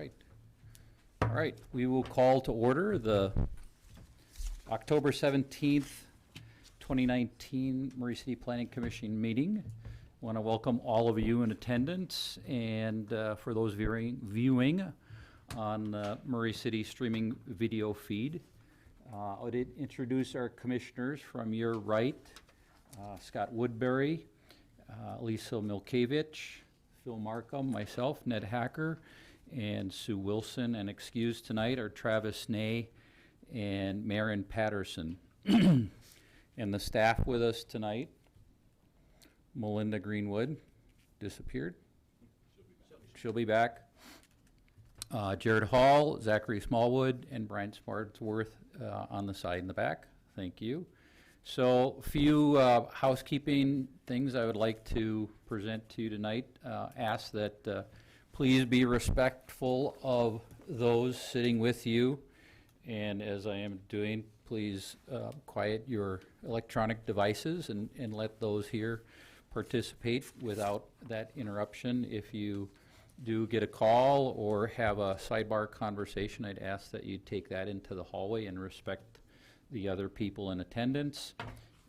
right. All right, we will call to order the October 17th, 2019 Murray City Planning Commission meeting. I want to welcome all of you in attendance, and for those viewing on the Murray City streaming video feed. I would introduce our commissioners from your right, Scott Woodbury, Lisa Milkevich, Phil Markham, myself, Ned Hacker, and Sue Wilson. And excused tonight are Travis Ney and Marin Patterson. And the staff with us tonight, Melinda Greenwood, disappeared. She'll be back. Jared Hall, Zachary Smallwood, and Brian Smartsworth on the side in the back. Thank you. So a few housekeeping things I would like to present to you tonight. Ask that please be respectful of those sitting with you. And as I am doing, please quiet your electronic devices and let those here participate without that interruption. If you do get a call or have a sidebar conversation, I'd ask that you take that into the hallway and respect the other people in attendance.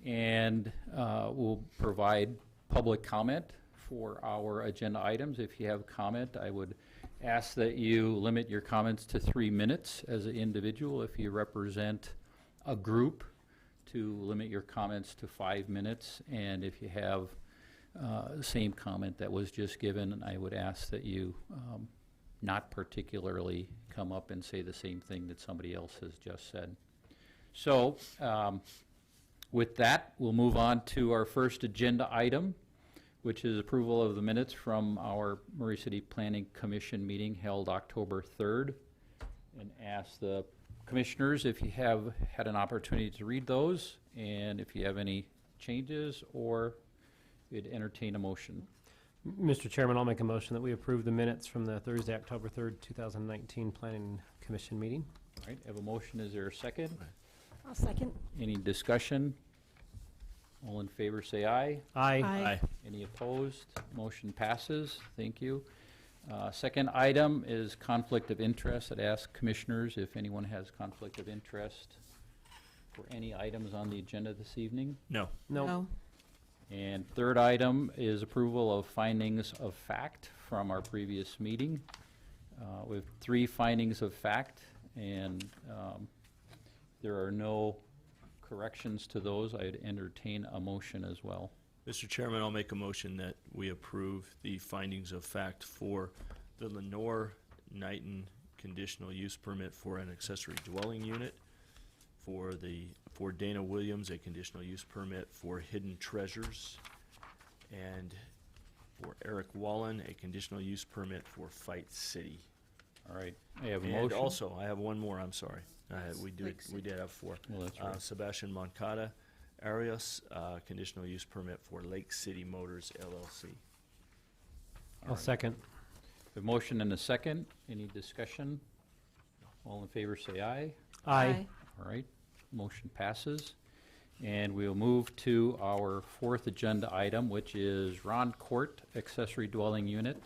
And we'll provide public comment for our agenda items. If you have a comment, I would ask that you limit your comments to 3 minutes as an individual. If you represent a group, to limit your comments to 5 minutes. And if you have the same comment that was just given, I would ask that you not particularly come up and say the same thing that somebody else has just said. So with that, we'll move on to our first agenda item, which is approval of the minutes from our Murray City Planning Commission meeting held October 3rd, and ask the commissioners if you have had an opportunity to read those, and if you have any changes, or you'd entertain a motion. Mr. Chairman, I'll make a motion that we approve the minutes from the Thursday, October 3rd, 2019 Planning Commission meeting. All right, I have a motion. Is there a second? I'll second. Any discussion? All in favor say aye. Aye. Aye. Any opposed? Motion passes. Thank you. Second item is conflict of interest. I'd ask commissioners if anyone has conflict of interest for any items on the agenda this evening. No. No. And third item is approval of findings of fact from our previous meeting. We have 3 findings of fact, and there are no corrections to those. I'd entertain a motion as well. Mr. Chairman, I'll make a motion that we approve the findings of fact for the Lenore Knighton conditional use permit for an accessory dwelling unit, for Dana Williams, a conditional use permit for Hidden Treasures, and for Eric Wallen, a conditional use permit for Fight City. All right, I have a And motion. also, I have one more, I'm sorry. We did have 4. Well, that's right. Sebastian Moncada Arias, conditional use permit for Lake City Motors LLC. I'll second. A motion and a second. Any discussion? All in favor say aye. Aye. All right, motion passes. And we'll move to our 4th agenda item, which is Ron Court accessory dwelling unit,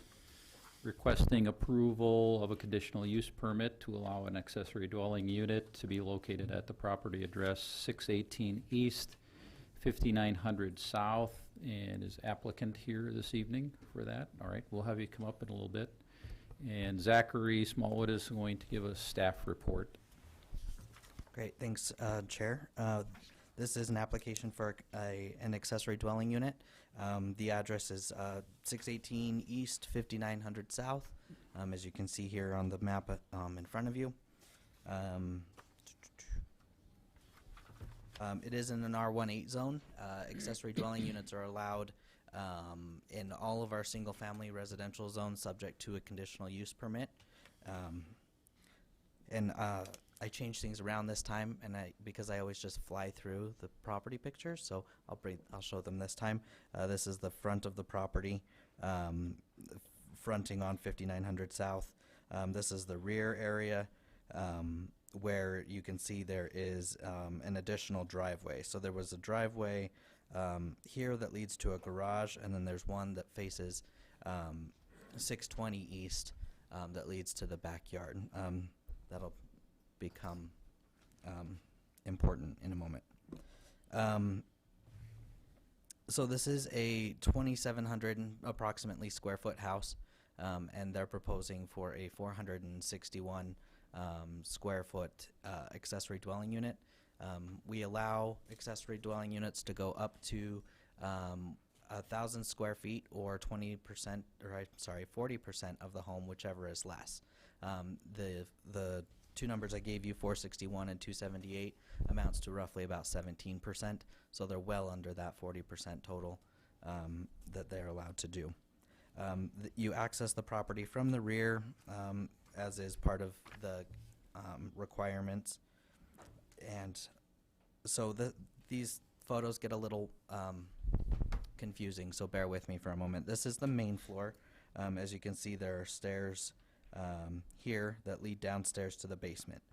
requesting approval of a conditional use permit to allow an accessory dwelling unit to be located at the property address 618 East, 5900 South, and is applicant here this evening for that. All right, we'll have you come up in a little bit. And Zachary Smallwood is going to give us staff report. Great, thanks, Chair. This is an application for an accessory dwelling unit. The address is 618 East, 5900 South, as you can see here on the map in front of you. It is in an R18 zone. Accessory dwelling units are allowed in all of our single-family residential zones, subject to a conditional use permit. I changed things around this time, and because I always just fly through the property pictures, so I'll show them this time. This is the front of the property, fronting on 5900 South. This is the rear area, where you can see there is an additional driveway. So there was a driveway here that leads to a garage, and then there's one that faces 620 East that leads to the backyard. That'll become important in a moment. So this is a 2,700 approximately square foot house, and they're proposing for a 461 square foot accessory dwelling unit. We allow accessory dwelling units to go up to 1,000 square feet, or 20%, or 40% of the home, whichever is less. The two numbers I gave you, 461 and 278, amounts to roughly about 17%. So they're well under that 40% total that they're allowed to do. You access the property from the rear, as is part of the requirements. And so these photos get a little confusing, so bear with me for a moment. This is the main floor. As you can see, there are stairs here that lead downstairs to the basement.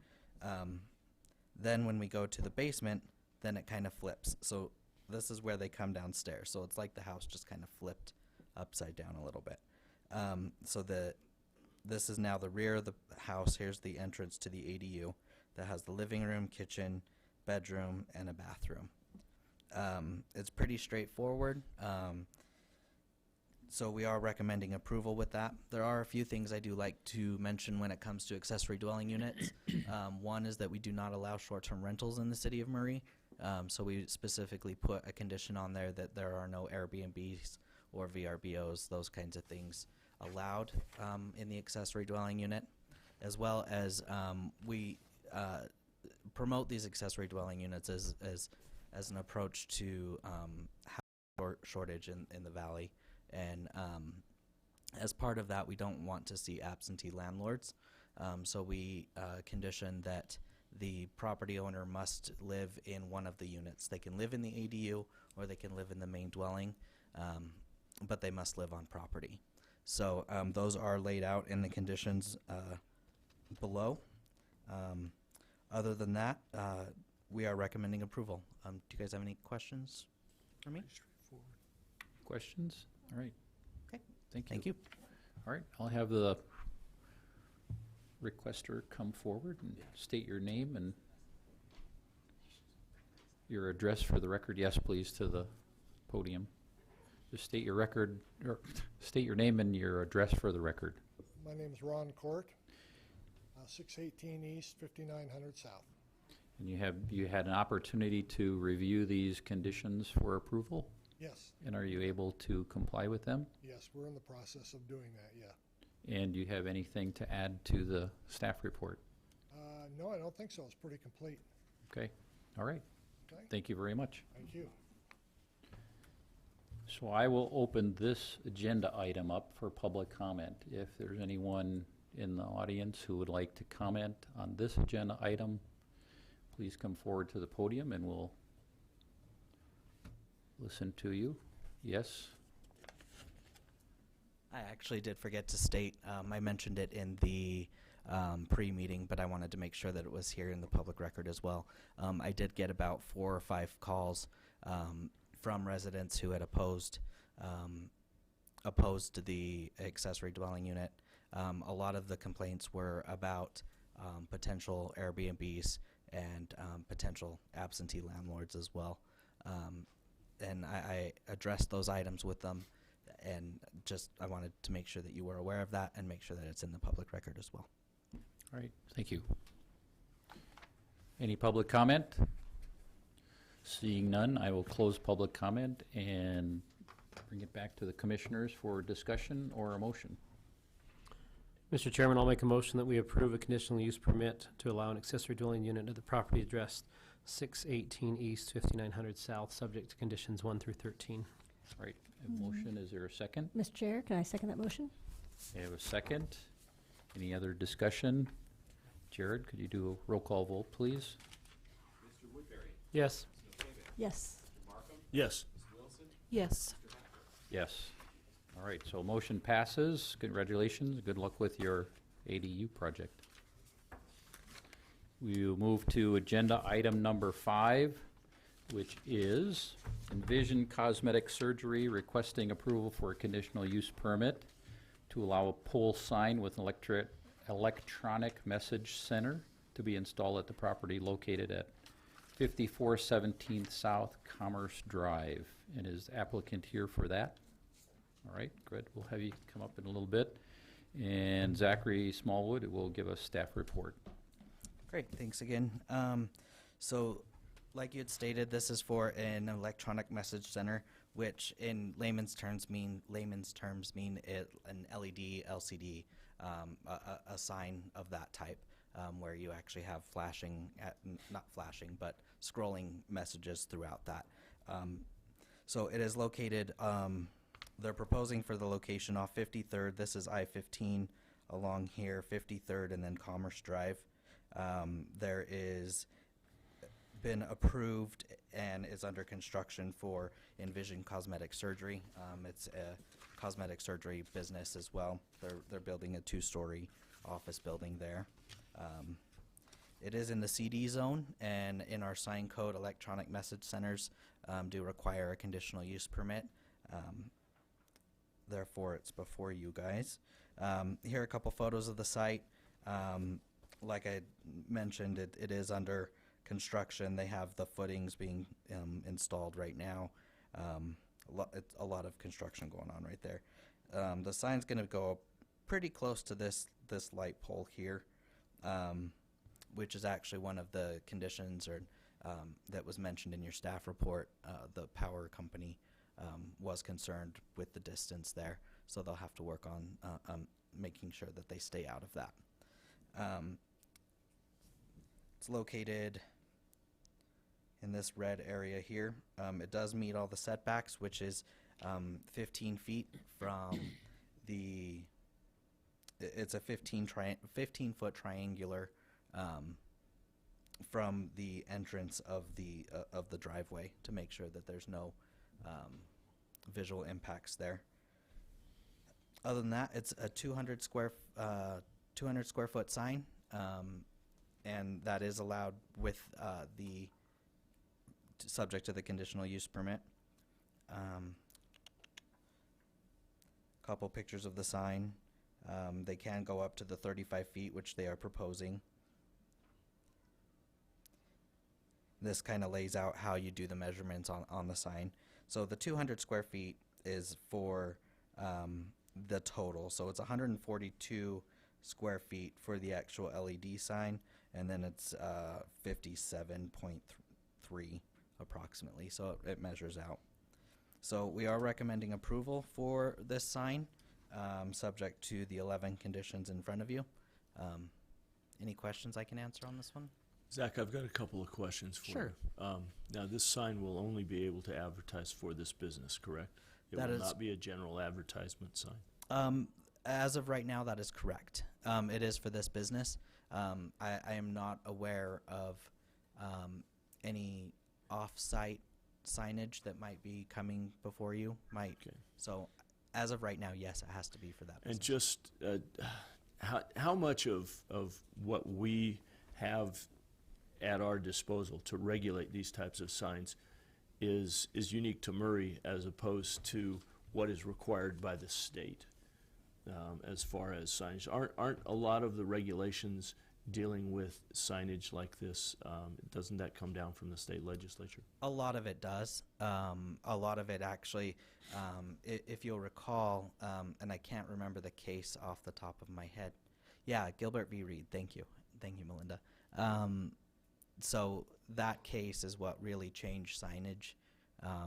Then when we go to the basement, then it kind of flips. So this is where they come downstairs. So it's like the house just kind of flipped upside down a little bit. This is now the rear of the house. Here's the entrance to the ADU that has the living room, kitchen, bedroom, and a bathroom. It's pretty straightforward. So we are recommending approval with that. There are a few things I do like to mention when it comes to accessory dwelling units. One is that we do not allow short-term rentals in the city of Murray. So we specifically put a condition on there that there are no Airbnbs or VRBOs, those kinds of things allowed in the accessory dwelling unit, as well as we promote these accessory dwelling units as an approach to housing shortage in the valley. And as part of that, we don't want to see absentee landlords. So we condition that the property owner must live in one of the units. They can live in the ADU or they can live in the main dwelling, but they must live on property. So those are laid out in the conditions below. Other than that, we are recommending approval. Do you guys have any questions for me? Questions? All right. Okay. Thank you. Thank you. All right, I'll have the requester come forward and state your name and your address for the record. Yes, please, to the podium. Just state your record, or state your name and your address for the record. My name is Ron Court, 618 East, 5900 South. And you had an opportunity to review these conditions for approval? Yes, And are you able to comply with them? yes, we're in the process of doing that, yeah. And do you have anything to add to the staff report? No, I don't think so. It's pretty complete. Okay, all right. Okay, Thank you very much. thank you. So I will open this agenda item up for public comment. If there's anyone in the audience who would like to comment on this agenda item, please come forward to the podium and we'll listen to you. Yes? I actually did forget to state, I mentioned it in the pre-meeting, but I wanted to make sure that it was here in the public record as well. I did get about 4 or 5 calls from residents who had opposed the accessory dwelling unit. A lot of the complaints were about potential Airbnbs and potential absentee landlords as well. And I addressed those items with them, and just I wanted to make sure that you were aware of that and make sure that it's in the public record as well. All right, thank you. Any public comment? Seeing none, I will close public comment and bring it back to the commissioners for discussion or a motion. Mr. Chairman, I'll make a motion that we approve a conditional use permit to allow an accessory dwelling unit at the property addressed 618 East, 5900 South, subject to conditions 1 through 13. All right, a motion, is there a second? Mr. Chair, can I second that motion? I have a second. Any other discussion? Jared, could you do a roll call vote, please? Yes. Yes. Yes. Yes. Yes. All right, so motion passes. Congratulations. Good luck with your ADU project. We will move to agenda item number 5, which is Envision Cosmetic Surgery requesting approval for a conditional use permit to allow a pole sign with an electronic message center to be installed at the property located at 5417 South Commerce Drive. And is the applicant here for that? All right, good. We'll have you come up in a little bit. And Zachary Smallwood will give us staff report. Great, thanks again. So, like you had stated, this is for an electronic message center, which in layman's terms mean an LED, LCD, a sign of that type, where you actually have flashing, not flashing, but scrolling messages throughout that. So it is located. They're proposing for the location off 53rd. This is I-15 along here, 53rd, and then Commerce Drive. There is been approved and is under construction for Envision Cosmetic Surgery. It's a cosmetic surgery business as well. They're building a 2-story office building there. It is in the CD zone, and in our sign code, electronic message centers do require a conditional use permit. Therefore, it's before you guys. Here are a couple photos of the site. Like I mentioned, it is under construction. They have the footings being installed right now. It's a lot of construction going on right there. The sign's going to go pretty close to this light pole here, which is actually one of the conditions that was mentioned in your staff report. The power company was concerned with the distance there, so they'll have to work on making sure that they stay out of that. It's located in this red area here. It does meet all the setbacks, which is 15 feet from it's a 15-foot triangular from the entrance of the driveway to make sure that there's no visual impacts there. Other than that, it's a 200 square foot sign, and that is allowed with subject to the conditional use permit. Couple pictures of the sign. They can go up to the 35 feet, which they are proposing. This kind of lays out how you do the measurements on the sign. So the 200 square feet is for the total. So it's 142 square feet for the actual LED sign, and then it's 57.3 approximately. So it measures out. So we are recommending approval for this sign, subject to the 11 conditions in front of you. Any questions I can answer on this one? Zach, I've got a couple of questions for Sure. you. Now, this sign will only be able to advertise for this business, correct? It That will is- not be a general advertisement sign. As of right now, that is correct. It is for this business. I am not aware of any off-site signage that might be coming before you. Okay. So as of right now, yes, it has to be for that business. And just how much of what we have at our disposal to regulate these types of signs is unique to Murray as opposed to what is required by the state as far as signage? Aren't a lot of the regulations dealing with signage like this, doesn't that come down from the state legislature? A lot of it does. A lot of it actually, if you'll recall, and I can't remember the case off the top of my head. Yeah, Gilbert v. Reed. Thank you. Thank you, Melinda. So that case is what really changed signage.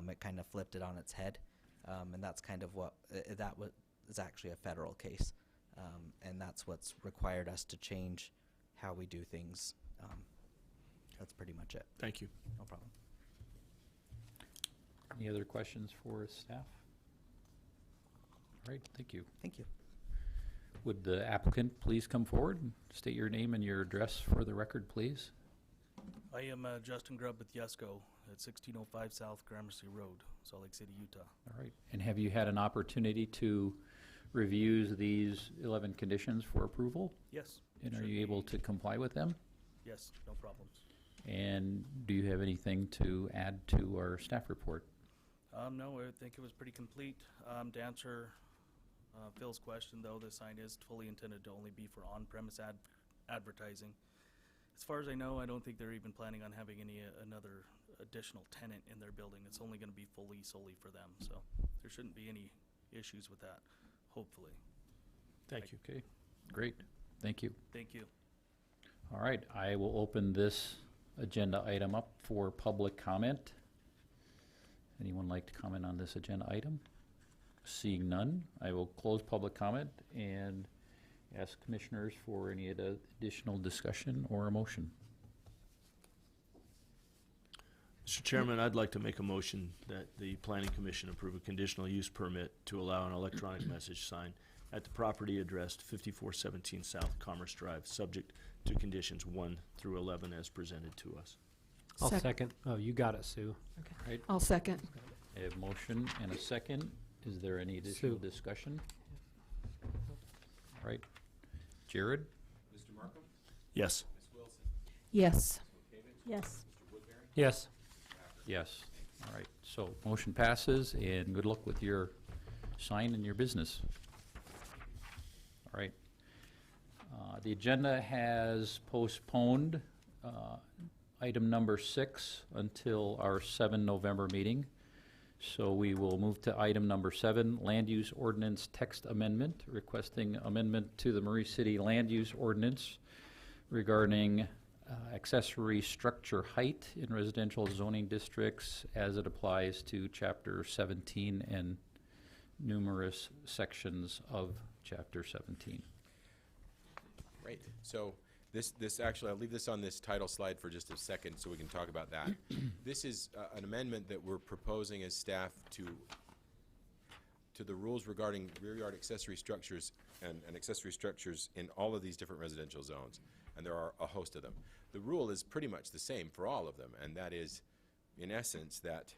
It kind of flipped it on its head. And that's kind of what, that was actually a federal case. And that's what's required us to change how we do things. That's pretty much it. Thank you. No problem. Any other questions for staff? All right, thank you. Thank you. Would the applicant please come forward and state your name and your address for the record, please? I am Justin Grubb with Yesco at 1605 South Gramercy Road, Salt Lake City, Utah. All right, and have you had an opportunity to review these 11 conditions for approval? Yes. And are should you able be- to comply with them? Yes, no problems. And do you have anything to add to our staff report? No, I think it was pretty complete. To answer Phil's question, though, the sign is fully intended to only be for on-premise advertising. As far as I know, I don't think they're even planning on having another additional tenant in their building. It's only going to be solely for them, so there shouldn't be any issues with that, hopefully. Thank you. Okay, great, thank you. Thank you. All right, I will open this agenda item up for public comment. Anyone like to comment on this agenda item? Seeing none, I will close public comment and ask commissioners for any additional discussion or a motion. Mr. Chairman, I'd like to make a motion that the Planning Commission approve a conditional use permit to allow an electronic message sign at the property addressed 5417 South Commerce Drive, subject to conditions 1 through 11 as presented to us. I'll Sec- second. Oh, you got it, Sue. I'll second. I have motion and a second. Is there any additional Sue. discussion? All right, Jared? Yes. Yes. Yes. Yes. Yes. All right, so motion passes, and good luck with your sign and your business. All right. The agenda has postponed item number 6 until our 7 November meeting. So we will move to item number 7, Land Use Ordinance Text Amendment, requesting amendment to the Marie City Land Use Ordinance regarding accessory structure height in residential zoning districts as it applies to Chapter 17 and numerous sections of Chapter 17. Right, so this actually, I'll leave this on this title slide for just a second so we can talk about that. This is an amendment that we're proposing as staff to the rules regarding rear yard accessory structures and accessory structures in all of these different residential zones, and there are a host of them. The rule is pretty much the same for all of them, and that is, in essence, that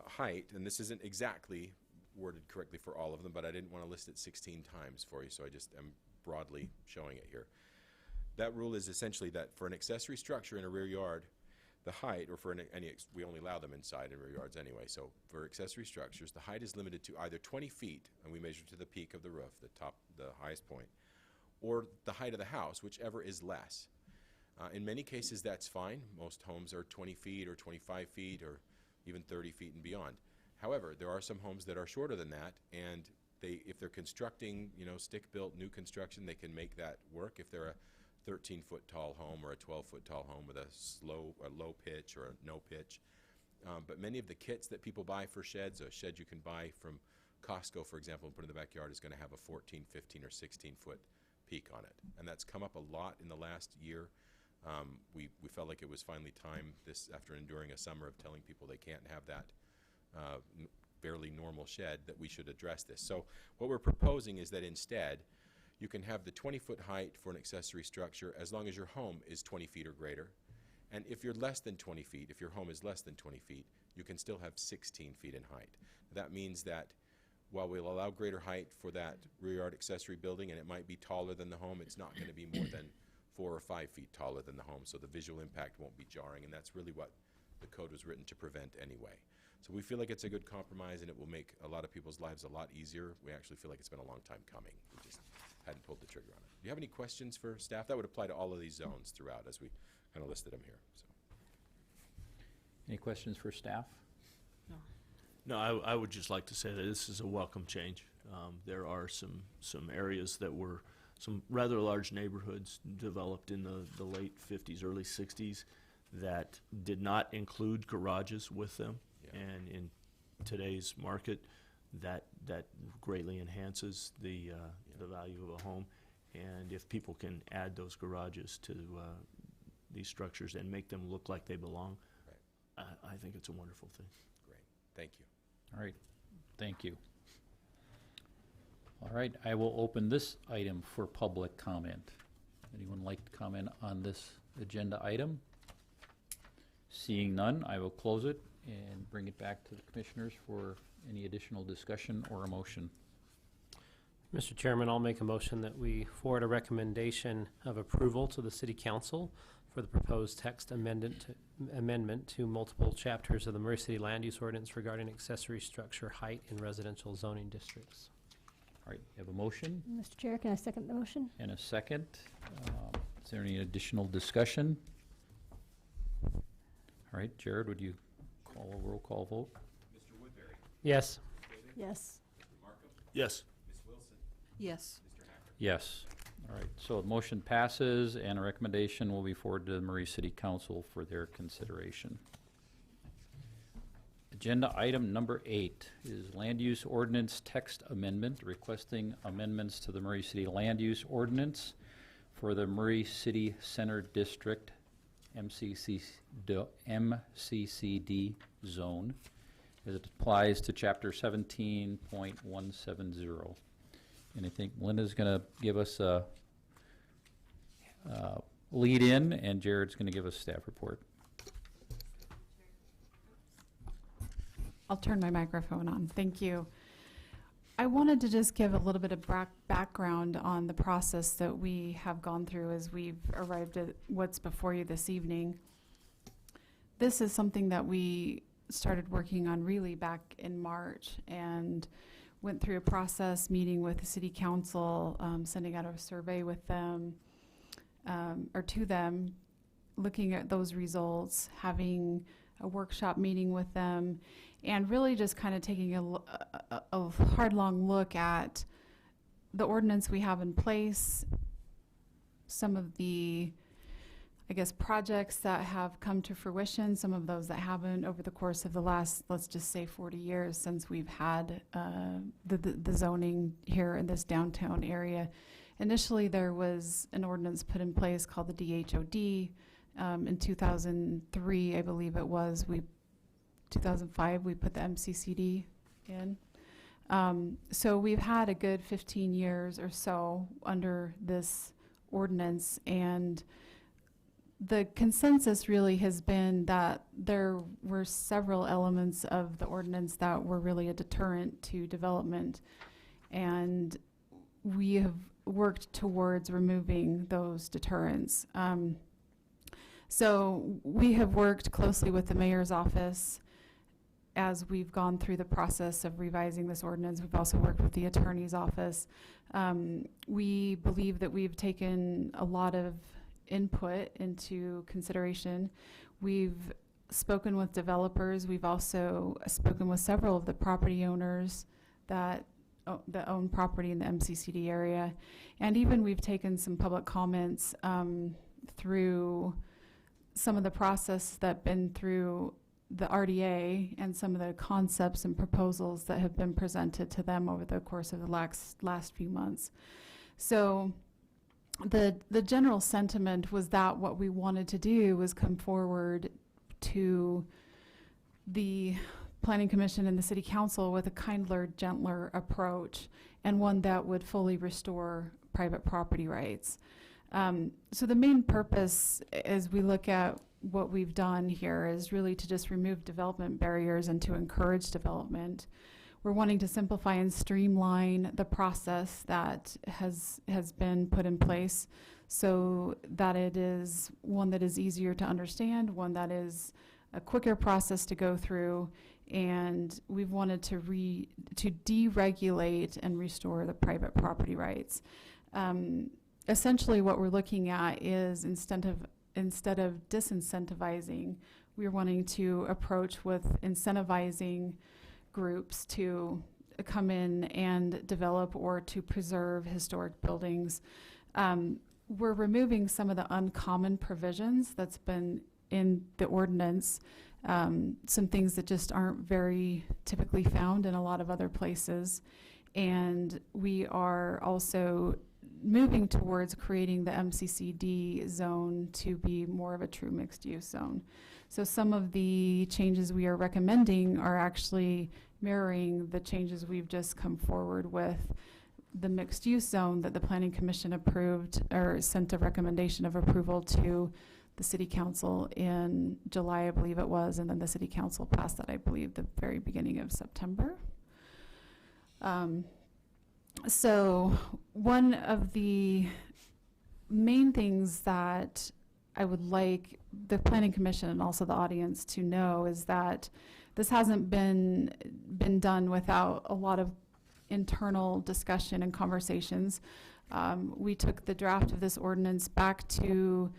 height, and this isn't exactly worded correctly for all of them, but I didn't want to list it 16 times for you, so I just am broadly showing it here. That rule is essentially that for an accessory structure in a rear yard, the height, or for we only allow them inside in rear yards anyway, so for accessory structures, the height is limited to either 20 feet, and we measure to the peak of the roof, the highest point, or the height of the house, whichever is less. In many cases, that's fine. Most homes are 20 feet or 25 feet or even 30 feet and beyond. However, there are some homes that are shorter than that, and if they're constructing, stick-built new construction, they can make that work. If they're a 13-foot tall home or a 12-foot tall home with a low pitch or a no pitch. But many of the kits that people buy for sheds, a shed you can buy from Costco, for example, and put in the backyard is going to have a 14, 15, or 16-foot peak on it. And that's come up a lot in the last year. We felt like it was finally time, after enduring a summer of telling people they can't have that fairly normal shed, that we should address this. So what we're proposing is that instead, you can have the 20-foot height for an accessory structure as long as your home is 20 feet or greater. And if you're less than 20 feet, if your home is less than 20 feet, you can still have 16 feet in height. That means that while we'll allow greater height for that rear yard accessory building, and it might be taller than the home, it's not going to be more than 4 or 5 feet taller than the home, so the visual impact won't be jarring, and that's really what the code was written to prevent anyway. So we feel like it's a good compromise, and it will make a lot of people's lives a lot easier. We actually feel like it's been a long time coming. We just hadn't pulled the trigger on it. Do you have any questions for staff? That would apply to all of these zones throughout, as we kind of listed them here. So. Any questions for staff? No, I would just like to say that this is a welcome change. There are some areas that were some rather large neighborhoods developed in the late 50s, early 60s that did not include garages with them. Yeah. And in today's market, that greatly enhances the value of a home. And if people can add those garages to these structures and make them look like they belong, Right. I think it's a wonderful thing. Great. Thank you. All right, thank you. All right, I will open this item for public comment. Anyone like to comment on this agenda item? Seeing none, I will close it and bring it back to the commissioners for any additional discussion or a motion. Mr. Chairman, I'll make a motion that we forward a recommendation of approval to the City Council for the proposed text amendment to multiple chapters of the Murray City Land Use Ordinance regarding accessory structure height in residential zoning districts. All right, you have a motion Mr. Chair, can I second the motion? and a second. Is there any additional discussion? All right, Jared, would you call a roll call vote? Yes. Yes. Yes. Yes. Yes. All right, so the motion passes and a recommendation will be forwarded to the Murray City Council for their consideration. Agenda item number 8 is Land Use Ordinance Text Amendment, requesting amendments to the Murray City Land Use Ordinance for the Murray City Center District MCCD zone as it applies to Chapter 17.170. And I think Linda's going to give us a lead in, and Jared's going to give us staff report. I'll turn my microphone on. Thank you. I wanted to just give a little bit of background on the process that we have gone through as we've arrived at what's before you this evening. This is something that we started working on really back in March and went through a process, meeting with the city council, sending out a survey with them, or to them, looking at those results, having a workshop meeting with them, and really just kind of taking a hard, long look at the ordinance we have in place, some of the, I guess, projects that have come to fruition, some of those that haven't over the course of the last, let's just say 40 years since we've had the zoning here in this downtown area. Initially, there was an ordinance put in place called the DHOD. In 2003, I believe it was, 2005, we put the MCCD in. So we've had a good 15 years or so under this ordinance, and the consensus really has been that there were several elements of the ordinance that were really a deterrent to development, and we have worked towards removing those deterrents. So we have worked closely with the mayor's office as we've gone through the process of revising this ordinance. We've also worked with the attorney's office. We believe that we've taken a lot of input into consideration. We've spoken with developers. We've also spoken with several of the property owners that own property in the MCCD area. And even we've taken some public comments through some of the process that been through the RDA and some of the concepts and proposals that have been presented to them over the course of the last few months. So the general sentiment was that what we wanted to do was come forward to the Planning Commission and the City Council with a kindler, gentler approach, and one that would fully restore private property rights. So the main purpose as we look at what we've done here is really to just remove development barriers and to encourage development. We're wanting to simplify and streamline the process that has been put in place so that it is one that is easier to understand, one that is a quicker process to go through, and we've wanted to deregulate and restore the private property rights. Essentially what we're looking at is instead of disincentivizing, we're wanting to approach with incentivizing groups to come in and develop or to preserve historic buildings. We're removing some of the uncommon provisions that's been in the ordinance, some things that just aren't very typically found in a lot of other places. And we are also moving towards creating the MCCD zone to be more of a true mixed-use zone. So some of the changes we are recommending are actually mirroring the changes we've just come forward with the mixed-use zone that the Planning Commission approved or sent a recommendation of approval to the City Council in July, I believe it was, and then the City Council passed that, I believe, the very beginning of September. So one of the main things that I would like the Planning Commission and also the audience to know is that this hasn't been done without a lot of internal discussion and conversations, we took the draft of this ordinance back to,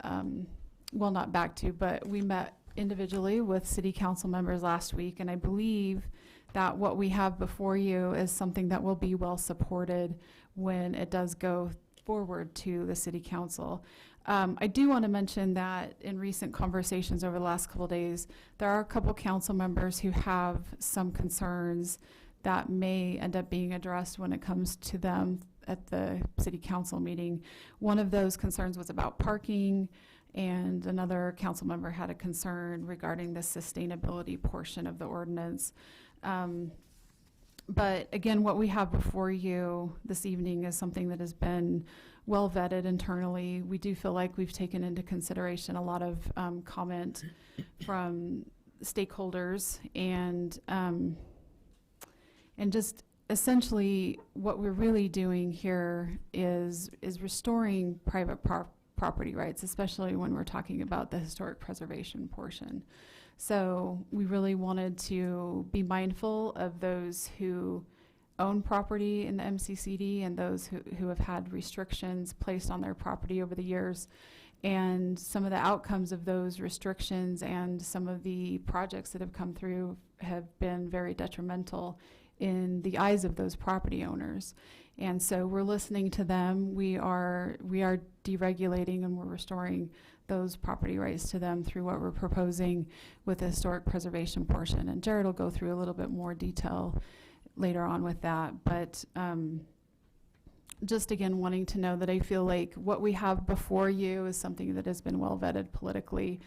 well, not back to, but we met individually with city council members last week, and I believe that what we have before you is something that will be well supported when it does go forward to the city council. I do want to mention that in recent conversations over the last couple of days, there are a couple council members who have some concerns that may end up being addressed when it comes to them at the city council meeting. One of those concerns was about parking, and another council member had a concern regarding the sustainability portion of the ordinance. But again, what we have before you this evening is something that has been well vetted internally. We do feel like we've taken into consideration a lot of comment from stakeholders, and just essentially what we're really doing here is restoring private property rights, especially when we're talking about the historic preservation portion. So we really wanted to be mindful of those who own property in the MCCD and those who have had restrictions placed on their property over the years. And some of the outcomes of those restrictions and some of the projects that have come through have been very detrimental in the eyes of those property owners. And so we're listening to them. We are deregulating and we're restoring those property rights to them through what we're proposing with the historic preservation portion. And Jared will go through a little bit more detail later on with that. But just again, wanting to know that I feel like what we have before you is something that has been well vetted politically.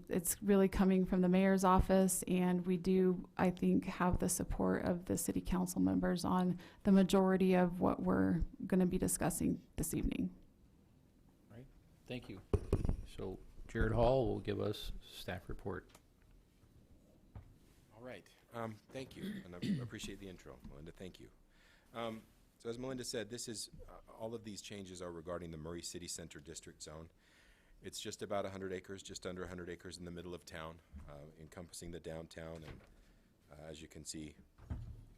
It's really coming from the mayor's office, and we do, I think, have the support of the city council members on the majority of what we're going to be discussing this evening. Right, thank you. So Jared Hall will give us staff report. All right. Thank you, and I appreciate the intro, Melinda. Thank you. So as Melinda said, this is all of these changes are regarding the Murray City Center District Zone. It's just about 100 acres, just under 100 acres in the middle of town, encompassing the downtown, and as you can see,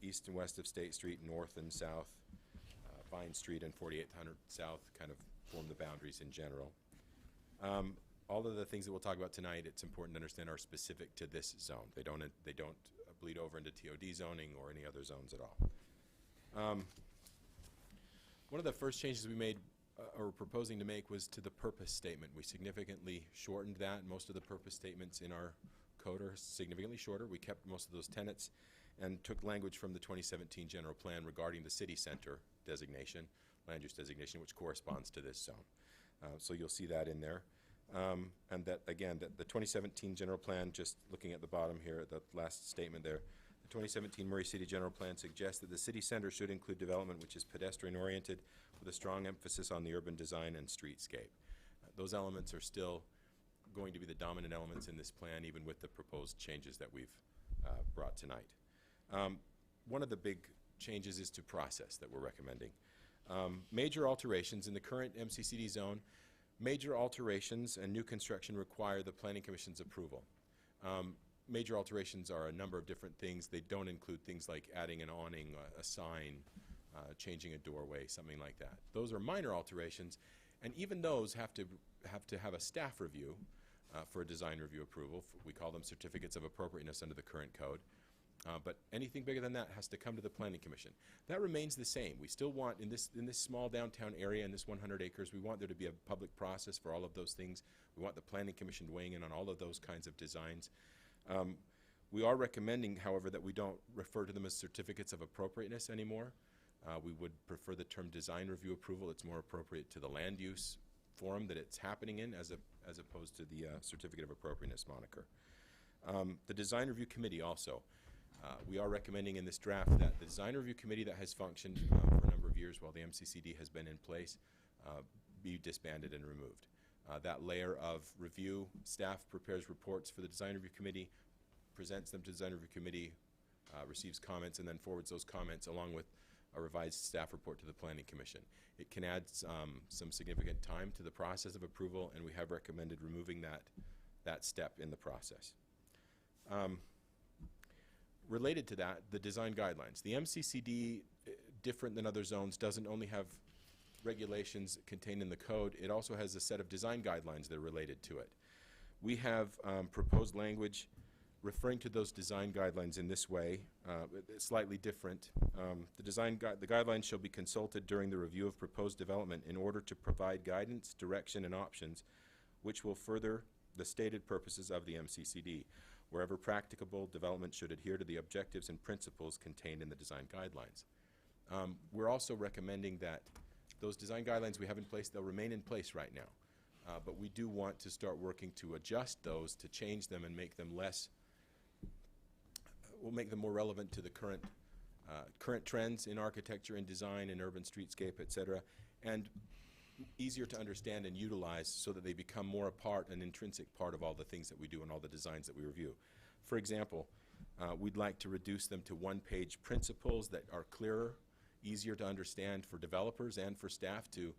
east and west of State Street, north and south, Vine Street and 4800 South kind of form the boundaries in general. All of the things that we'll talk about tonight, it's important to understand, are specific to this zone. They don't bleed over into TOD zoning or any other zones at all. One of the first changes we made or proposing to make was to the purpose statement. We significantly shortened that. Most of the purpose statements in our code are significantly shorter. We kept most of those tenets and took language from the 2017 general plan regarding the city center designation, land use designation, which corresponds to this zone. So you'll see that in there. And that, again, that the 2017 general plan, just looking at the bottom here, the last statement there, the 2017 Murray City General Plan suggests that the city center should include development which is pedestrian-oriented with a strong emphasis on the urban design and streetscape. Those elements are still going to be the dominant elements in this plan, even with the proposed changes that we've brought tonight. One of the big changes is to process that we're recommending. Major alterations in the current MCCD zone, major alterations and new construction require the Planning Commission's approval. Major alterations are a number of different things. They don't include things like adding an awning, a sign, changing a doorway, something like that. Those are minor alterations, and even those have to have a staff review for a design review approval. We call them certificates of appropriateness under the current code. But anything bigger than that has to come to the Planning Commission. That remains the same. We still want, in this small downtown area, in this 100 acres, we want there to be a public process for all of those things. We want the Planning Commission weighing in on all of those kinds of designs. We are recommending, however, that we don't refer to them as certificates of appropriateness anymore. We would prefer the term design review approval. It's more appropriate to the land use forum that it's happening in as opposed to the certificate of appropriateness moniker. The design review committee also. We are recommending in this draft that the design review committee that has functioned for a number of years while the MCCD has been in place be disbanded and removed. That layer of review, staff prepares reports for the design review committee, presents them to the design review committee, receives comments, and then forwards those comments along with a revised staff report to the Planning Commission. It can add some significant time to the process of approval, and we have recommended removing that step in the process. Related to that, the design guidelines. The MCCD, different than other zones, doesn't only have regulations contained in the code, it also has a set of design guidelines that are related to it. We have proposed language referring to those design guidelines in this way, slightly different. The guidelines shall be consulted during the review of proposed development in order to provide guidance, direction, and options which will further the stated purposes of the MCCD. Wherever practicable, development should adhere to the objectives and principles contained in the design guidelines. We're also recommending that those design guidelines we have in place, they'll remain in place right now. But we do want to start working to adjust those, to change them and make them we'll make them more relevant to the current trends in architecture and design and urban streetscape, et cetera, and easier to understand and utilize so that they become more an intrinsic part of all the things that we do and all the designs that we review. For example, we'd like to reduce them to one-page principles that are clearer, easier to understand for developers and for staff to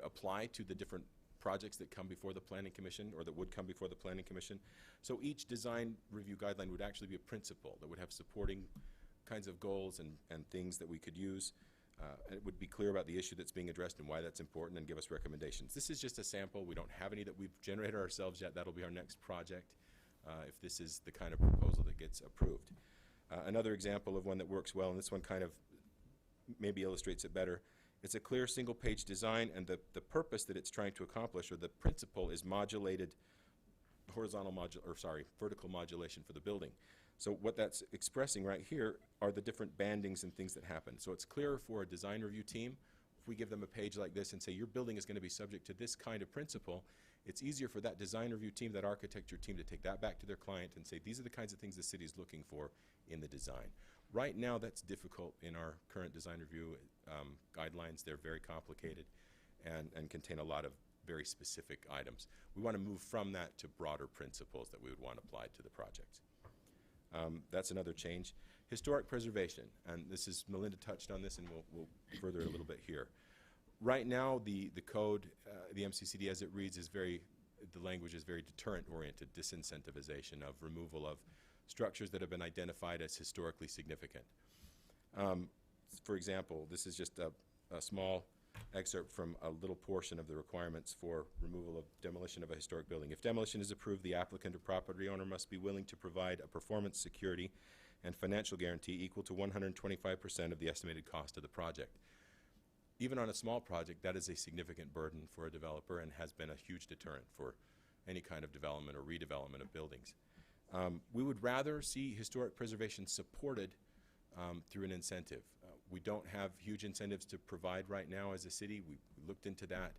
apply to the different projects that come before the Planning Commission or that would come before the Planning Commission. So each design review guideline would actually be a principle that would have supporting kinds of goals and things that we could use. It would be clear about the issue that's being addressed and why that's important and give us recommendations. This is just a sample. We don't have any that we've generated ourselves yet. That'll be our next project if this is the kind of proposal that gets approved. Another example of one that works well, and this one kind of maybe illustrates it better. It's a clear single-page design, and the purpose that it's trying to accomplish, or the principle, is vertical modulation for the building. So what that's expressing right here are the different bandings and things that happen. So it's clearer for a design review team. If we give them a page like this and say, your building is going to be subject to this kind of principle, it's easier for that design review team, that architecture team, to take that back to their client and say, these are the kinds of things the city is looking for in the design. Right now, that's difficult in our current design review guidelines. They're very complicated and contain a lot of very specific items. We want to move from that to broader principles that we would want applied to the projects. That's another change. Historic preservation, and this is, Melinda touched on this, and we'll further it a little bit here. Right now, the code, the MCCD as it reads, the language is very deterrent-oriented, disincentivization of removal of structures that have been identified as historically significant. For example, this is just a small excerpt from a little portion of the requirements for removal of demolition of a historic building. If demolition is approved, the applicant or property owner must be willing to provide a performance security and financial guarantee equal to 125% of the estimated cost of the project. Even on a small project, that is a significant burden for a developer and has been a huge deterrent for any kind of development or redevelopment of buildings. We would rather see historic preservation supported through an incentive. We don't have huge incentives to provide right now as a city. We looked into that,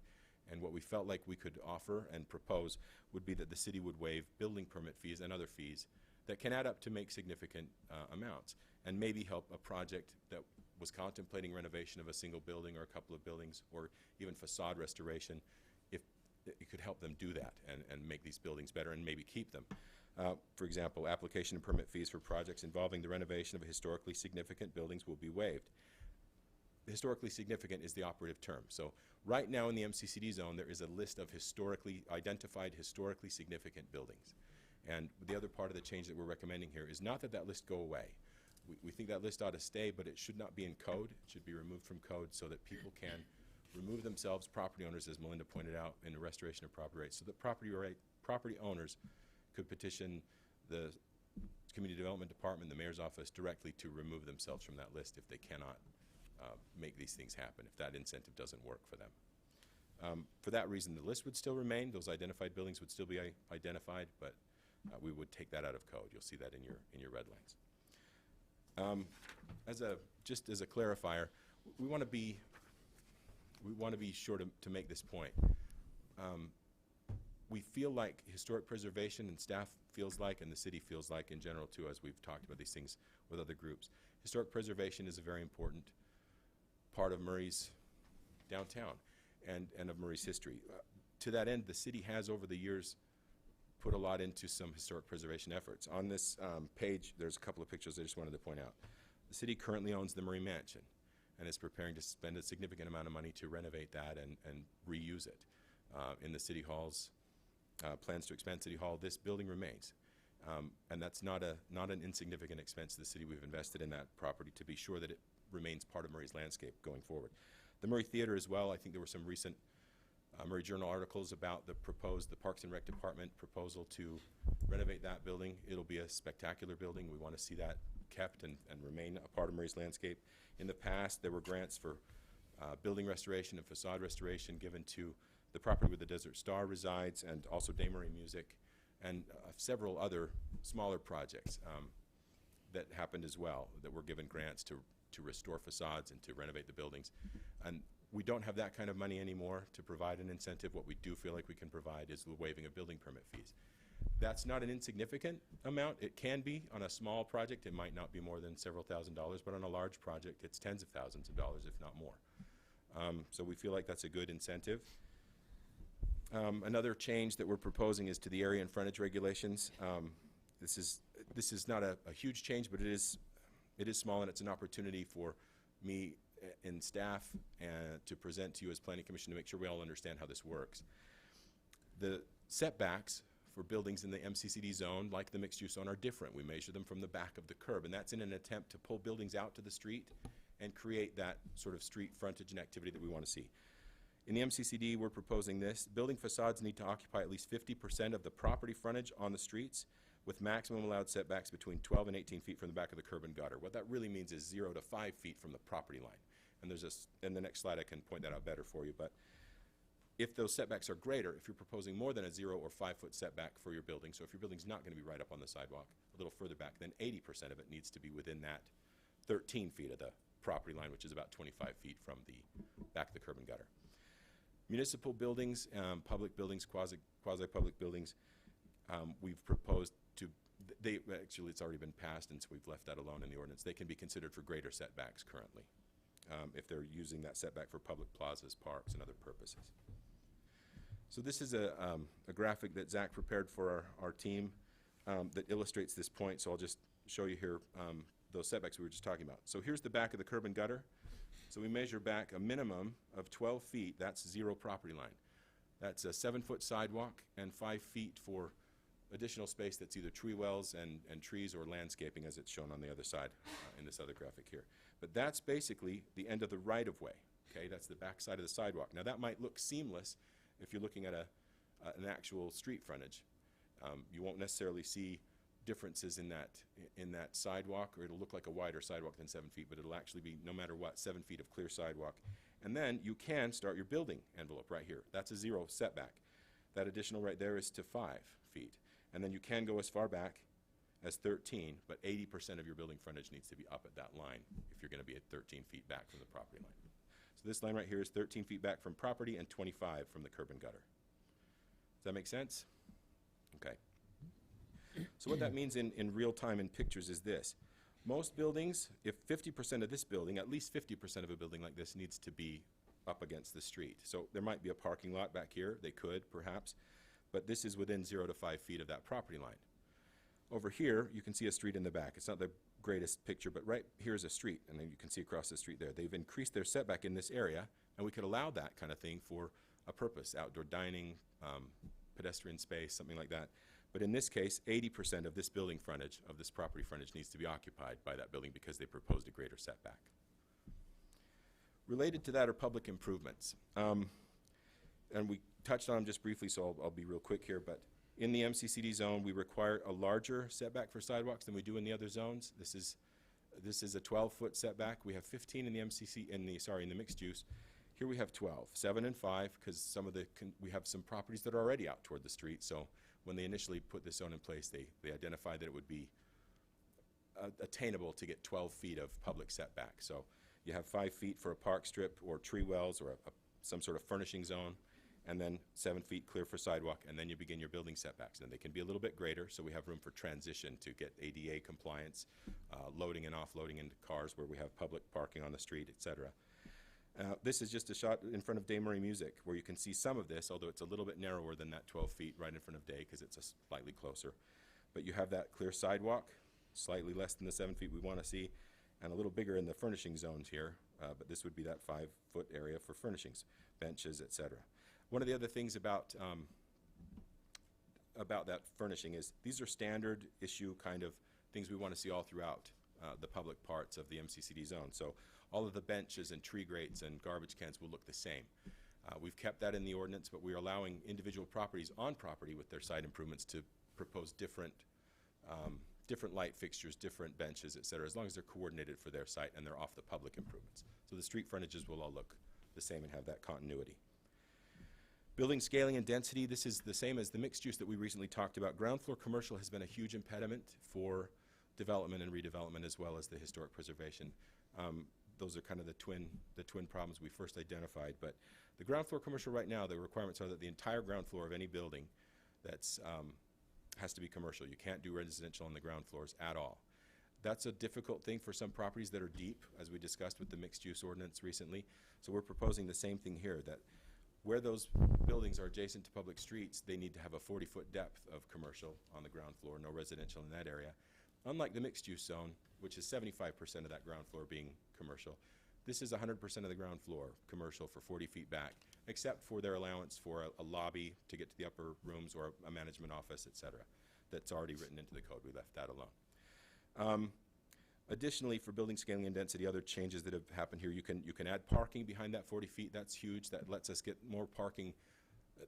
and what we felt like we could offer and propose would be that the city would waive building permit fees and other fees that can add up to make significant amounts, and maybe help a project that was contemplating renovation of a single building or a couple of buildings, or even facade restoration, if it could help them do that and make these buildings better and maybe keep them. For example, application and permit fees for projects involving the renovation of historically significant buildings will be waived. Historically significant is the operative term. So right now in the MCCD zone, there is a list of historically significant buildings. And the other part of the change that we're recommending here is not that that list go away. We think that list ought to stay, but it should not be in code. It should be removed from code so that people can remove themselves, property owners, as Melinda pointed out, in the restoration of property rights, so that property owners could petition the Community Development Department, the Mayor's Office, directly to remove themselves from that list if they cannot make these things happen, if that incentive doesn't work for them. For that reason, the list would still remain. Those identified buildings would still be identified, but we would take that out of code. You'll see that in your red lines. Just as a clarifier, we want to be sure to make this point. We feel like historic preservation, and staff feels like, and the city feels like in general too, as we've talked about these things with other groups, historic preservation is a very important part of Murray's downtown and of Murray's history. To that end, the city has over the years put a lot into some historic preservation efforts. On this page, there's a couple of pictures I just wanted to point out. The city currently owns the Murray Mansion and is preparing to spend a significant amount of money to renovate that and reuse it. In the City Hall's plans to expand City Hall, this building remains. And that's not an insignificant expense to the city. We've invested in that property to be sure that it remains part of Murray's landscape going forward. The Murray Theater as well, I think there were some recent Murray Journal articles about the Parks and Rec Department proposal to renovate that building. It'll be a spectacular building. We want to see that kept and remain a part of Murray's landscape. In the past, there were grants for building restoration and facade restoration given to the property where the Desert Star resides, and also Day Murray Music, and several other smaller projects that happened as well, that were given grants to restore facades and to renovate the buildings. And we don't have that kind of money anymore to provide an incentive. What we do feel like we can provide is the waiving of building permit fees. That's not an insignificant amount. It can be on a small project. It might not be more than several $1,000s, but on a large project, it's tens of thousands of dollars, if not more. So we feel like that's a good incentive. Another change that we're proposing is to the area and frontage regulations. This is not a huge change, but it is small, and it's an opportunity for me and staff to present to you as Planning Commission to make sure we all understand how this works. The setbacks for buildings in the MCCD zone, like the mixed-use zone, are different. We measure them from the back of the curb, and that's in an attempt to pull buildings out to the street and create that sort of street frontage and activity that we want to see. In the MCCD, we're proposing this. Building facades need to occupy at least 50% of the property frontage on the streets, with maximum allowed setbacks between 12 and 18 feet from the back of the curb and gutter. What that really means is 0 to 5 feet from the property line. And in the next slide I can point that out better for you. But if those setbacks are greater, if you're proposing more than a 0 or 5 foot setback for your building, so if your building's not going to be right up on the sidewalk, a little further back, then 80% of it needs to be within that 13 feet of the property line, which is about 25 feet from the back of the curb and gutter. Municipal buildings, public buildings, quasi-public buildings, we've proposed to, actually it's already been passed, and so we've left that alone in the ordinance. They can be considered for greater setbacks currently, if they're using that setback for public plazas, parks, and other purposes. So this is a graphic that Zach prepared for our team that illustrates this point, so I'll just show you here those setbacks we were just talking about. So here's the back of the curb and gutter. So we measure back a minimum of 12 feet, that's 0 property line. That's a 7-foot sidewalk and 5 feet for additional space that's either tree wells and trees or landscaping, as it's shown on the other side in this other graphic here. But that's basically the end of the right-of-way, okay? That's the back side of the sidewalk. Now that might look seamless if you're looking at an actual street frontage. You won't necessarily see differences in that sidewalk, or it'll look like a wider sidewalk than 7 feet, but it'll actually be, no matter what, 7 feet of clear sidewalk. And then you can start your building envelope right here. That's a 0 setback. That additional right there is to 5 feet. And then you can go as far back as 13, but 80% of your building frontage needs to be up at that line if you're going to be at 13 feet back from the property line. So this line right here is 13 feet back from property and 25 from the curb and gutter. Does that make sense? Okay. So what that means in real time in pictures is this. Most buildings, if 50% of this building, at least 50% of a building like this needs to be up against the street. So there might be a parking lot back here. They could, perhaps. But this is within 0 to 5 feet of that property line. Over here, you can see a street in the back. It's not the greatest picture, but right here's a street, and then you can see across the street there. They've increased their setback in this area, and we could allow that kind of thing for a purpose, outdoor dining, pedestrian space, something like that. But in this case, 80% of this building frontage, of this property frontage, needs to be occupied by that building because they proposed a greater setback. Related to that are public improvements. And we touched on them just briefly, so I'll be real quick here, but in the MCCD zone, we require a larger setback for sidewalks than we do in the other zones. This is a 12-foot setback. We have 15 in the in the mixed use. Here we have 12, 7 and 5, because we have some properties that are already out toward the street. So when they initially put this zone in place, they identified that it would be attainable to get 12 feet of public setback. So you have 5 feet for a park strip or tree wells or some sort of furnishing zone, and then 7 feet clear for sidewalk, and then you begin your building setbacks. And they can be a little bit greater, so we have room for transition to get ADA compliance, loading and offloading into cars where we have public parking on the street, et cetera. This is just a shot in front of Day Murray Music, where you can see some of this, although it's a little bit narrower than that 12 feet right in front of Day, because it's slightly closer. But you have that clear sidewalk, slightly less than the 7 feet we want to see, and a little bigger in the furnishing zones here, but this would be that 5-foot area for furnishings, benches, et cetera. One of the other things about about that furnishing is, these are standard issue kind of things we want to see all throughout the public parts of the MCCD zone. So all of the benches and tree grates and garbage cans will look the same. We've kept that in the ordinance, but we're allowing individual properties on property with their site improvements to propose different light fixtures, different benches, et cetera, as long as they're coordinated for their site and they're off the public improvements. So the street frontages will all look the same and have that continuity. Building scaling and density, this is the same as the mixed use that we recently talked about. Ground floor commercial has been a huge impediment for development and redevelopment, as well as the historic preservation. Those are kind of the twin problems we first identified. But the ground floor commercial right now, the requirements are that the entire ground floor of any building that's has to be commercial. You can't do residential on the ground floors at all. That's a difficult thing for some properties that are deep, as we discussed with the mixed use ordinance recently. So we're proposing the same thing here, that where those buildings are adjacent to public streets, they need to have a 40-foot depth of commercial on the ground floor, no residential in that area. Unlike the mixed use zone, which is 75% of that ground floor being commercial, this is 100% of the ground floor commercial for 40 feet back, except for their allowance for a lobby to get to the upper rooms or a management office, et cetera. That's already written into the code. We left that alone. Additionally, for building scaling and density, other changes that have happened here, you can add parking behind that 40 feet. That's huge. That lets us get more parking.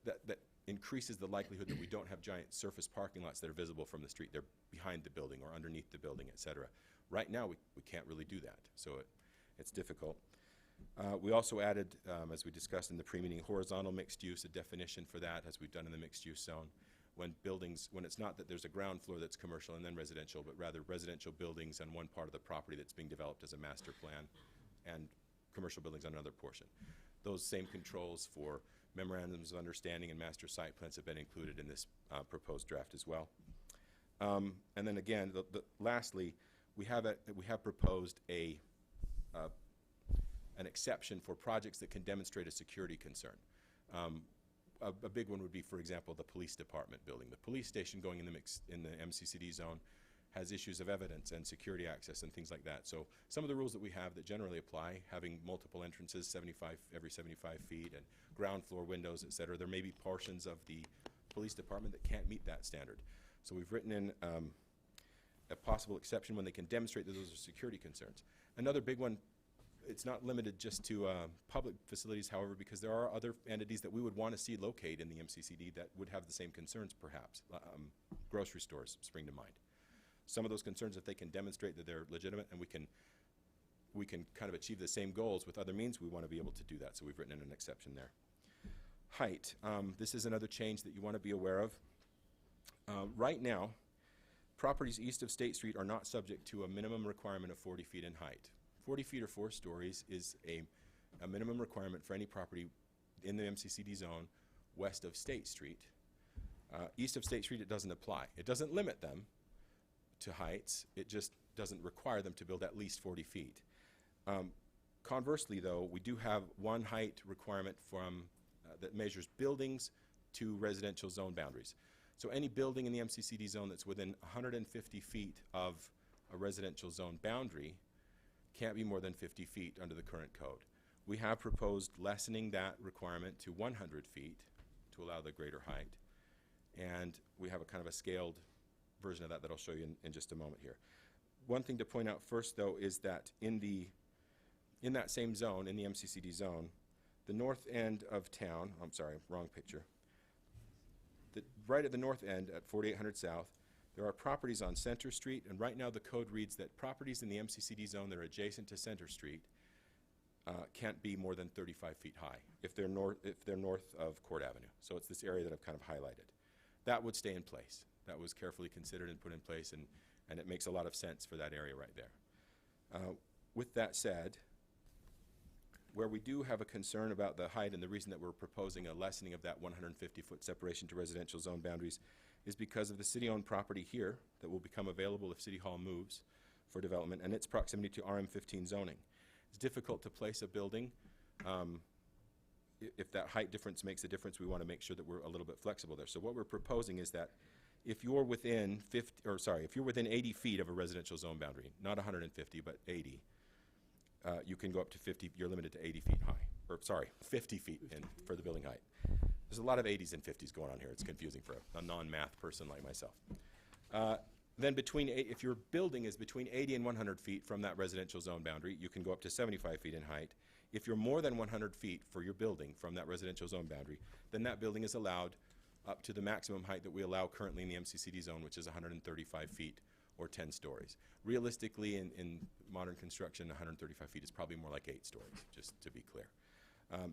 That increases the likelihood that we don't have giant surface parking lots that are visible from the street. They're behind the building or underneath the building, et cetera. Right now, we can't really do that, so it's difficult. We also added, as we discussed in the pre-meeting, horizontal mixed use, a definition for that, as we've done in the mixed use zone. When it's not that there's a ground floor that's commercial and then residential, but rather residential buildings on one part of the property that's being developed as a master plan, and commercial buildings on another portion. Those same controls for memorandums of understanding and master site plans have been included in this proposed draft as well. And then again, lastly, we have proposed an exception for projects that can demonstrate a security concern. A big one would be, for example, the police department building. The police station going in the MCCD zone has issues of evidence and security access and things like that. So some of the rules that we have that generally apply, having multiple entrances every 75 feet and ground floor windows, et cetera, there may be portions of the police department that can't meet that standard. So we've written in a possible exception when they can demonstrate that those are security concerns. Another big one, it's not limited just to public facilities, however, because there are other entities that we would want to see locate in the MCCD that would have the same concerns, perhaps. Grocery stores spring to mind. Some of those concerns, if they can demonstrate that they're legitimate and we can kind of achieve the same goals with other means, we want to be able to do that. So we've written in an exception there. Height. This is another change that you want to be aware of. Right now, properties east of State Street are not subject to a minimum requirement of 40 feet in height. 40 feet or 4 stories is a minimum requirement for any property in the MCCD zone west of State Street. East of State Street, it doesn't apply. It doesn't limit them to heights. It just doesn't require them to build at least 40 feet. Conversely, though, we do have one height requirement from that measures buildings to residential zone boundaries. So any building in the MCCD zone that's within 150 feet of a residential zone boundary can't be more than 50 feet under the current code. We have proposed lessening that requirement to 100 feet to allow the greater height. And we have a kind of a scaled version of that that I'll show you in just a moment here. One thing to point out first, though, is that in that same zone, in the MCCD zone, the north end of town, I'm sorry, wrong picture. Right at the north end at 4800 South, there are properties on Center Street, and right now the code reads that properties in the MCCD zone that are adjacent to Center Street can't be more than 35 feet high if they're north of Court Avenue. So it's this area that I've kind of highlighted. That would stay in place. That was carefully considered and put in place, and it makes a lot of sense for that area right there. With that said, where we do have a concern about the height, and the reason that we're proposing a lessening of that 150-foot separation to residential zone boundaries is because of the city-owned property here that will become available if City Hall moves for development and its proximity to RM15 zoning. It's difficult to place a building. If that height difference makes a difference, we want to make sure that we're a little bit flexible there. So what we're proposing is that if you're within 80 feet of a residential zone boundary, not 150, but 80, you can go up to 50. You're limited to 80 feet high, or sorry, 50 feet in for the building height. There's a lot of 80s and 50s going on here. It's confusing for a non-math person like myself. Then if your building is between 80 and 100 feet from that residential zone boundary, you can go up to 75 feet in height. If you're more than 100 feet for your building from that residential zone boundary, then that building is allowed up to the maximum height that we allow currently in the MCCD zone, which is 135 feet or 10 stories. Realistically, in modern construction, 135 feet is probably more like 8 stories, just to be clear.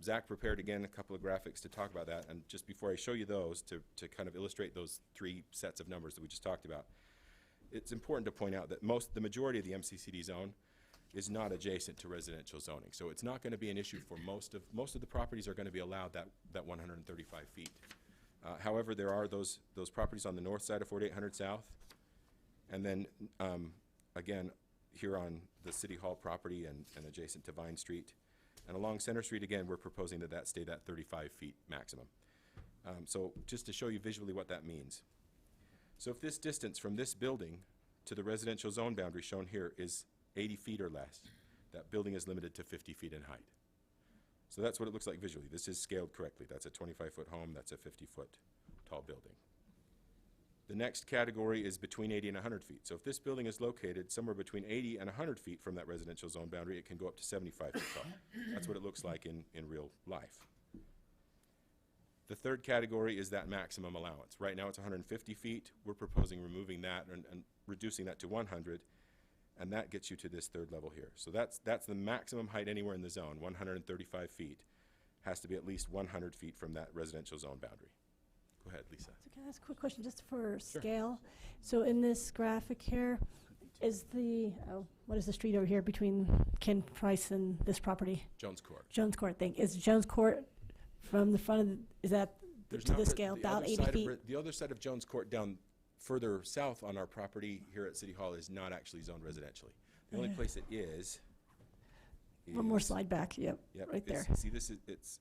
Zach prepared, again, a couple of graphics to talk about that, and just before I show you those, to kind of illustrate those 3 sets of numbers that we just talked about, it's important to point out that the majority of the MCCD zone is not adjacent to residential zoning. So it's not going to be an issue for most of the properties are going to be allowed that 135 feet. However, there are those properties on the north side of 4800 South, and then again here on the City Hall property and adjacent to Vine Street, and along Center Street again, we're proposing that stay that 35 feet maximum. So just to show you visually what that means. So if this distance from this building to the residential zone boundary shown here is 80 feet or less, that building is limited to 50 feet in height. So that's what it looks like visually. This is scaled correctly. That's a 25-foot home. That's a 50-foot tall building. The next category is between 80 and 100 feet. So if this building is located somewhere between 80 and 100 feet from that residential zone boundary, it can go up to 75 feet tall. That's what it looks like in real life. The third category is that maximum allowance. Right now it's 150 feet. We're proposing removing that and reducing that to 100, and that gets you to this third level here. So that's the maximum height anywhere in the zone, 135 feet. Has to be at least 100 feet from that residential zone boundary. Go ahead, Lisa. So can I ask a quick question just for scale? So in this graphic here, is what is the street over here between Ken Price and this property? Jones Court. Jones Court thing. Is Jones Court from the front of, is that to the scale, about 80 feet? The other side of Jones Court down further south on our property here at City Hall is not actually zoned residentially. The only place it is One more slide back, yep, Yep, right there. See,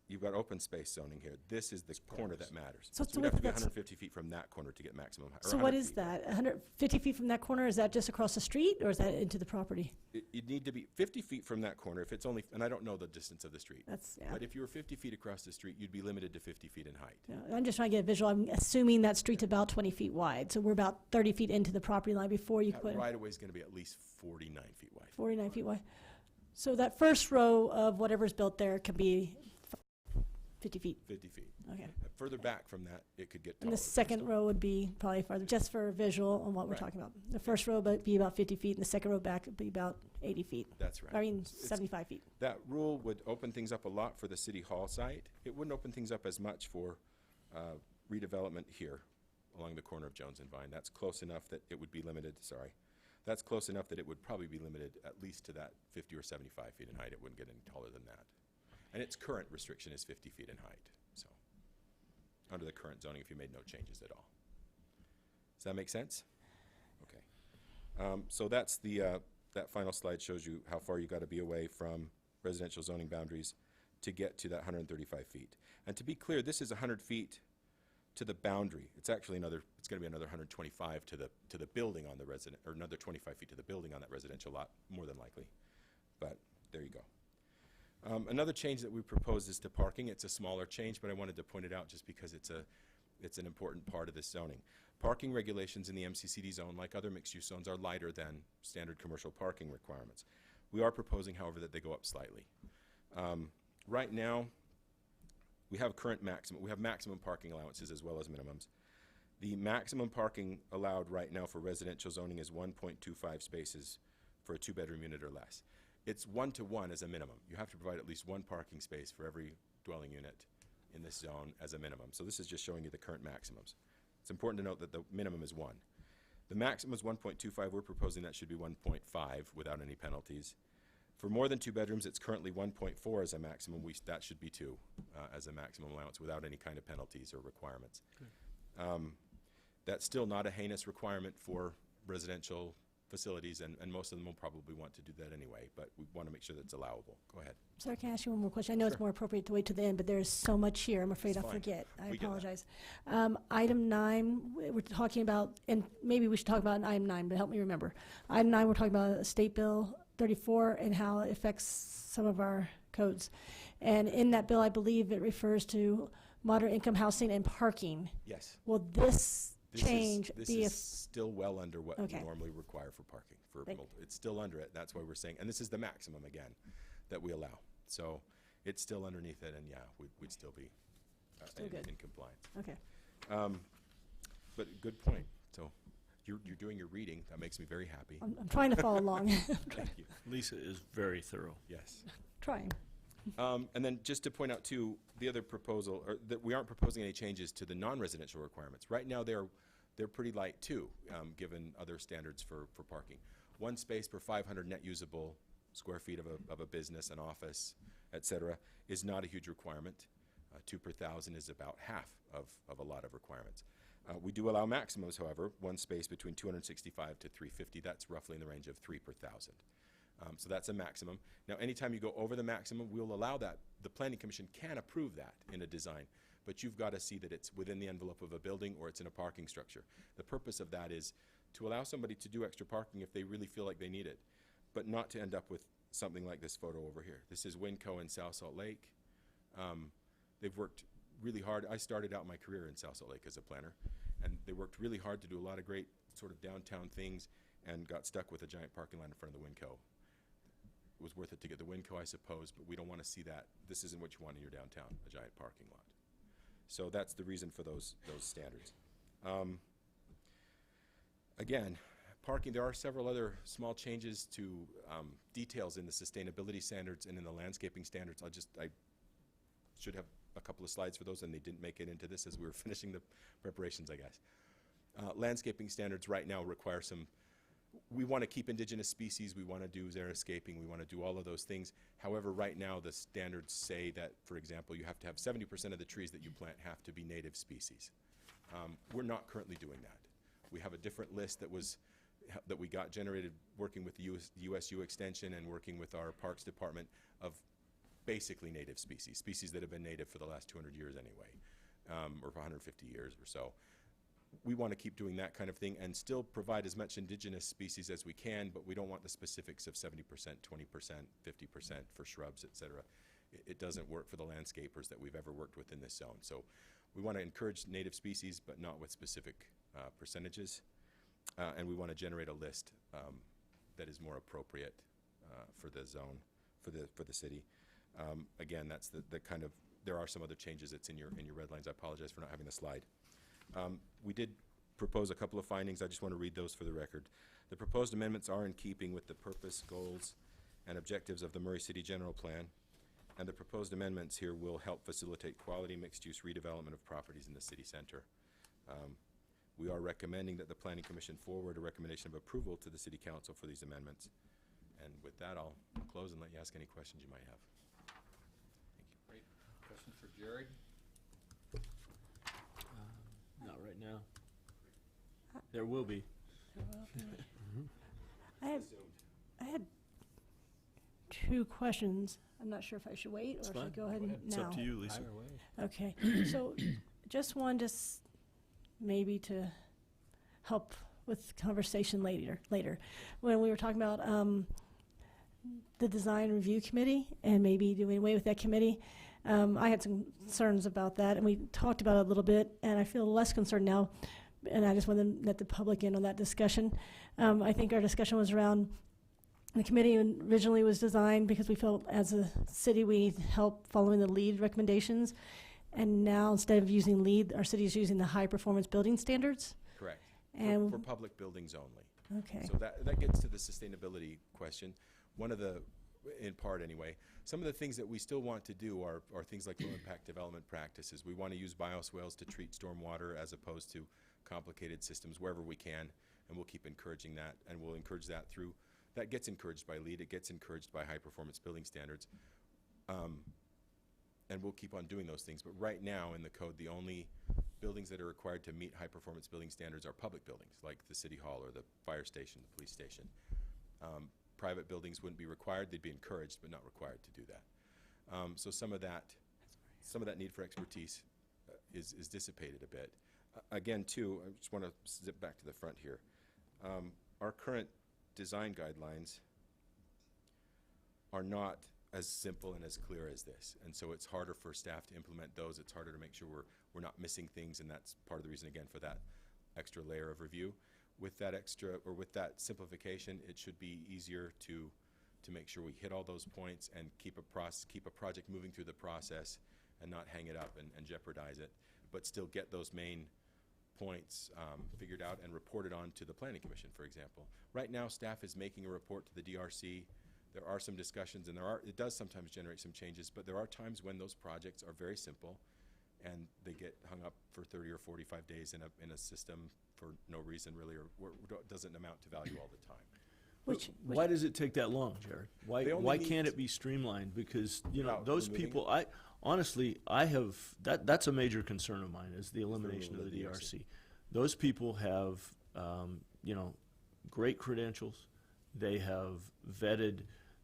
you've got open space zoning here. This is the corner that matters. So So we'd have to be that's- 150 feet from that corner to get maximum height. or So 100 what is feet. that? 150 feet from that corner? Is that just across the street, or is that into the property? You'd need to be 50 feet from that corner if it's only, and I don't know the distance of the street. That's, yeah. But if you were 50 feet across the street, you'd be limited to 50 feet in height. Yeah, I'm just trying to get a visual. I'm assuming that street's about 20 feet wide, so we're about 30 feet into the property line before you That put right-of-way is going to be at least 49 feet wide. 49 feet wide. So that first row of whatever's built there can be 50 feet. 50 feet. Okay. Further back from that, it could get taller. And the second row would be probably farther, just for a visual on what we're Right. talking about. The first row would be about 50 feet, and the second row back would be about 80 feet. That's right. I mean, It's- 75 feet. That rule would open things up a lot for the City Hall site. It wouldn't open things up as much for redevelopment here along the corner of Jones and Vine. That's close enough that it would be limited, That's close enough that it would probably be limited at least to that 50 or 75 feet in height. It wouldn't get any taller than that. And its current restriction is 50 feet in height, so, under the current zoning, if you made no changes at all. Does that make sense? Okay. So that's that final slide shows you how far you got to be away from residential zoning boundaries to get to that 135 feet. And to be clear, this is 100 feet to the boundary. It's actually it's going to be another 125 to the building on the resident, or another 25 feet to the building on that residential lot, more than likely. But there you go. Another change that we propose is to parking. It's a smaller change, but I wanted to point it out just because it's an important part of this zoning. Parking regulations in the MCCD zone, like other mixed-use zones, are lighter than standard commercial parking requirements. We are proposing, however, that they go up slightly. Right now, we have maximum parking allowances as well as minimums. The maximum parking allowed right now for residential zoning is 1.25 spaces for a 2-bedroom unit or less. It's 1-to-1 as a minimum. You have to provide at least one parking space for every dwelling unit in this zone as a minimum. So this is just showing you the current maximums. It's important to note that the minimum is 1. The maximum is 1.25. We're proposing that should be 1.5 without any penalties. For more than 2 bedrooms, it's currently 1.4 as a maximum. That should be 2 as a maximum allowance without any kind of penalties or requirements. That's still not a heinous requirement for residential facilities, and most of them will probably want to do that anyway, but we want to make sure that it's allowable. Go ahead. Sorry, can I ask you one more question? I know it's Sure. more appropriate to wait to the end, but there's so much here. I'm afraid It's I'll fine. forget. I We get that. apologize. Item 9, we're talking about, and maybe we should talk about item 9, but help me remember. Item 9, we're talking about State Bill 34 and how it affects some of our codes. And in that bill, I believe it refers to moderate income housing and parking. Yes. Will this This change is, be this a is still well under what Okay. we normally require for parking. Thank- It's still under it. That's why we're saying, and this is the maximum again that we allow. So it's still underneath it, and yeah, we'd still be Still good. in compliance. Okay. But good point. So you're doing your reading. That makes me very happy. I'm trying to follow along. Thank you. Lisa is very thorough. Yes. Trying. And then just to point out too, the other proposal, or that we aren't proposing any changes to the non-residential requirements. Right now, they're pretty light too, given other standards for parking. 1 space per 500 net usable square feet of a business, an office, et cetera, is not a huge requirement. 2 per 1,000 is about half of a lot of requirements. We do allow maximums, however, 1 space between 265 to 350. That's roughly in the range of 3 per 1,000. So that's a maximum. Now, anytime you go over the maximum, we'll allow that. The Planning Commission can approve that in a design, but you've got to see that it's within the envelope of a building or it's in a parking structure. The purpose of that is to allow somebody to do extra parking if they really feel like they need it, but not to end up with something like this photo over here. This is Winco in South Salt Lake. They've worked really hard. I started out my career in South Salt Lake as a planner, and they worked really hard to do a lot of great sort of downtown things and got stuck with a giant parking lot in front of the Winco. It was worth it to get the Winco, I suppose, but we don't want to see that. This isn't what you want in your downtown, a giant parking lot. So that's the reason for those standards. Again, parking, there are several other small changes to details in the sustainability standards and in the landscaping standards. I should have a couple of slides for those, and they didn't make it into this as we were finishing the preparations, I guess. Landscaping standards right now require some, we want to keep indigenous species, we want to do xeriscaping, we want to do all of those things. However, right now the standards say that, for example, you have to have 70% of the trees that you plant have to be native species. We're not currently doing that. We have a different list that we got generated working with the USU Extension and working with our Parks Department of basically native species that have been native for the last 200 years anyway, or 150 years or so. We want to keep doing that kind of thing and still provide as much indigenous species as we can, but we don't want the specifics of 70%, 20%, 50% for shrubs, et cetera. It doesn't work for the landscapers that we've ever worked with in this zone. So we want to encourage native species, but not with specific percentages. And we want to generate a list that is more appropriate for the zone, for the city. Again, that's the kind of, there are some other changes that's in your red lines. I apologize for not having the slide. We did propose a couple of findings. I just want to read those for the record. The proposed amendments are in keeping with the purpose, goals, and objectives of the Murray City General Plan, and the proposed amendments here will help facilitate quality mixed-use redevelopment of properties in the city center. We are recommending that the Planning Commission forward a recommendation of approval to the City Council for these amendments. And with that, I'll close and let you ask any questions you might have. Great. Questions for Jared? Not right now. There will be. I had 2 questions. I'm not sure if I should wait or It's if I fine. go ahead and It's now. up to you, Lisa. Either way. Okay, so just one, just maybe to help with conversation later. When we were talking about the design review committee and maybe doing away with that committee, I had some concerns about that, and we talked about it a little bit, and I feel less concerned now, and I just want to let the public in on that discussion. I think our discussion was around the committee originally was designed because we felt as a city we need help following the LEED recommendations. And now instead of using LEED, our city is using the high performance building standards. Correct. And For public buildings only. okay. So that gets to the sustainability question. One of the, in part anyway, some of the things that we still want to do are things like low impact development practices. We want to use bioswales to treat stormwater as opposed to complicated systems wherever we can, and we'll keep encouraging that, and we'll encourage that through, that gets encouraged by LEED, it gets encouraged by high performance building standards. And we'll keep on doing those things, but right now in the code, the only buildings that are required to meet high performance building standards are public buildings, like the city hall or the fire station, the police station. Private buildings wouldn't be required, they'd be encouraged, but not required to do that. So some of that need for expertise is dissipated a bit. Again, too, I just want to zip back to the front here. Our current design guidelines are not as simple and as clear as this. And so it's harder for staff to implement those. It's harder to make sure we're not missing things, and that's part of the reason, again, for that extra layer of review. With that with that simplification, it should be easier to make sure we hit all those points and keep a project moving through the process and not hang it up and jeopardize it, but still get those main points figured out and reported on to the Planning Commission, for example. Right now, staff is making a report to the DRC. There are some discussions, and it does sometimes generate some changes, but there are times when those projects are very simple and they get hung up for 30 or 45 days in a system for no reason really, or doesn't amount to value all the time. Why does it take that long, Jared? They only Why need can't to- it be streamlined? Because, Without those removing people, that's a major concern of mine, is the elimination of the DRC. Those people have, great credentials. They have vetted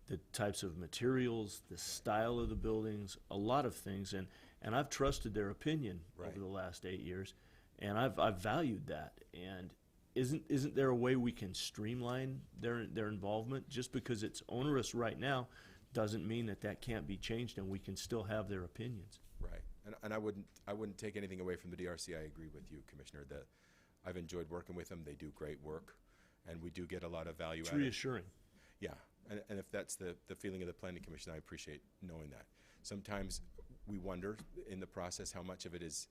the types of materials, the style of the buildings, a lot of things, and I've trusted their opinion Right. over the last 8 years, and I've valued that. And isn't there a way we can streamline their involvement? Just because it's onerous right now doesn't mean that can't be changed, and we can still have their opinions. Right, and I wouldn't take anything away from the DRC. I agree with you, Commissioner, that I've enjoyed working with them. They do great work, and we do get a lot of value It's out of it. reassuring. Yeah, and if that's the feeling of the Planning Commission, I appreciate knowing that. Sometimes we wonder in the process how much of it is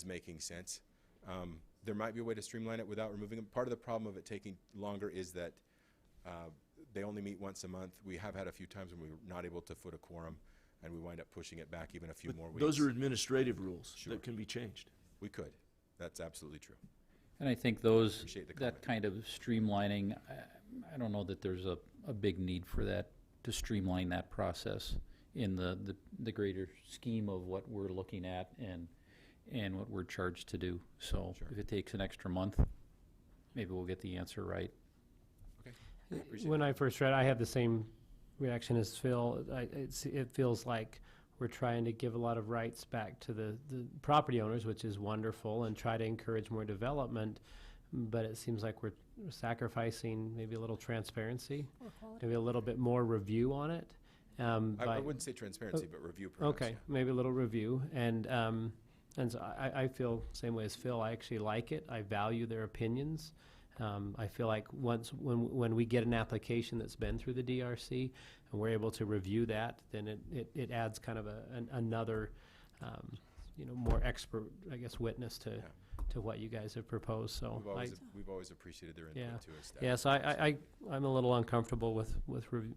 making sense. There might be a way to streamline it without removing them. Part of the problem of it taking longer is that they only meet once a month. We have had a few times when we were not able to foot a quorum, and we wind up pushing it back even a few more weeks. Those are administrative rules Sure. that can be changed. We could. That's absolutely true. And I think those, Appreciate the that comment. kind of streamlining, I don't know that there's a big need for that, to streamline that process in the greater scheme of what we're looking at and what we're charged to do. So Sure. if it takes an extra month, maybe we'll get the answer right. Okay. Appreciate When I first read, I had the same reaction as Phil. It feels like we're trying to give a lot of rights back to the property owners, which is wonderful, and try to encourage more development. But it seems like we're sacrificing maybe a little transparency, Or quality. maybe a little bit more review on it. I by- wouldn't say transparency, but review perhaps. Okay, yeah. maybe a little review, and so I feel same way as Phil. I actually like it. I value their opinions. I feel like when we get an application that's been through the DRC and we're able to review that, then it adds kind of another more expert, I guess, witness to what you guys have proposed. So We've always appreciated their input Yeah. too as staff. yeah, so I'm a little uncomfortable with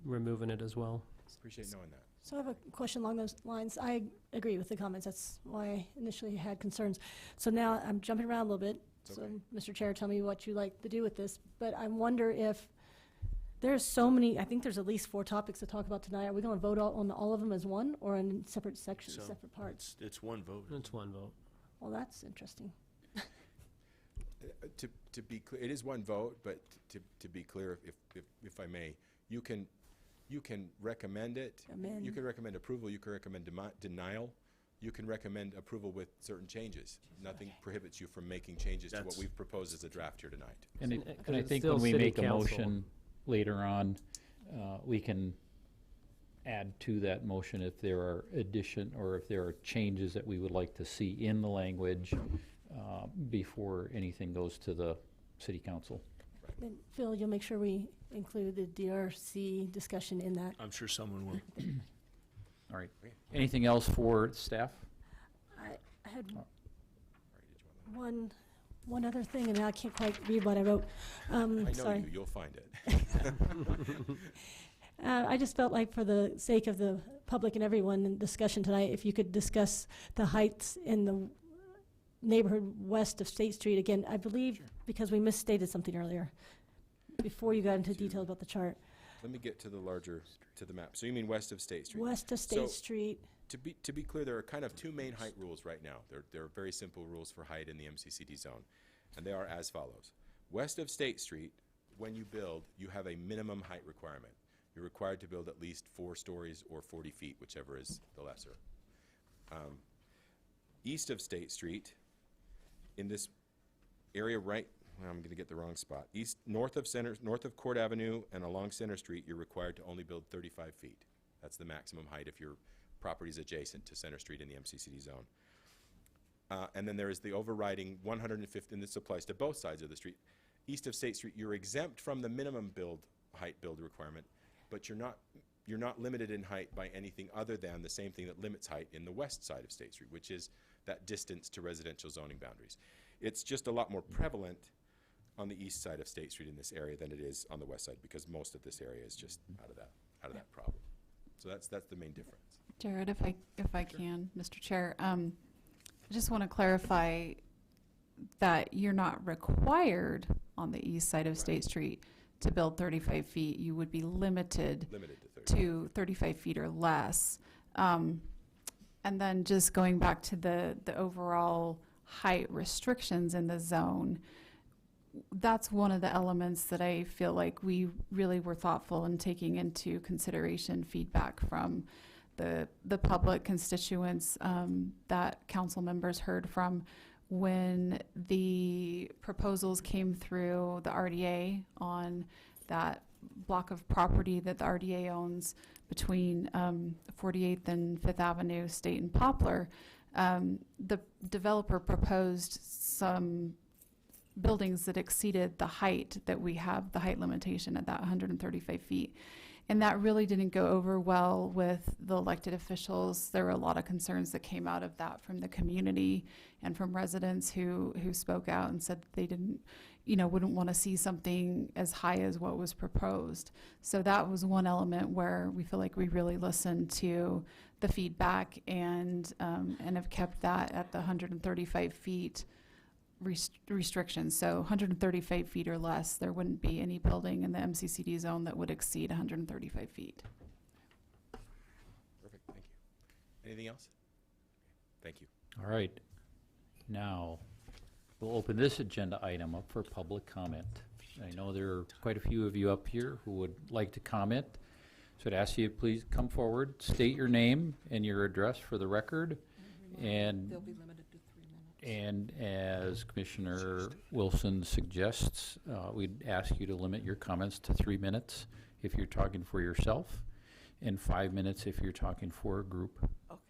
removing it as well. Appreciate knowing that. So I have a question along those lines. I agree with the comments. That's why I initially had concerns. So now I'm jumping around a little bit. It's So, okay. Mr. Chair, tell me what you like to do with this. But I wonder if there's so many, I think there's at least 4 topics to talk about tonight. Are we going to vote on all of them as one or in separate sections, So, separate parts? It's one vote. It's one vote. Well, that's interesting. To be clear, it is one vote, but to be clear, if I may, you can recommend it. Amend. You can recommend approval, you can recommend denial, you can recommend approval with certain changes. Nothing prohibits you from making changes to what That's- we've proposed as a draft here tonight. And Because I it's think still when we city make a council. motion later on, we can add to that motion if there are if there are changes that we would like to see in the language before anything goes to the city council. Then, Phil, you'll make sure we include the DRC discussion in that. I'm sure someone will. All right. Okay. Anything else for staff? I had All right, did you want one other thing, and I can't quite read what I wrote. I know Sorry. you'll find it. I just felt like for the sake of the public and everyone in discussion tonight, if you could discuss the heights in the neighborhood west of State Street again, I believe, because we misstated something earlier, before you got into detail about the chart. Let me get to the map. So you mean west of State Street? West of So- State Street, To be clear, there are kind of 2 main height rules right now. There are very simple rules for height in the MCCD zone, and they are as follows. West of State Street, when you build, you have a minimum height requirement. You're required to build at least 4 stories or 40 feet, whichever is the lesser. East of State Street, in this area I'm going to get the wrong spot. North of Court Avenue and along Center Street, you're required to only build 35 feet. That's the maximum height if your property is adjacent to Center Street in the MCCD zone. And then there is the overriding 150, and this applies to both sides of the street. East of State Street, you're exempt from the minimum height build requirement, but you're not limited in height by anything other than the same thing that limits height in the west side of State Street, which is that distance to residential zoning boundaries. It's just a lot more prevalent on the east side of State Street in this area than it is on the west side, because most of this area is just out of that problem. So that's the main difference. Jared, if I can, Mr. Chair, I just want to clarify that you're not required on the east side of State Street to build 35 feet. You would be limited to 35 feet or less. And then just going back to the overall height restrictions in the zone, that's one of the elements that I feel like we really were thoughtful in taking into consideration feedback from the public constituents that council members heard from when the proposals came through the RDA on that block of property that the RDA owns between 48th and 5th Avenue, State and Poplar. The developer proposed some buildings that exceeded the height that we have, the height limitation at that 135 feet. And that really didn't go over well with the elected officials. There were a lot of concerns that came out of that from the community and from residents who spoke out and said they didn't, wouldn't want to see something as high as what was proposed. So that was one element where we feel like we really listened to the feedback and have kept that at the 135 feet restrictions. So 135 feet or less, there wouldn't be any building in the MCCD zone that would exceed 135 feet. Perfect, thank you. Anything else? Thank you. All right. Now, we'll open this agenda item up for public comment. I know there are quite a few of you up here who would like to comment. So I'd ask you to please come forward, state your name and your address for the record. And they'll be limited to 3 minutes. And as Commissioner Wilson suggests, we'd ask you to limit your comments to 3 minutes if you're talking for yourself, and 5 minutes if you're talking for a group. Okay.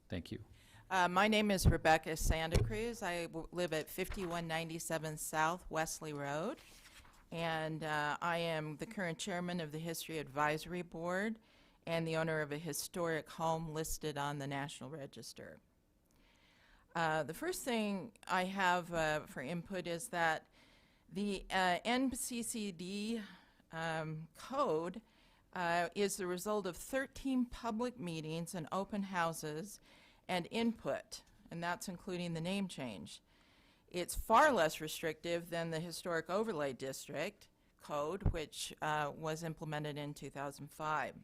Thank you. My name is Rebecca Santa Cruz. I live at 5197 South Wesley Road, and I am the current chairman of the History Advisory Board and the owner of a historic home listed on the National Register. The first thing I have for input is that the NCCD code is the result of 13 public meetings and open houses and input, and that's including the name change. It's far less restrictive than the Historic Overlay District code, which was implemented in 2005.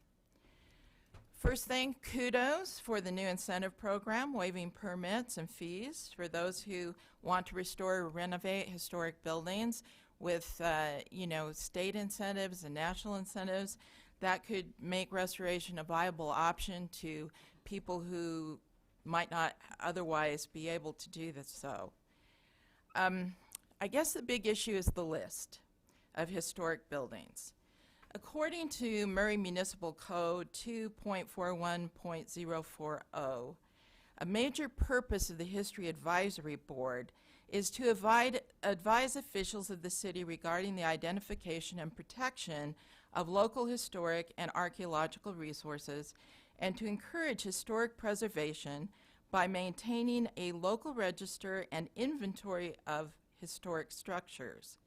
First thing, kudos for the new incentive program, waiving permits and fees for those who want to restore or renovate historic buildings with, state incentives and national incentives. That could make restoration a viable option to people who might not otherwise be able to do this. So, I guess the big issue is the list of historic buildings. According to Murray Municipal Code 2.41.040, a major purpose of the History Advisory Board is to advise officials of the city regarding the identification and protection of local historic and archaeological resources, and to encourage historic preservation by maintaining a local register and inventory of historic structures.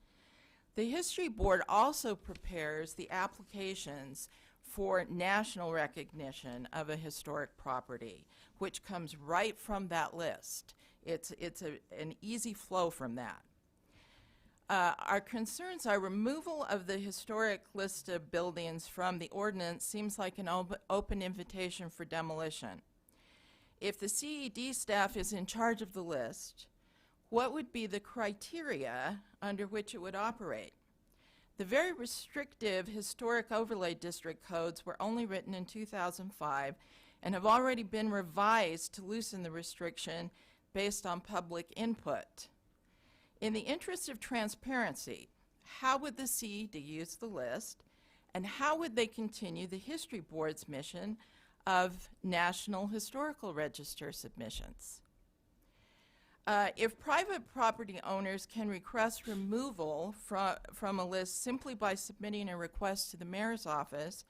The History Board also prepares the applications for national recognition of a historic property, which comes right from that list. It's an easy flow from that. Our concerns are removal of the historic list of buildings from the ordinance seems like an open invitation for demolition. If the CED staff is in charge of the list, what would be the criteria under which it would operate? The very restrictive Historic Overlay District codes were only written in 2005 and have already been revised to loosen the restriction based on public input. In the interest of transparency, how would the CED use the list, and how would they continue the History Board's mission of National Historical Register submissions. If private property owners can request removal from a list simply by submitting a request to the mayor's office,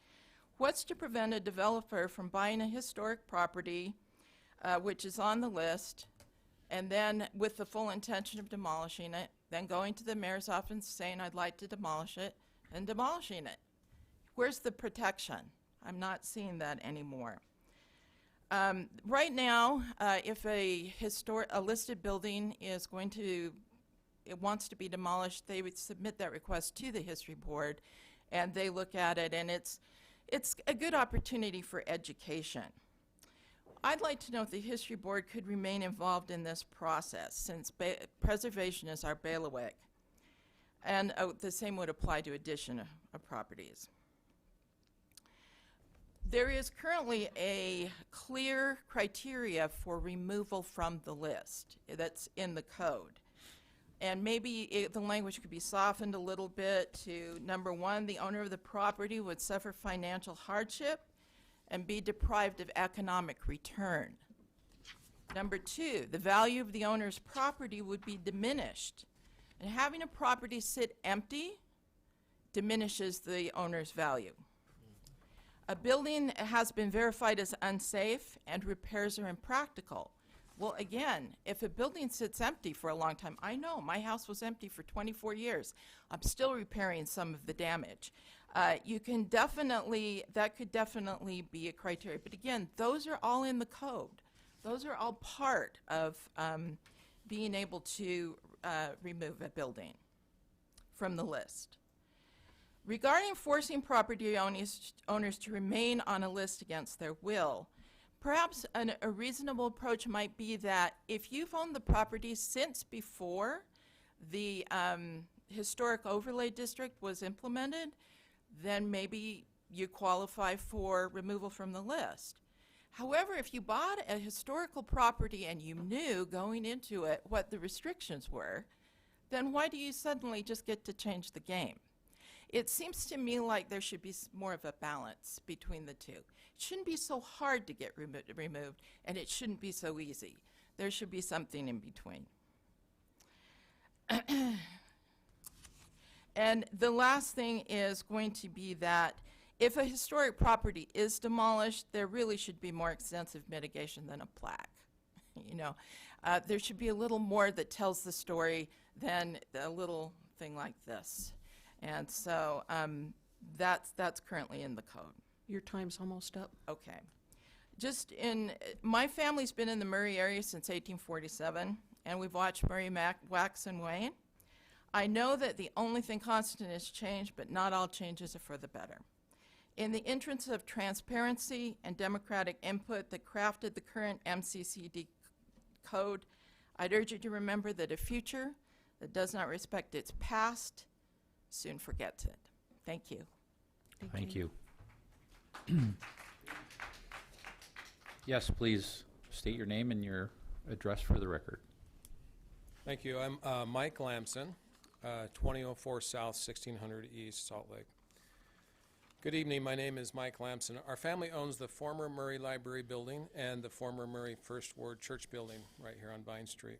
what's to prevent a developer from buying a historic property which is on the list, and then with the full intention of demolishing it, then going to the mayor's office saying, I'd like to demolish it, and demolishing it? Where's the protection? I'm not seeing that anymore. Right now, if a listed building is it wants to be demolished, they would submit that request to the history board, and they look at it, and it's a good opportunity for education. I'd like to know if the history board could remain involved in this process, since preservation is our bailiwick, and the same would apply to addition of properties. There is currently a clear criteria for removal from the list that's in the code. And maybe the language could be softened a little bit to, number one, the owner of the property would suffer financial hardship and be deprived of economic return. Number two, the value of the owner's property would be diminished. And having a property sit empty diminishes the owner's value. A building has been verified as unsafe and repairs are impractical. Well, again, if a building sits empty for a long time, I know my house was empty for 24 years. I'm still repairing some of the damage. That could definitely be a criteria. But again, those are all in the code. Those are all part of being able to remove a building from the list. Regarding forcing property owners to remain on a list against their will, perhaps a reasonable approach might be that if you've owned the property since before the historic overlay district was implemented, then maybe you qualify for removal from the list. However, if you bought a historical property and you knew going into it what the restrictions were, then why do you suddenly just get to change the game? It seems to me like there should be more of a balance between the two. It shouldn't be so hard to get removed, and it shouldn't be so easy. There should be something in between. And the last thing is going to be that if a historic property is demolished, there really should be more extensive mitigation than a plaque. There should be a little more that tells the story than a little thing like this. And so that's currently in the code. Your time's almost up. Okay. My family's been in the Murray area since 1847, and we've watched Murray wax and wane. I know that the only thing constant is change, but not all changes are for the better. In the interest of transparency and democratic input that crafted the current MCCD code, I'd urge you to remember that a future that does not respect its past soon forgets it. Thank you. Thank you. Yes, please state your name and your address for the record. Thank you. I'm Mike Lamson, 2004 South, 1600 East, Salt Lake. Good evening. My name is Mike Lamson. Our family owns the former Murray Library building and the former Murray First Ward Church building right here on Vine Street.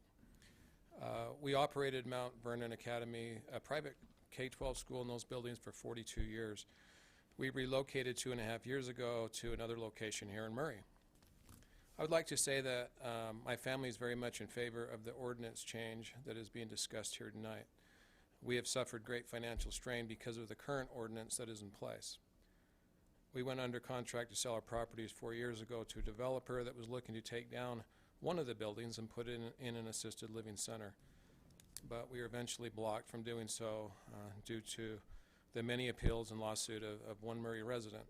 We operated Mount Vernon Academy, a private K-12 school in those buildings for 42 years. We relocated 2.5 years ago to another location here in Murray. I would like to say that my family is very much in favor of the ordinance change that is being discussed here tonight. We have suffered great financial strain because of the current ordinance that is in place. We went under contract to sell our properties 4 years ago to a developer that was looking to take down one of the buildings and put it in an assisted living center. But we were eventually blocked from doing so due to the many appeals and lawsuit of one Murray resident.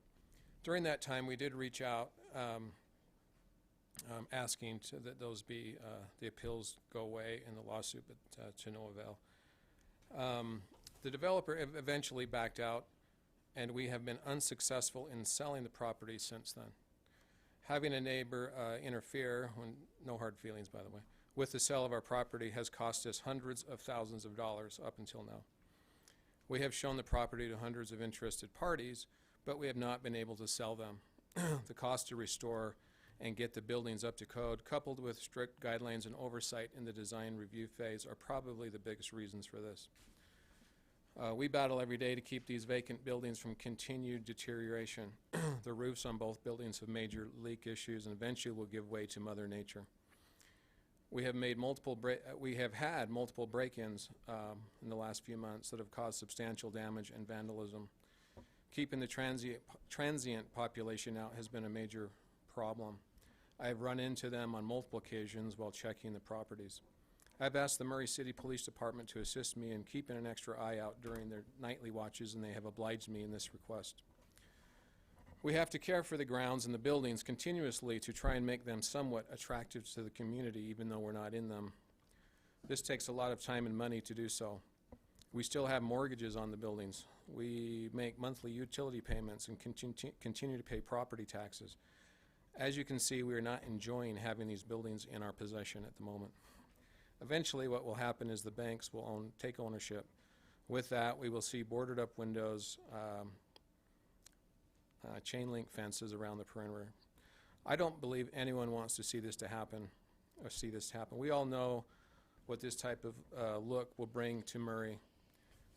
During that time, we did reach out asking that those the appeals go away in the lawsuit, but to no avail. The developer eventually backed out, and we have been unsuccessful in selling the property since then. Having a neighbor interfere, no hard feelings by the way, with the sale of our property has cost us hundreds of thousands of dollars up until now. We have shown the property to hundreds of interested parties, but we have not been able to sell them. the cost to restore and get the buildings up to code, coupled with strict guidelines and oversight in the design review phase, are probably the biggest reasons for this. We battle every day to keep these vacant buildings from continued deterioration. The roofs on both buildings have major leak issues and eventually will give way to Mother Nature. We have had multiple break-ins in the last few months that have caused substantial damage and vandalism. Keeping the transient population out has been a major problem. I have run into them on multiple occasions while checking the properties. I've asked the Murray City Police Department to assist me in keeping an extra eye out during their nightly watches, and they have obliged me in this request. We have to care for the grounds and the buildings continuously to try and make them somewhat attractive to the community, even though we're not in them. This takes a lot of time and money to do so. We still have mortgages on the buildings. We make monthly utility payments and continue to pay property taxes. As you can see, we are not enjoying having these buildings in our possession at the moment. Eventually, what will happen is the banks will take ownership. With that, we will see boarded up windows, chain link fences around the perimeter. I don't believe anyone wants to see this happen. We all know what this type of look will bring to Murray.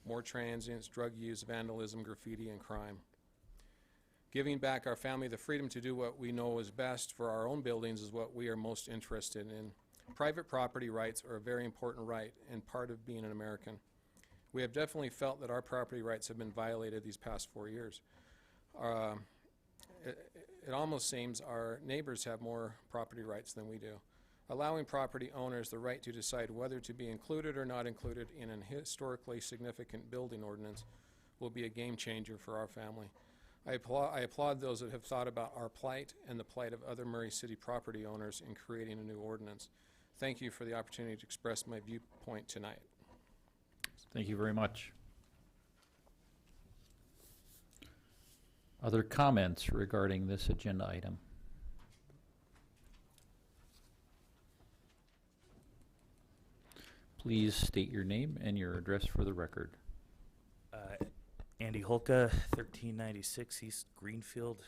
More transients, drug use, vandalism, graffiti, and crime. Giving back our family the freedom to do what we know is best for our own buildings is what we are most interested in. Private property rights are a very important right and part of being an American. We have definitely felt that our property rights have been violated these past 4 years. It almost seems our neighbors have more property rights than we do. Allowing property owners the right to decide whether to be included or not included in an historically significant building ordinance will be a game changer for our family. I applaud those that have thought about our plight and the plight of other Murray City property owners in creating a new ordinance. Thank you for the opportunity to express my viewpoint tonight. Thank you very much. Other comments regarding this agenda item? Please state your name and your address for the record. Andy Holka, 1396 East Greenfield.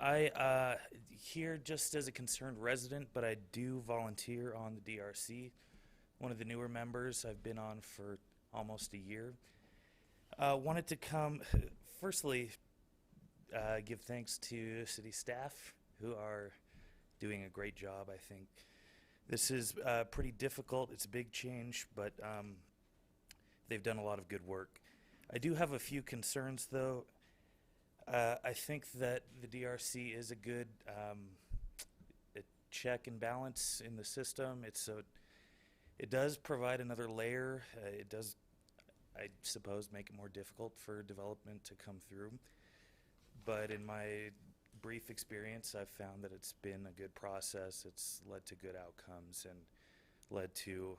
I here just as a concerned resident, but I do volunteer on the DRC. One of the newer members. I've been on for almost a year. Wanted to come, firstly, give thanks to city staff who are doing a great job, I think. This is pretty difficult. It's a big change, but they've done a lot of good work. I do have a few concerns, though. I think that the DRC is a good check and balance in the system. It does provide another layer. It does, I suppose, make it more difficult for development to come through. But in my brief experience, I've found that it's been a good process. It's led to good outcomes and led to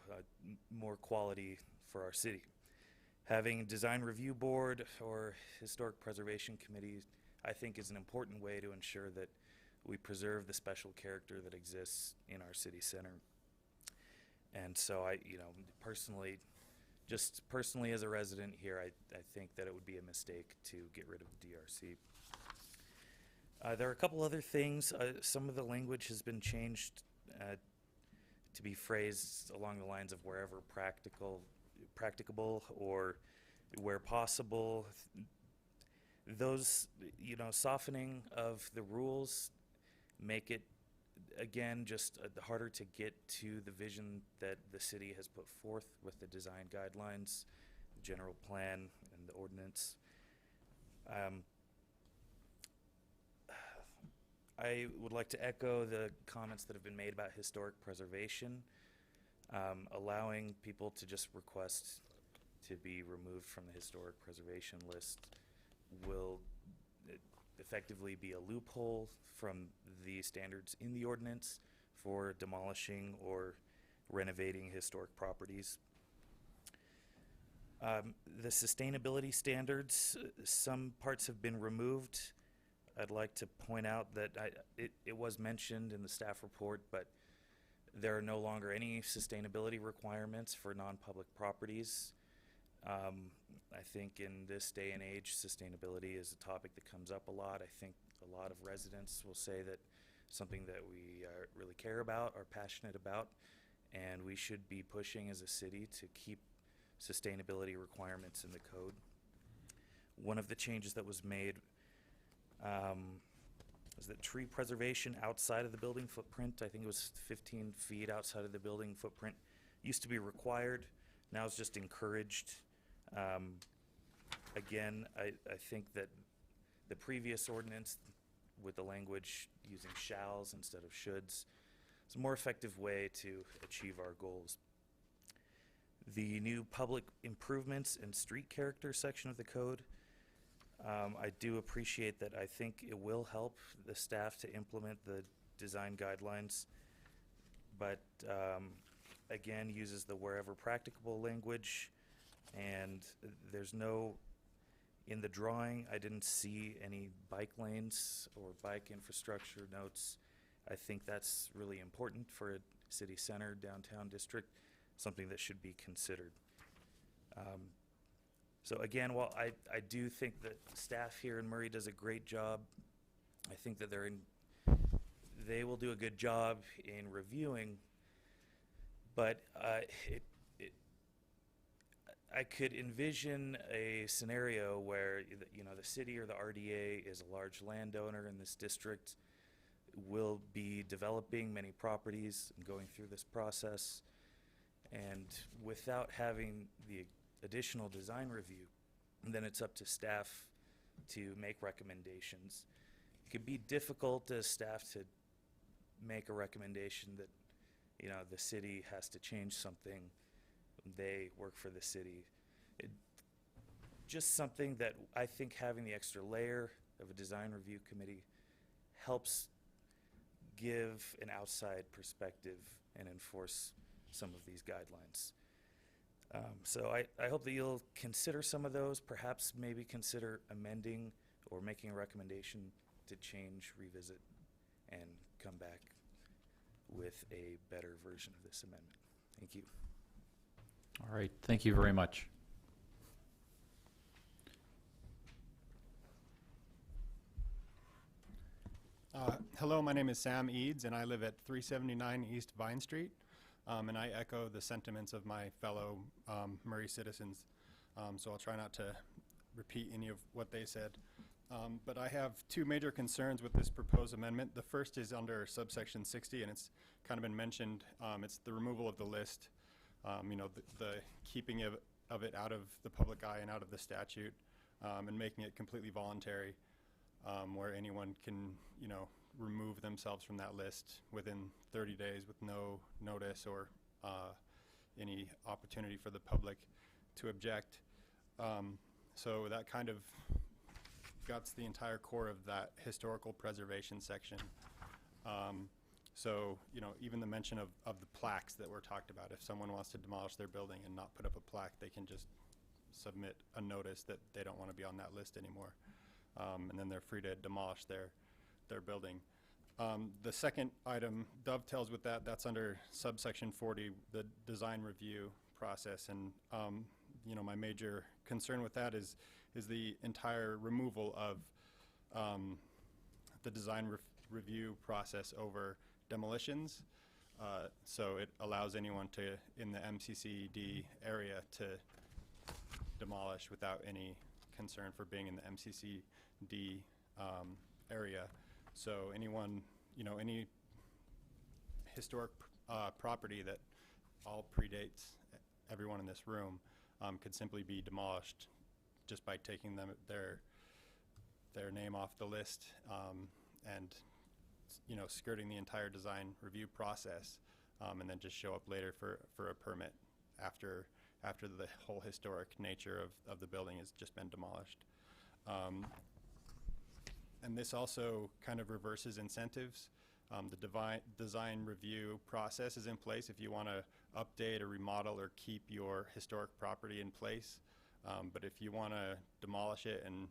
more quality for our city. Having a design review board or historic preservation committee, I think, is an important way to ensure that we preserve the special character that exists in our city center. And so personally, just personally as a resident here, I think that it would be a mistake to get rid of the DRC. There are a couple other things. Some of the language has been changed to be phrased along the lines of wherever practicable or where possible. Those, softening of the rules make it, again, just harder to get to the vision that the city has put forth with the design guidelines, the general plan, and the ordinance. I would like to echo the comments that have been made about historic preservation. Allowing people to just request to be removed from the historic preservation list will effectively be a loophole from the standards in the ordinance for demolishing or renovating historic properties. The sustainability standards, some parts have been removed. I'd like to point out that it was mentioned in the staff report, but there are no longer any sustainability requirements for non-public properties. I think in this day and age, sustainability is a topic that comes up a lot. I think a lot of residents will say that something that we really care about, are passionate about, and we should be pushing as a city to keep sustainability requirements in the code. One of the changes that was made was that tree preservation outside of the building footprint, I think it was 15 feet outside of the building footprint, used to be required. Now it's just encouraged. Again, I think that the previous ordinance with the language using shalls instead of shoulds is a more effective way to achieve our goals. The new public improvements and street character section of the code, I do appreciate that. I think it will help the staff to implement the design guidelines, but again, uses the wherever practicable language, and there's no, in the drawing, I didn't see any bike lanes or bike infrastructure notes. I think that's really important for a city center, downtown district, something that should be considered. So again, while I do think that staff here in Murray does a great job, I think that they will do a good job in reviewing, but I could envision a scenario where the city or the RDA is a large landowner in this district, will be developing many properties and going through this process, and without having the additional design review, then it's up to staff to make recommendations. It could be difficult as staff to make a recommendation that the city has to change something. They work for the city. Just something that I think having the extra layer of a design review committee helps give an outside perspective and enforce some of these guidelines. So I hope that you'll consider some of those, perhaps maybe consider amending or making a recommendation to change, revisit, and come back with a better version of this amendment. Thank you. All right, thank you very much. Hello, my name is Sam Eads, and I live at 379 East Vine Street. And I echo the sentiments of my fellow Murray citizens, so I'll try not to repeat any of what they said. But I have two major concerns with this proposed amendment. The first is under subsection 60, and it's kind of been mentioned. It's the removal of the list, the keeping of it out of the public eye and out of the statute, and making it completely voluntary, where anyone can, remove themselves from that list within 30 days with no notice or any opportunity for the public to object. So that kind of guts the entire core of that historical preservation section. So, even the mention of the plaques that were talked about, if someone wants to demolish their building and not put up a plaque, they can just submit a notice that they don't want to be on that list anymore. And then they're free to demolish their building. The second item dovetails with that. That's under subsection 40, the design review process. And my major concern with that is the entire removal of the design review process over demolitions. So it allows anyone in the MCCD area to demolish without any concern for being in the MCCD area. So anyone, any historic property that all predates everyone in this room could simply be demolished just by taking their name off the list and skirting the entire design review process, and then just show up later for a permit after the whole historic nature of the building has just been demolished. And this also kind of reverses incentives. The design review process is in place if you want to update or remodel or keep your historic property in place. But if you want to demolish it and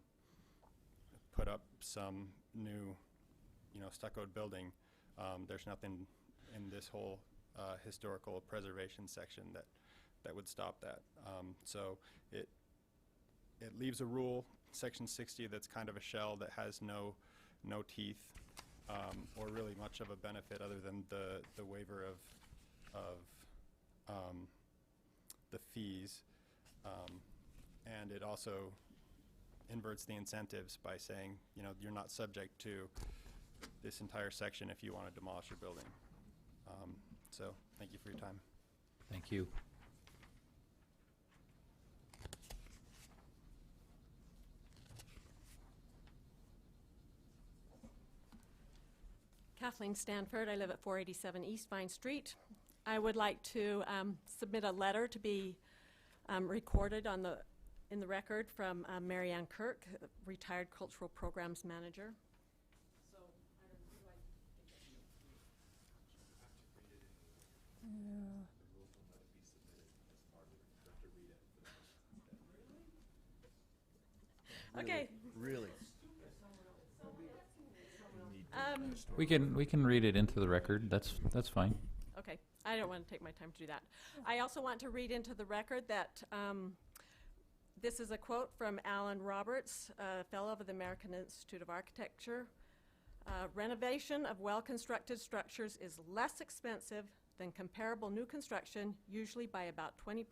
put up some new, stuccoed building, there's nothing in this whole historical preservation section that would stop that. So it leaves a rule, section 60, that's kind of a shell that has no teeth, or really much of a benefit other than the waiver of the fees. And it also inverts the incentives by saying, you know, you're not subject to this entire section if you want to demolish your building. So thank you for your time. Thank you. Kathleen Stanford. I live at 487 East Vine Street. I would like to submit a letter to be recorded in the record from Mary Ann Kirk, retired cultural programs manager. Okay. Really? We can read it into the record. That's fine. Okay, I don't want to take my time to do that. I also want to read into the record that this is a quote from Alan Roberts, a fellow of the American Institute of Architecture. Renovation of well-constructed structures is less expensive than comparable new construction, usually by about 20%.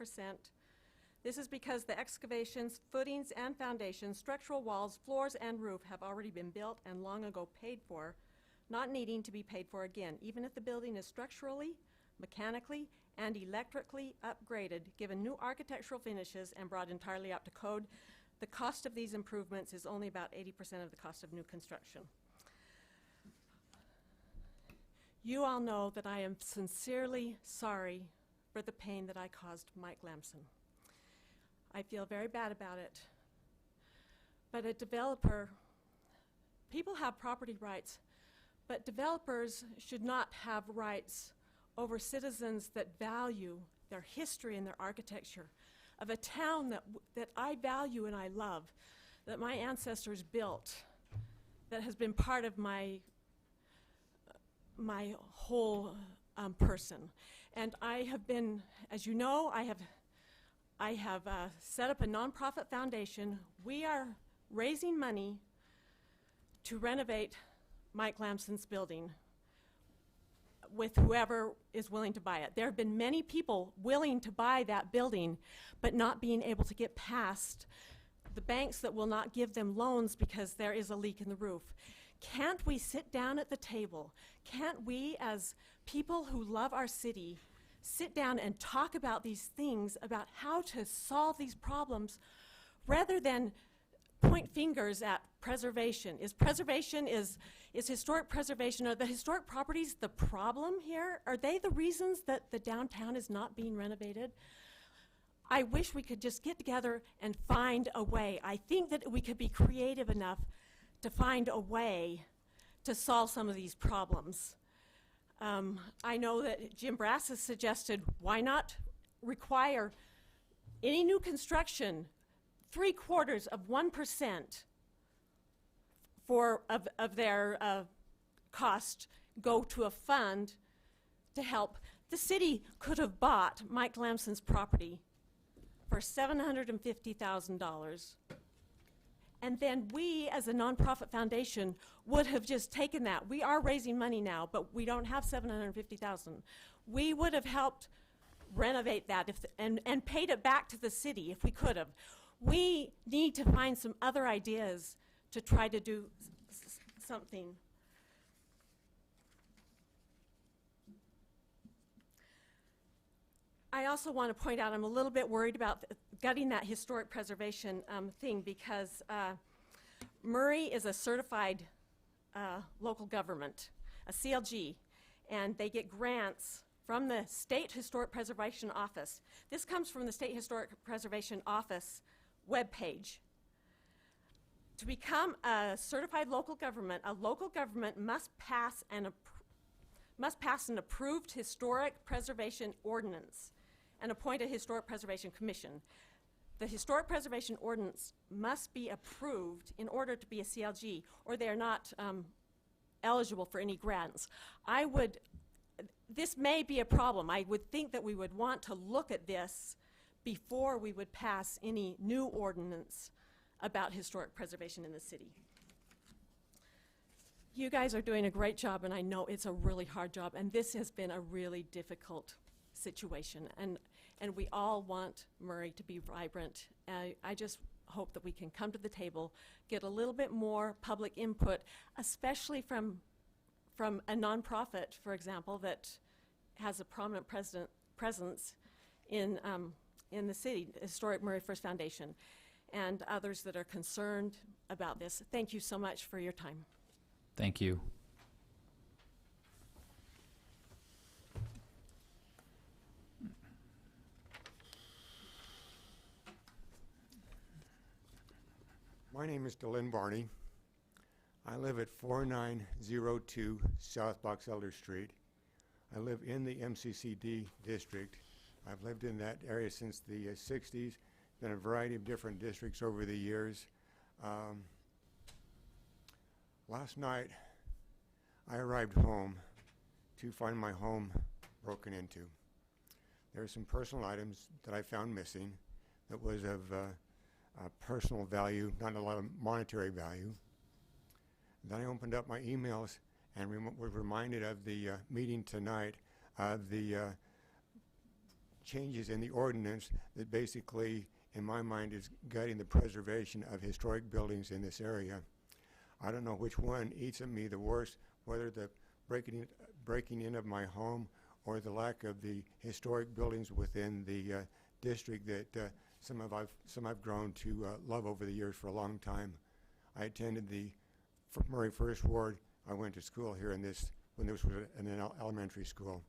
This is because the excavations, footings and foundations, structural walls, floors and roof have already been built and long ago paid for, not needing to be paid for again, even if the building is structurally, mechanically, and electrically upgraded, given new architectural finishes and brought entirely up to code. The cost of these improvements is only about 80% of the cost of new construction. You all know that I am sincerely sorry for the pain that I caused Mike Lamson. I feel very bad about it. But a developer, people have property rights, but developers should not have rights over citizens that value their history and their architecture of a town that I value and I love, that my ancestors built, that has been part of my whole person. And I have been, as you know, I have set up a nonprofit foundation. We are raising money to renovate Mike Lamson's building with whoever is willing to buy it. There have been many people willing to buy that building, but not being able to get past the banks that will not give them loans because there is a leak in the roof. Can't we sit down at the table? Can't we, as people who love our city, sit down and talk about these things, about how to solve these problems, rather than point fingers at preservation? Is historic preservation, are the historic properties the problem here? Are they the reasons that the downtown is not being renovated? I wish we could just get together and find a way. I think that we could be creative enough to find a way to solve some of these problems. I know that Jim Brass has suggested, why not require any new construction 0.75% of their cost go to a fund to help. The city could have bought Mike Lamson's property for $750,000. And then we, as a nonprofit foundation, would have just taken that. We are raising money now, but we don't have $750,000. We would have helped renovate that and paid it back to the city if we could have. We need to find some other ideas to try to do something. I also want to point out, I'm a little bit worried about gutting that historic preservation thing, because Murray is a certified local government, a CLG, and they get grants from the State Historic Preservation Office. This comes from the State Historic Preservation Office webpage. To become a certified local government, a local government must pass an approved historic preservation ordinance and appoint a historic preservation commission. The historic preservation ordinance must be approved in order to be a CLG, or they're not eligible for any grants. This may be a problem. I would think that we would want to look at this before we would pass any new ordinance about historic preservation in the city. You guys are doing a great job, and I know it's a really hard job, and this has been a really difficult situation, and we all want Murray to be vibrant. I just hope that we can come to the table, get a little bit more public input, especially from a nonprofit, for example, that has a prominent presence in the city, Historic Murray First Foundation, and others that are concerned about this. Thank you so much for your time. Thank you. My name is Delin Barney. I live at 4902 South Box Elder Street. I live in the MCCD district. I've lived in that area since the 60s, been in a variety of different districts over the years. Last night, I arrived home to find my home broken into. There are some personal items that I found missing that was of personal value, not a lot of monetary value. Then I opened up my emails and was reminded of the meeting tonight of the changes in the ordinance that basically, in my mind, is guiding the preservation of historic buildings in this area. I don't know which one eats at me the worst, whether the breaking in of my home or the lack of the historic buildings within the district that some I've grown to love over the years for a long time. I attended the Murray First Ward. I went to school here when this was an elementary school.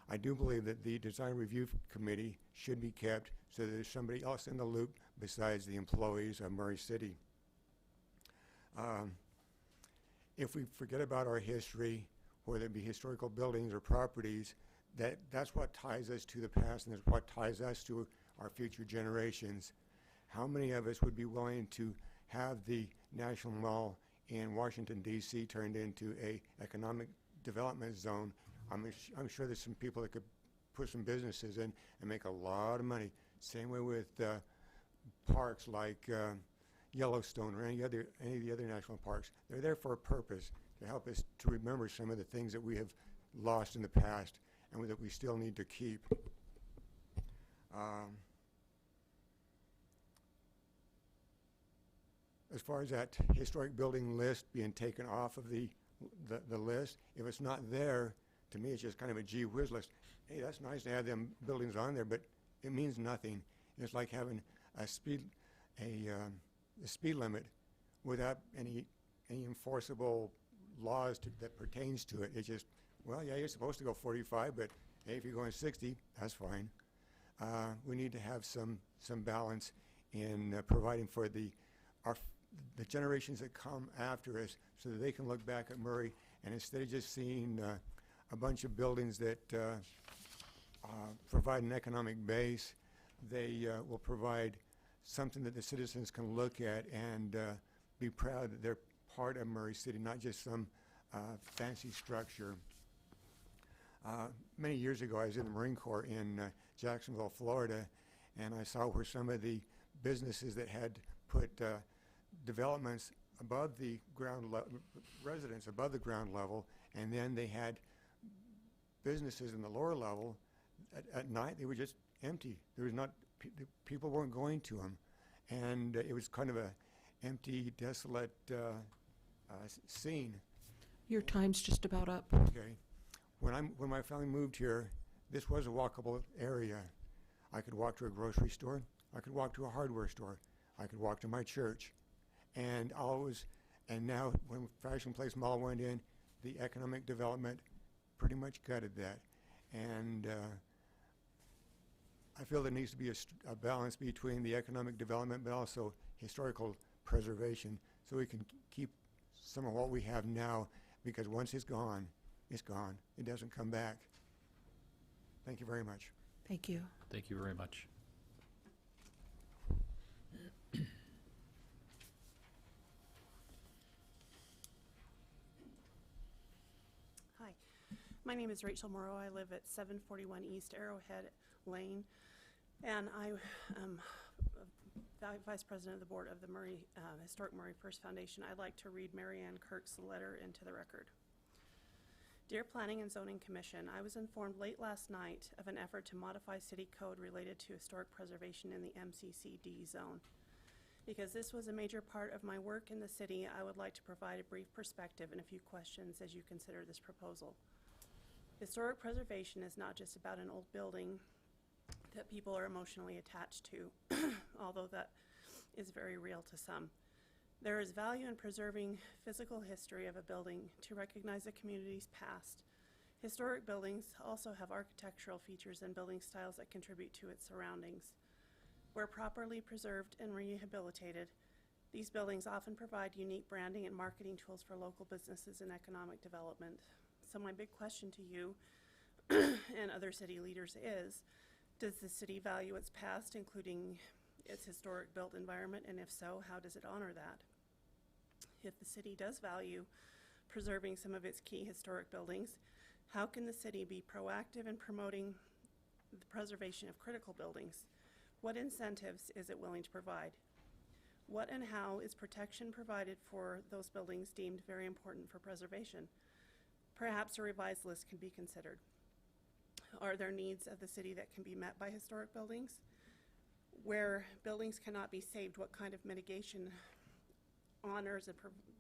I do believe that the Design Review Committee should be kept so that there's somebody else in the loop besides the employees of Murray City. If we forget about our history, whether it be historical buildings or properties, that's what ties us to the past and that's what ties us to our future generations. How many of us would be willing to have the National Mall in Washington, D.C. turned into a economic development zone? I'm sure there's some people that could put some businesses in and make a lot of money. Same way with parks like Yellowstone or any of the other national parks. They're there for a purpose, to help us to remember some of the things that we have lost in the past and that we still need to keep. As far as that historic building list being taken off of the list, if it's not there, to me it's just kind of a gee whiz list. Hey, that's nice to have them buildings on there, but it means nothing. It's like having a speed limit without any enforceable laws that pertains to it. It's just, well, yeah, you're supposed to go 45, but hey, if you're going 60, that's fine. We need to have some balance in providing for the generations that come after us, so that they can look back at Murray, and instead of just seeing a bunch of buildings that provide an economic base, they will provide something that the citizens can look at and be proud that they're part of Murray City, not just some fancy structure. Many years ago, I was in the Marine Corps in Jacksonville, Florida, and I saw where some of the businesses that had put developments above the ground level, residents above the ground level, and then they had businesses in the lower level. At night, they were just empty. There was not, people weren't going to them, and it was kind of a empty, desolate scene. Your time's just about up. Okay. When my family moved here, this was a walkable area. I could walk to a grocery store. I could walk to a hardware store. I could walk to my church. And now when Fashion Place Mall went in, the economic development pretty much gutted that. And I feel there needs to be a balance between the economic development but also historical preservation, so we can keep some of what we have now, because once it's gone, it's gone. It doesn't come back. Thank you very much. Thank you. Thank you very much. Hi, my name is Rachel Morrow. I live at 741 East Arrowhead Lane, and I am Vice President of the Board of the Historic Murray First Foundation, I'd like to read Mary Ann Kirk's letter into the record. Dear Planning and Zoning Commission, I was informed late last night of an effort to modify city code related to historic preservation in the MCCD zone. Because this was a major part of my work in the city, I would like to provide a brief perspective and a few questions as you consider this proposal. Historic preservation is not just about an old building that people are emotionally attached to, although that is very real to some. There is value in preserving physical history of a building to recognize a community's past. Historic buildings also have architectural features and building styles that contribute to its surroundings. Where properly preserved and rehabilitated, these buildings often provide unique branding and marketing tools for local businesses and economic development. So my big question to you and other city leaders is, does the city value its past, including its historic built environment, and if so, how does it honor that? If the city does value preserving some of its key historic buildings, how can the city be proactive in promoting the preservation of critical buildings? What incentives is it willing to provide? What and how is protection provided for those buildings deemed very important for preservation? Perhaps a revised list can be considered. Are there needs of the city that can be met by historic buildings? Where buildings cannot be saved, what kind of mitigation honors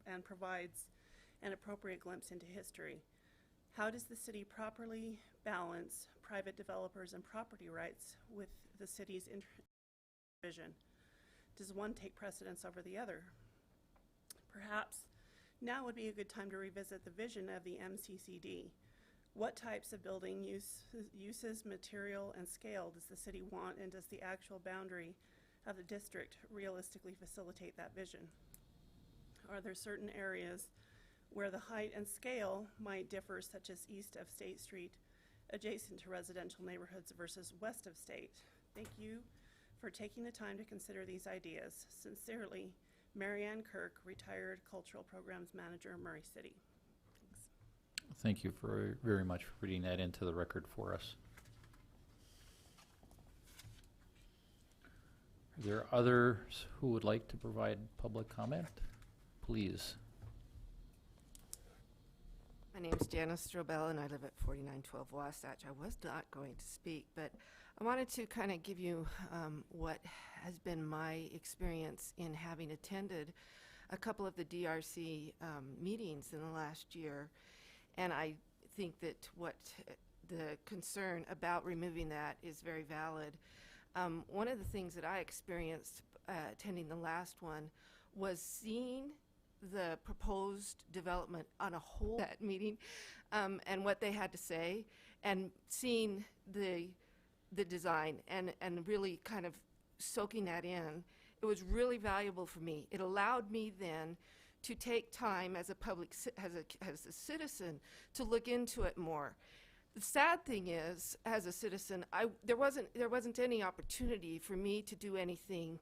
and provides an appropriate glimpse into history? How does the city properly balance private developers and property rights with the city's vision? Does one take precedence over the other? Perhaps now would be a good time to revisit the vision of the MCCD. What types of building uses, material, and scale does the city want, and does the actual boundary of the district realistically facilitate that vision? Are there certain areas where the height and scale might differ, such as east of State Street, adjacent to residential neighborhoods versus west of State? Thank you for taking the time to consider these ideas. Sincerely, Mary Ann Kirk, retired Cultural Programs Manager, Murray City. Thank you very much for reading that into the record for us. Are there others who would like to provide public comment? Please. My name is Janice Strobel, and I live at 4912 Wasatch. I was not going to speak, but I wanted to kind of give you what has been my experience in having attended a couple of the DRC meetings in the last year. And I think that what the concern about removing that is very valid. One of the things that I experienced attending the last one was seeing the proposed development on a whole that meeting and what they had to say, and seeing the design and really kind of soaking that in. It was really valuable for me. It allowed me then to take time as a as a citizen to look into it more. The sad thing is, as a citizen, there wasn't any opportunity for me to do anything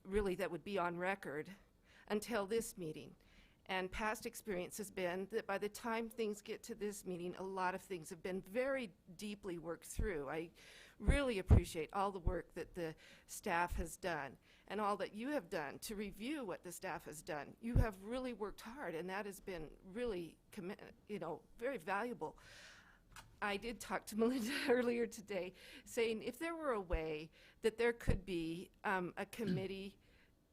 really that would be on record until this meeting. And past experience has been that by the time things get to this meeting, a lot of things have been very deeply worked through. I really appreciate all the work that the staff has done and all that you have done to review what the staff has done. You have really worked hard, and that has been really, very valuable. I did talk to Melinda earlier today, saying if there were a way that there could be a committee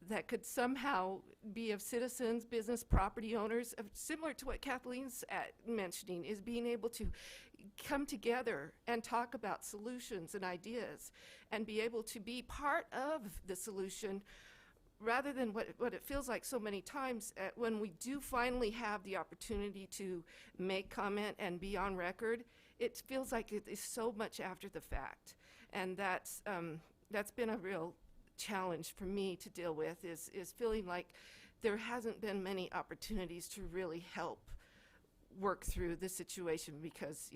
that could somehow be of citizens, business, property owners, similar to what Kathleen's mentioning, is being able to come together and talk about solutions and ideas and be able to be part of the solution rather than what it feels like so many times when we do finally have the opportunity to make comment and be on record. It feels like it is so much after the fact, and that's been a real challenge for me to deal with, is feeling like there hasn't been many opportunities to really help work through the situation, because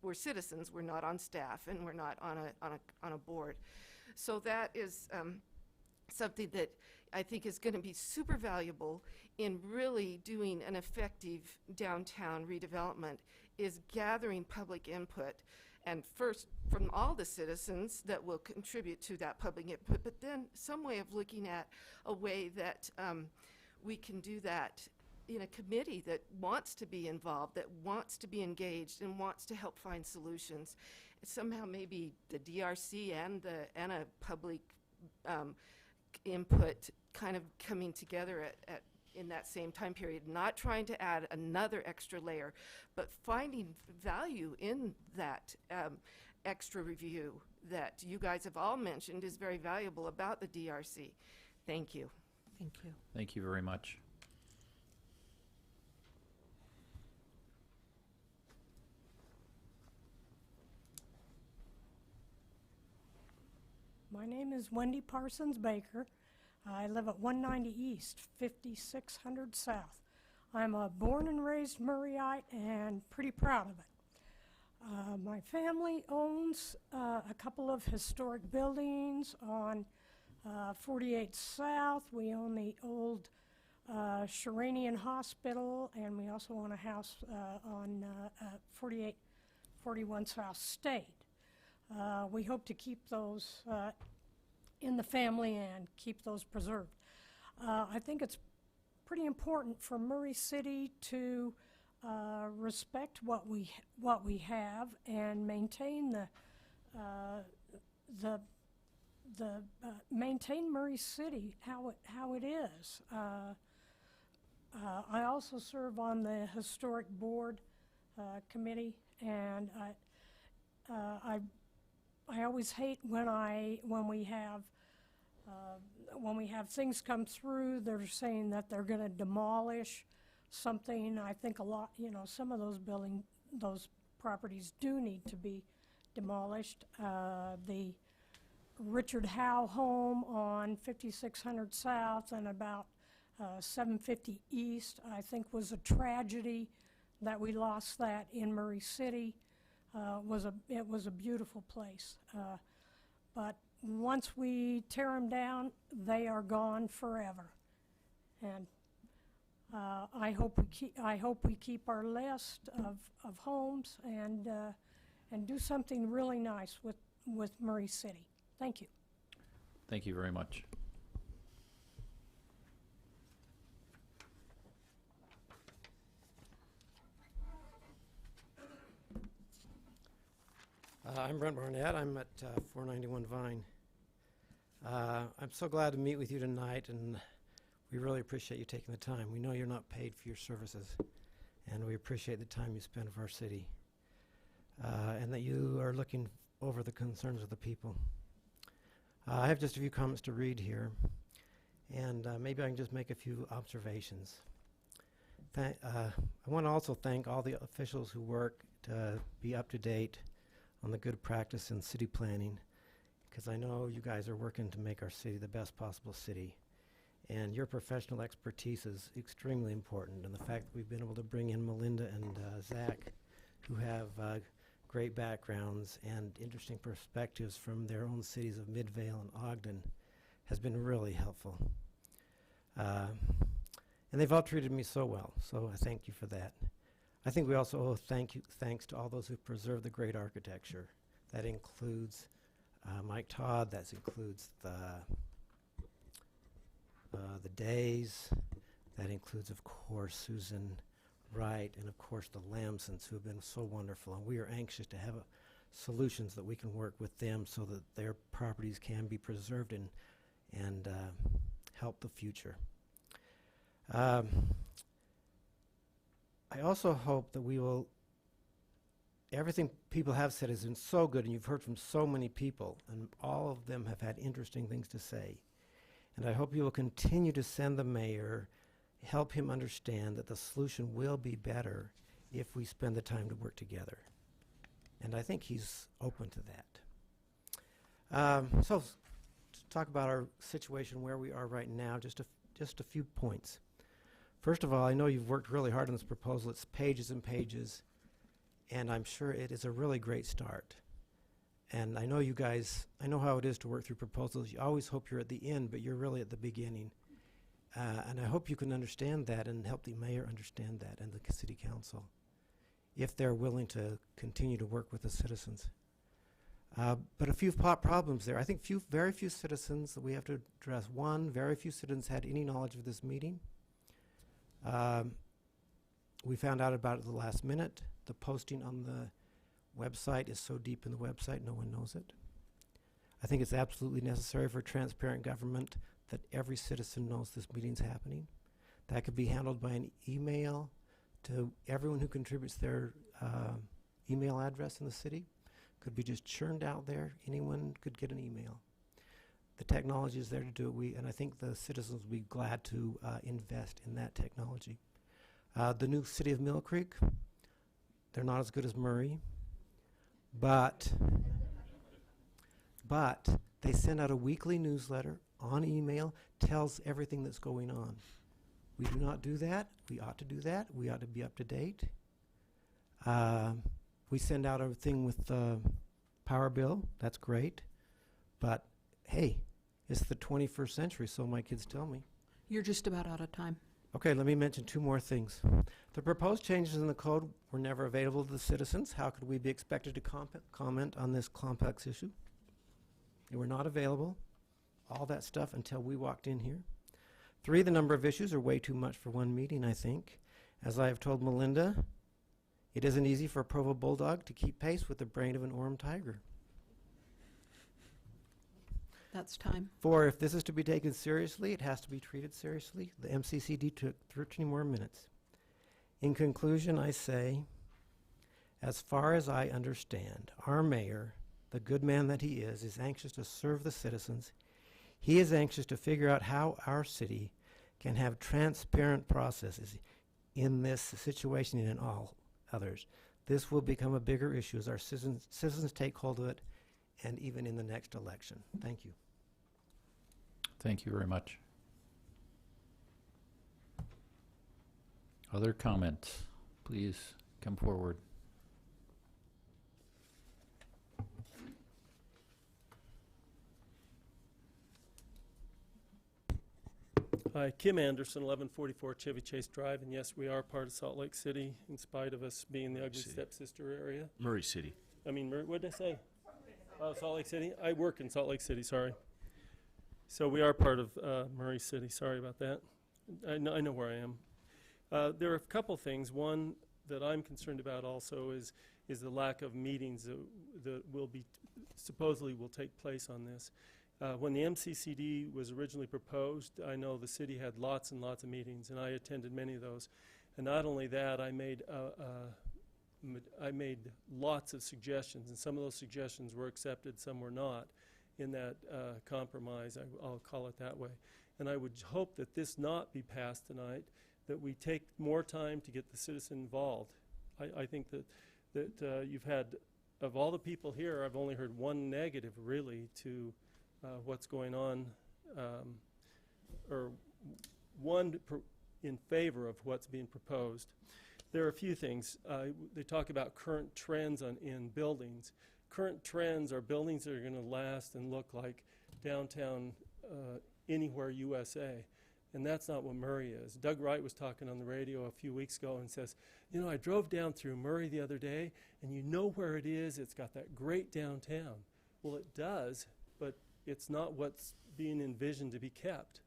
we're citizens, we're not on staff, and we're not on a board. So that is something that I think is going to be super valuable in really doing an effective downtown redevelopment, is gathering public input and first from all the citizens that will contribute to that public input, but then some way of looking at a way that we can do that in a committee that wants to be involved, that wants to be engaged, and wants to help find solutions. Somehow maybe the DRC and a public input kind of coming together in that same time period, not trying to add another extra layer, but finding value in that extra review that you guys have all mentioned is very valuable about the DRC. Thank you. Thank you. Thank you very much. My name is Wendy Parsons Baker. I live at 190 East, 5600 South. I'm a born and raised Murrayite and pretty proud of it. My family owns a couple of historic buildings on 48 South. We own the old Sheranian Hospital, and we also own a house on 41 South State. We hope to keep those in the family and keep those preserved. I think it's pretty important for Murray City to respect what we have and maintain maintain Murray City how it is. I also serve on the Historic Board Committee, and I always hate when we have things come through. They're saying that they're going to demolish something. I think a lot, some of those properties do need to be demolished. The Richard Howe home on 5600 South and about 750 East, I think, was a tragedy that we lost that in Murray City. It was a beautiful place, but once we tear them down, they are gone forever. And I hope we keep our list of homes and do something really nice with Murray City. Thank you. Thank you very much. I'm Brent Barnett. I'm at 491 Vine. I'm so glad to meet with you tonight, and we really appreciate you taking the time. We know you're not paid for your services, and we appreciate the time you spend with our city, and that you are looking over the concerns of the people. I have just a few comments to read here, and maybe I can just make a few observations. I want to also thank all the officials who work to be up to date on the good practice in city planning, because I know you guys are working to make our city the best possible city. And your professional expertise is extremely important, and the fact that we've been able to bring in Melinda and Zach, who have great backgrounds and interesting perspectives from their own cities of Midvale and Ogden, has been really helpful. And they've all treated me so well, so I thank you for that. I think we also owe thanks to all those who preserve the great architecture. That includes Mike Todd, that includes the Days, that includes, of course, Susan Wright, and of course the Lamsons, who have been so wonderful. And we are anxious to have solutions that we can work with them so that their properties can be preserved and help the future. I also hope that everything people have said has been so good, and you've heard from so many people, and all of them have had interesting things to say. And I hope you will continue to send the mayor, help him understand that the solution will be better if we spend the time to work together. And I think he's open to that. So to talk about our situation where we are right now, just a few points. First of all, I know you've worked really hard on this proposal. It's pages and pages, and I'm sure it is a really great start. And I know you guys, I know how it is to work through proposals. You always hope you're at the end, but you're really at the beginning. And I hope you can understand that and help the mayor understand that and the city council. if they're willing to continue to work with the citizens. But a few problems there. I think very few citizens that we have to address. One, very few citizens had any knowledge of this meeting. We found out about it at the last minute. The posting on the website is so deep in the website, no one knows it. I think it's absolutely necessary for transparent government that every citizen knows this meeting's happening. That could be handled by an email to everyone who contributes their email address in the city. Could be just churned out there. Anyone could get an email. The technology is there to do it, and I think the citizens will be glad to invest in that technology. The new city of Mill Creek, they're not as good as Murray, but they send out a weekly newsletter on email, tells everything that's going on. We do not do that. We ought to do that. We ought to be up to date. We send out a thing with the power bill. That's great. But, hey, it's the 21st century, so my kids tell me. You're just about out of time. Okay, let me mention two more things. The proposed changes in the code were never available to the citizens. How could we be expected to comment on this complex issue? They were not available, all that stuff, until we walked in here. 3, the number of issues are way too much for one meeting, I think. As I have told Melinda, it isn't easy for a Provo Bulldog to keep pace with the brain of an Orem Tiger. That's time. 4, if this is to be taken seriously, it has to be treated seriously. The MCCD took 13 more minutes. In conclusion, I say, as far as I understand, our mayor, the good man that he is anxious to serve the citizens. He is anxious to figure out how our city can have transparent processes in this situation and in all others. This will become a bigger issue as our citizens take hold of it, and even in the next election. Thank you. Thank you very much. Other comments? Please come forward. Hi, Kim Anderson, 1144 Chevy Chase Drive, and yes, we are part of Salt Lake City, in spite of us being the ugly stepsister area. Murray City. I mean, what did I say? Oh, Salt Lake City? I work in Salt Lake City, sorry. So we are part of Murray City, sorry about that. I know where I am. There are a couple things. One that I'm concerned about also is the lack of meetings that will be, supposedly will take place on this. When the MCCD was originally proposed, I know the city had lots and lots of meetings, and I attended many of those. And not only that, I made lots of suggestions, and some of those suggestions were accepted, some were not, in that compromise, I'll call it that way. And I would hope that this not be passed tonight, that we take more time to get the citizen involved. I think that you've had, of all the people here, I've only heard one negative, really, to what's going on, or one in favor of what's being proposed. There are a few things. They talk about current trends in buildings. Current trends are buildings that are going to last and look like downtown anywhere USA. And that's not what Murray is. Doug Wright was talking on the radio a few weeks ago and says, you know, I drove down through Murray the other day, and you know where it is. It's got that great downtown. Well, it does, but it's not what's being envisioned to be kept,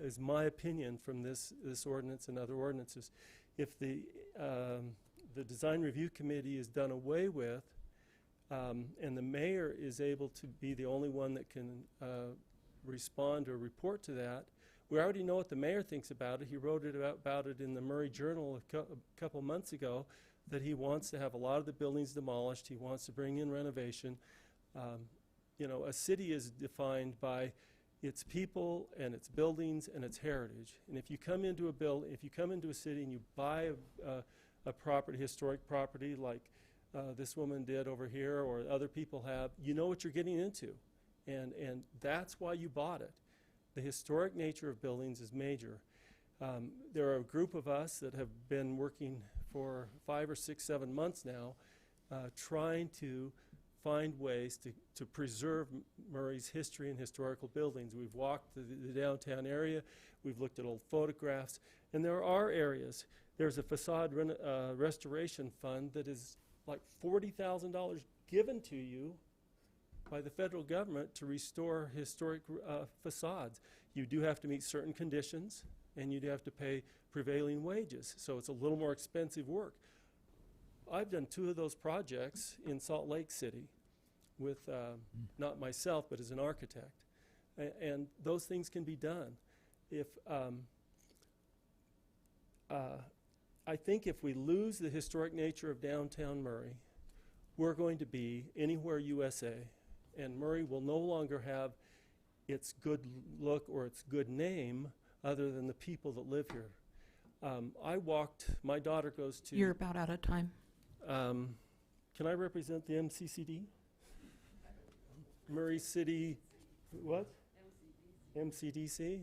is my opinion from this ordinance and other ordinances. If the Design Review Committee is done away with, and the mayor is able to be the only one that can respond or report to that, we already know what the mayor thinks about it. He wrote about it in the Murray Journal a couple months ago, that he wants to have a lot of the buildings demolished. He wants to bring in renovation. You know, a city is defined by its people and its buildings and its heritage. And if you come into a city and you buy a property, historic property, like this woman did over here or other people have, you know what you're getting into. And that's why you bought it. The historic nature of buildings is major. There are a group of us that have been working for 5 or 6, 7 months now, trying to find ways to preserve Murray's history and historical buildings. We've walked the downtown area. we've looked at old photographs, and there are areas. There's a facade restoration fund that is like $40,000 given to you by the federal government to restore historic facades. You do have to meet certain conditions, and you do have to pay prevailing wages, so it's a little more expensive work. I've done 2 of those projects in Salt Lake City with, not myself, but as an architect. And those things can be done. If I think if we lose the historic nature of downtown Murray, we're going to be anywhere USA, and Murray will no longer have its good look or its good name other than the people that live here. My daughter goes to... You're about out of time. Can I represent the MCCD? Murray City, what? MCDC.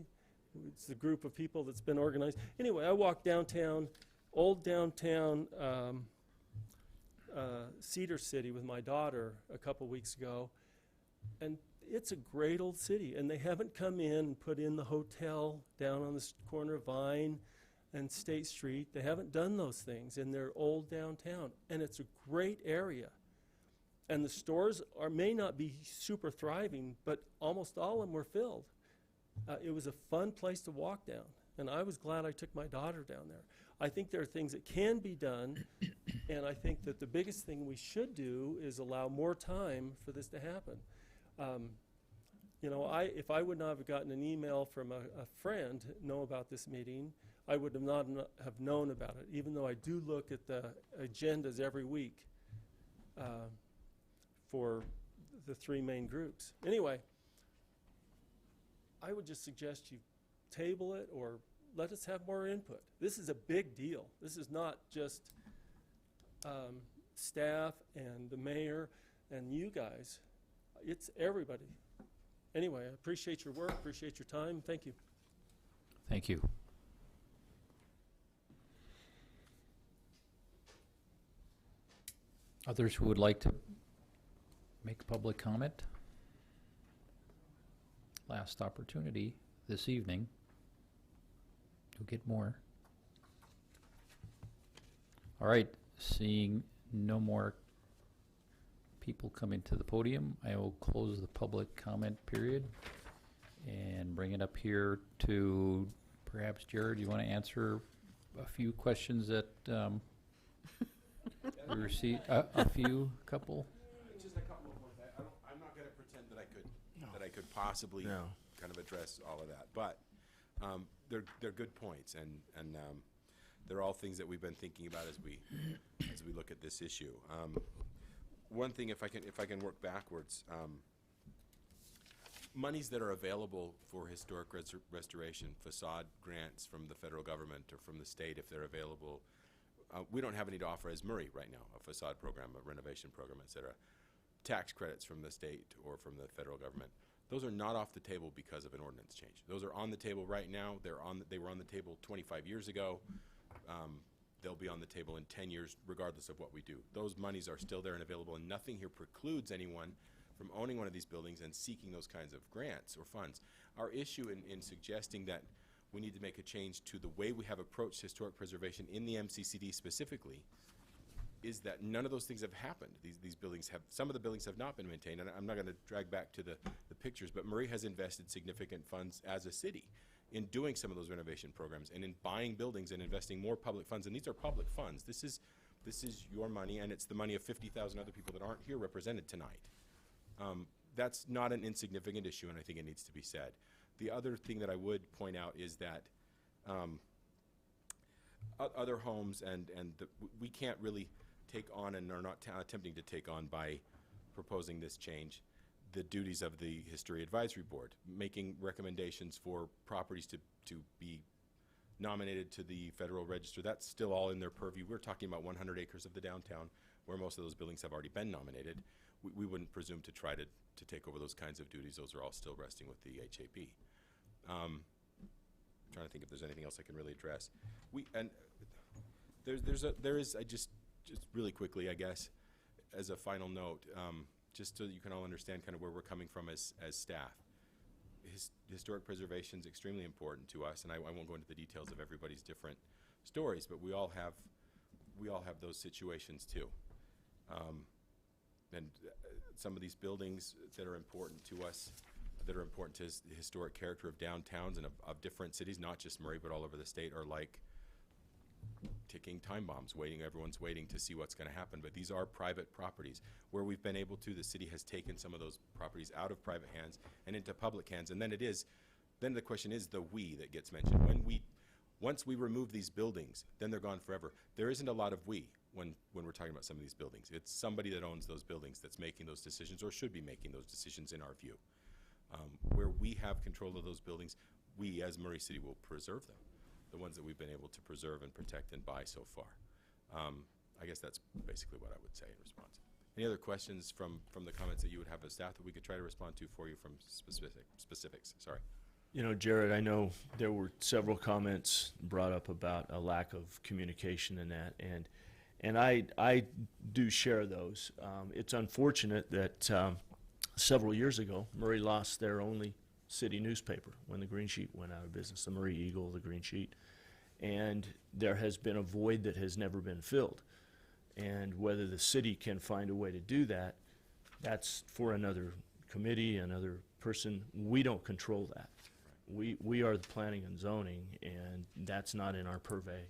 It's the group of people that's been organized. Anyway, I walked downtown, old downtown Cedar City with my daughter a couple weeks ago, and it's a great old city, and they haven't come in and put in the hotel down on the corner of Vine and State Street. They haven't done those things in their old downtown, and it's a great area. And the stores may not be super thriving, but almost all of them were filled. It was a fun place to walk down, and I was glad I took my daughter down there. I think there are things that can be done, and I think that the biggest thing we should do is allow more time for this to happen. If I would not have gotten an email from a friend know about this meeting, I would have not have known about it, even though I do look at the agendas every week for the 3 main groups. Anyway, I would just suggest you table it or let us have more input. This is a big deal. This is not just staff and the mayor and you guys. It's everybody. Anyway, I appreciate your work, appreciate your time. Thank you. Thank you. Others who would like to make public comment? Last opportunity this evening to get more. All right, seeing no more people coming to the podium, I will close the public comment period and bring it up here to perhaps Jared. You want to answer a few questions that we received? A couple. Just a couple of points. I'm not going to pretend that I could possibly kind of address all of that, but they're good points, and they're all things that we've been thinking about as we look at this issue. One thing, if I can work backwards, monies that are available for historic restoration, facade grants from the federal government or from the state, if they're available, we don't have any to offer as Murray right now, a facade program, a renovation program, et cetera. Tax credits from the state or from the federal government. Those are not off the table because of an ordinance change. Those are on the table right now. They were on the table 25 years ago. They'll be on the table in 10 years, regardless of what we do. Those monies are still there and available, and nothing here precludes anyone from owning one of these buildings and seeking those kinds of grants or funds. Our issue in suggesting that we need to make a change to the way we have approached historic preservation in the MCCD specifically is that none of those things have happened. These buildings have, some of the buildings have not been maintained, and I'm not going to drag back to the pictures, but Murray has invested significant funds as a city in doing some of those renovation programs and in buying buildings and investing more public funds, and these are public funds. This is your money, and it's the money of 50,000 other people that aren't here represented tonight. That's not an insignificant issue, and I think it needs to be said. The other thing that I would point out is that other homes we can't really take on and are not attempting to take on by proposing this change the duties of the History Advisory Board, making recommendations for properties to be nominated to the Federal Register. That's still all in their purview. We're talking about 100 acres of the downtown where most of those buildings have already been nominated. We wouldn't presume to try to take over those kinds of duties. Those are all still resting with the HAB. Trying to think if there's anything else I can really address. There is just really quickly, I guess, as a final note, just so you can all understand kind of where we're coming from as staff. historic preservation is extremely important to us, and I won't go into the details of everybody's different stories, but we all have those situations too. And some of these buildings that are important to us, that are important to the historic character of downtowns and of different cities, not just Murray, but all over the state, are like ticking time bombs, everyone's waiting to see what's going to happen. But these are private properties. Where we've been able to, the city has taken some of those properties out of private hands and into public hands. And then the question is the we that gets mentioned. Once we remove these buildings, then they're gone forever. There isn't a lot of we when we're talking about some of these buildings. It's somebody that owns those buildings that's making those decisions, or should be making those decisions in our view. Where we have control of those buildings, we as Murray City will preserve them, the ones that we've been able to preserve and protect and buy so far. I guess that's basically what I would say in response. Any other questions from the comments that you would have as staff that we could try to respond to for you from specifics? Sorry. You know, Jared, I know there were several comments brought up about a lack of communication in that, and I do share those. It's unfortunate that several years ago, Murray lost their only city newspaper when the Green Sheet went out of business, the Murray Eagle, the Green Sheet. And there has been a void that has never been filled. And whether the city can find a way to do that, that's for another committee, another person. We don't control that. We are the planning and zoning, and that's not in our purvey,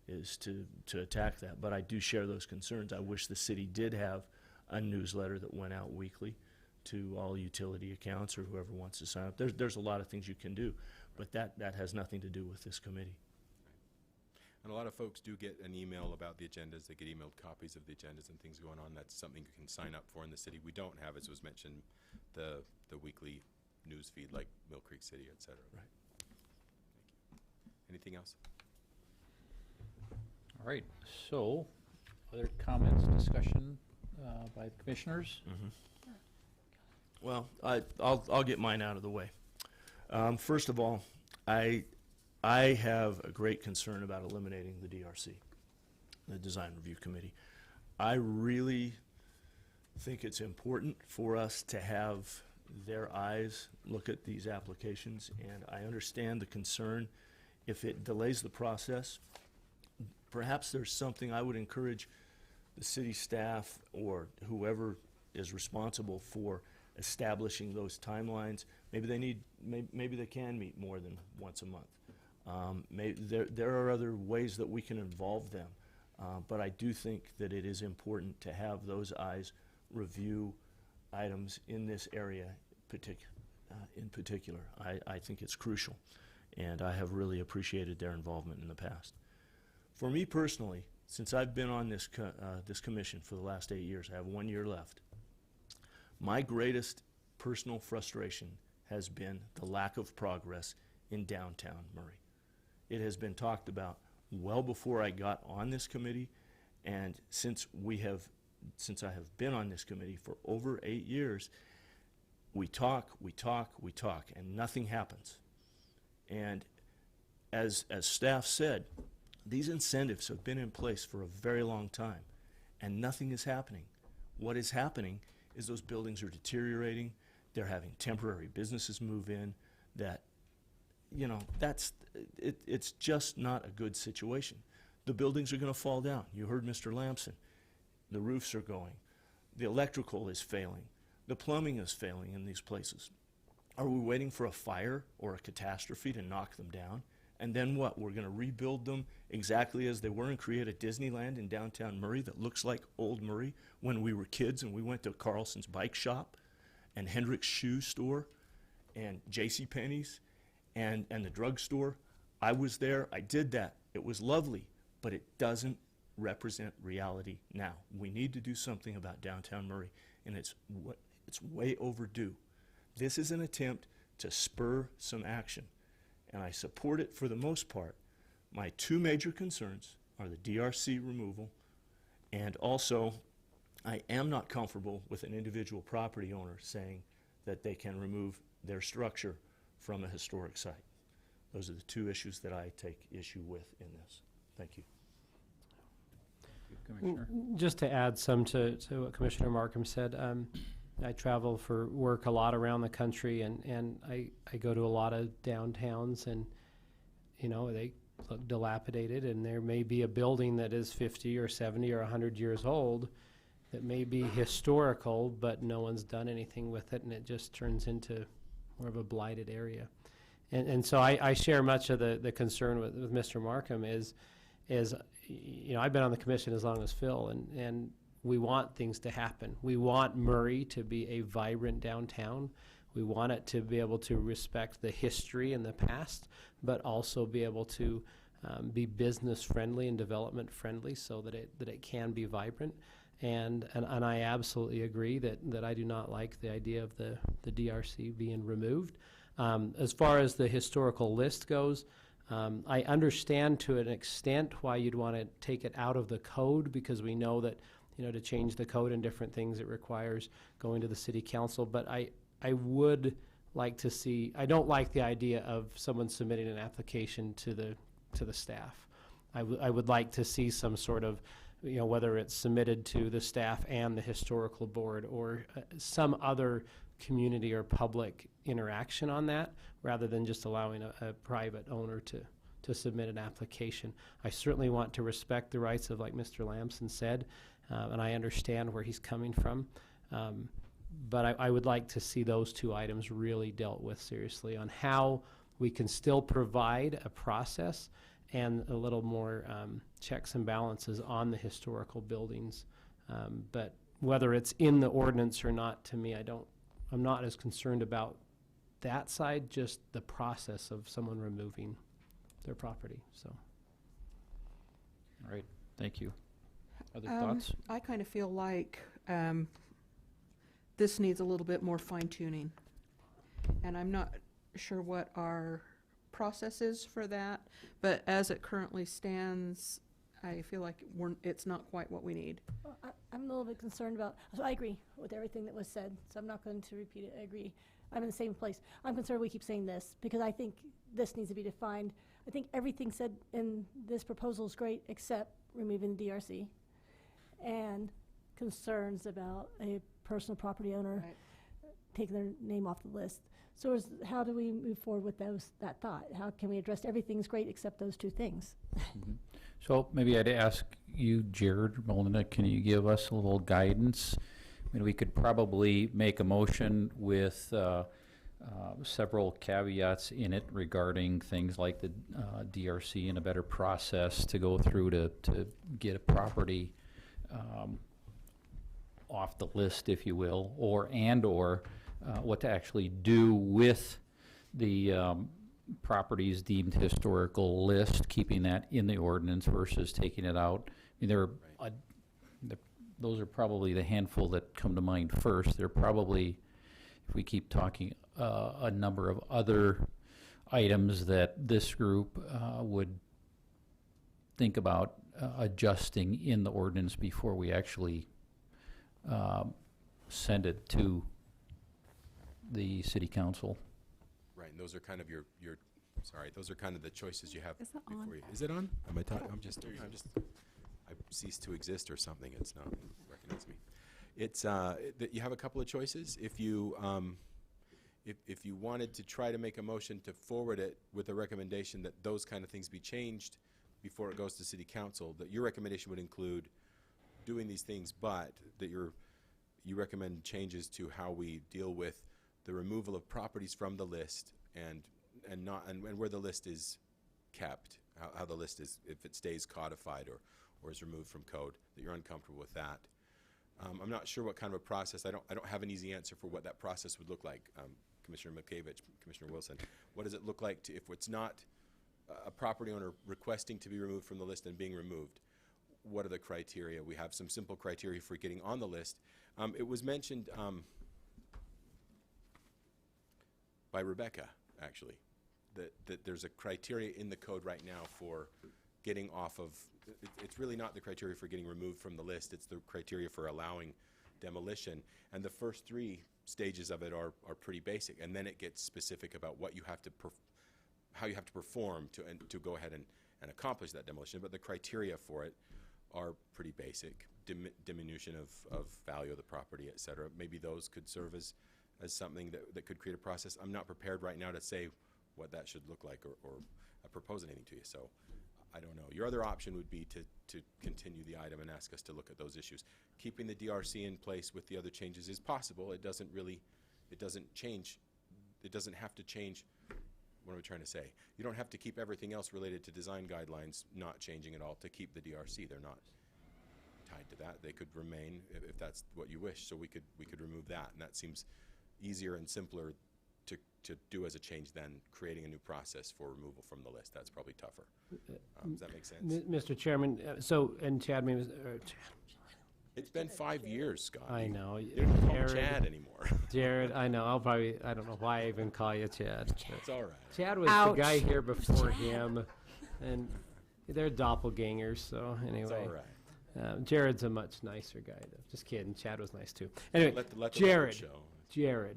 is to attack that. But I do share those concerns. I wish the city did have a newsletter that went out weekly to all utility accounts or whoever wants to sign up. There's a lot of things you can do, but that has nothing to do with this committee. And a lot of folks do get an email about the agendas. They get emailed copies of the agendas and things going on. That's something you can sign up for in the city. We don't have, as was mentioned, the weekly news feed like Mill Creek City, et cetera. Right. Thank you. Anything else? All right, so other comments, discussion by the commissioners? Mm-hmm. Well, I'll get mine out of the way. First of all, I have a great concern about eliminating the DRC, the Design Review Committee. I really think it's important for us to have their eyes look at these applications, and I understand the concern. If it delays the process, perhaps there's something I would encourage the city staff or whoever is responsible for establishing those timelines. Maybe they can meet more than once a month. There are other ways that we can involve them, but I do think that it is important to have those eyes review items in this area in particular. I think it's crucial, and I have really appreciated their involvement in the past. For me personally, since I've been on this commission for the last 8 years, I have 1 year left, my greatest personal frustration has been the lack of progress in downtown Murray. It has been talked about well before I got on this committee, and since I have been on this committee for over 8 years, we talk, and nothing happens. And as staff said, these incentives have been in place for a very long time, and nothing is happening. What is happening is those buildings are deteriorating. They're having temporary businesses move in. It's just not a good situation. The buildings are going to fall down. You heard Mr. Lamson. The roofs are going. The electrical is failing. The plumbing is failing in these places. Are we waiting for a fire or a catastrophe to knock them down? And then what? We're going to rebuild them exactly as they were and create a Disneyland in downtown Murray that looks like old Murray when we were kids and we went to Carlson's bike shop and Hendrick's shoe store and JCPenney's and the drugstore. I was there. I did that. It was lovely, but it doesn't represent reality now. We need to do something about downtown Murray, and it's way overdue. This is an attempt to spur some action, and I support it for the most part. My two major concerns are the DRC removal, and also I am not comfortable with an individual property owner saying that they can remove their structure from a historic site. Those are the two issues that I take issue with in this. Thank you. Commissioner. Just to add some to what Commissioner Markham said, I travel for work a lot around the country, and I go to a lot of downtowns, and, you know, they look dilapidated, and there may be a building that is 50 or 70 or 100 years old that may be historical, but no one's done anything with it, and it just turns into more of a blighted area. And so I share much of the concern with Mr. Markham is, you know, I've been on the commission as long as Phil, and we want things to happen. We want Murray to be a vibrant downtown. We want it to be able to respect the history and the past, but also be able to be business friendly and development friendly so that it can be vibrant. And I absolutely agree that I do not like the idea of the DRC being removed. As far as the historical list goes, I understand to an extent why you'd want to take it out of the code, because we know that, you know, to change the code and different things, it requires going to the city council. But I would like to see, I don't like the idea of someone submitting an application to the staff. I would like to see some sort of, you know, whether it's submitted to the staff and the historical board, or some other community or public interaction on that, rather than just allowing a private owner to submit an application. I certainly want to respect the rights of, like Mr. Lamson said, and I understand where he's coming from. But I would like to see those two items really dealt with seriously, on how we can still provide a process and a little more checks and balances on the historical buildings. But whether it's in the ordinance or not, to me, I'm not as concerned about that side, just the process of someone removing their property, so. All right, thank you. Other thoughts? I kind of feel like this needs a little bit more fine tuning. And I'm not sure what our process is for that, but as it currently stands, I feel like it's not quite what we need. Well, I'm a little bit concerned about, so I agree with everything that was said, so I'm not going to repeat it. I agree. I'm in the same place. I'm concerned we keep saying this, because I think this needs to be defined. I think everything said in this proposal is great, except removing DRC and concerns about a personal property owner taking their name off the list. So how do we move forward with that thought? How can we address everything's great except those two things? Mhm. So maybe I'd ask you, Jared, Melinda, can you give us a little guidance? I mean, we could probably make a motion with several caveats in it regarding things like the DRC and a better process to go through to get a property off the list, if you will, or what to actually do with the properties deemed historical list, keeping that in the ordinance versus taking it out. I mean, those are probably the handful that come to mind first. There are probably, if we keep talking, a number of other items that this group would think about adjusting in the ordinance before we actually send it to the city council. Right, and those are kind of your sorry, those are kind of the choices you have Is that before on? you. Is it on? Am I talking? I ceased to exist or something. It's not recognize me. It's that you have a couple of choices. If you wanted to try to make a motion to forward it with a recommendation that those kind of things be changed before it goes to city council, that your recommendation would include doing these things, but that you recommend changes to how we deal with the removal of properties from the list and where the list is kept, how the list is, if it stays codified or is removed from code, that you're uncomfortable with that. I'm not sure what kind of a process. I don't have an easy answer for what that process would look like. Commissioner Milkevich, Commissioner Wilson, what does it look like if it's not a property owner requesting to be removed from the list and being removed? What are the criteria? We have some simple criteria for getting on the list. It was mentioned by Rebecca, actually, that there's a criteria in the code right now for getting off of, it's really not the criteria for getting removed from the list, it's the criteria for allowing demolition. And the first three stages of it are pretty basic, and then it gets specific about what you have to, how you have to perform to go ahead and accomplish that demolition. But the criteria for it are pretty basic. diminution of value of the property, et cetera. Maybe those could serve as something that could create a process. I'm not prepared right now to say what that should look like or propose anything to you, so I don't know. Your other option would be to continue the item and ask us to look at those issues. Keeping the DRC in place with the other changes is possible. It doesn't change, it doesn't have to change. What am I trying to say? You don't have to keep everything else related to design guidelines not changing at all to keep the DRC. They're not tied to that. They could remain if that's what you wish. So we could remove that, and that seems easier and simpler to do as a change than creating a new process for removal from the list. That's probably tougher. Does that make sense? Mr. Chairman, and Chad, maybe, It's been 5 years, Scott. I know. You don't call Jared- Chad anymore. Jared, I know. I don't know why I even call you Chad. It's all right. Chad was Ouch. the guy here before him, and they're doppelgangers, so anyway. It's all right. Jared's a much nicer guy, though. Just kidding. Chad was nice, too. Anyway, Let the record Jared. show. Jared.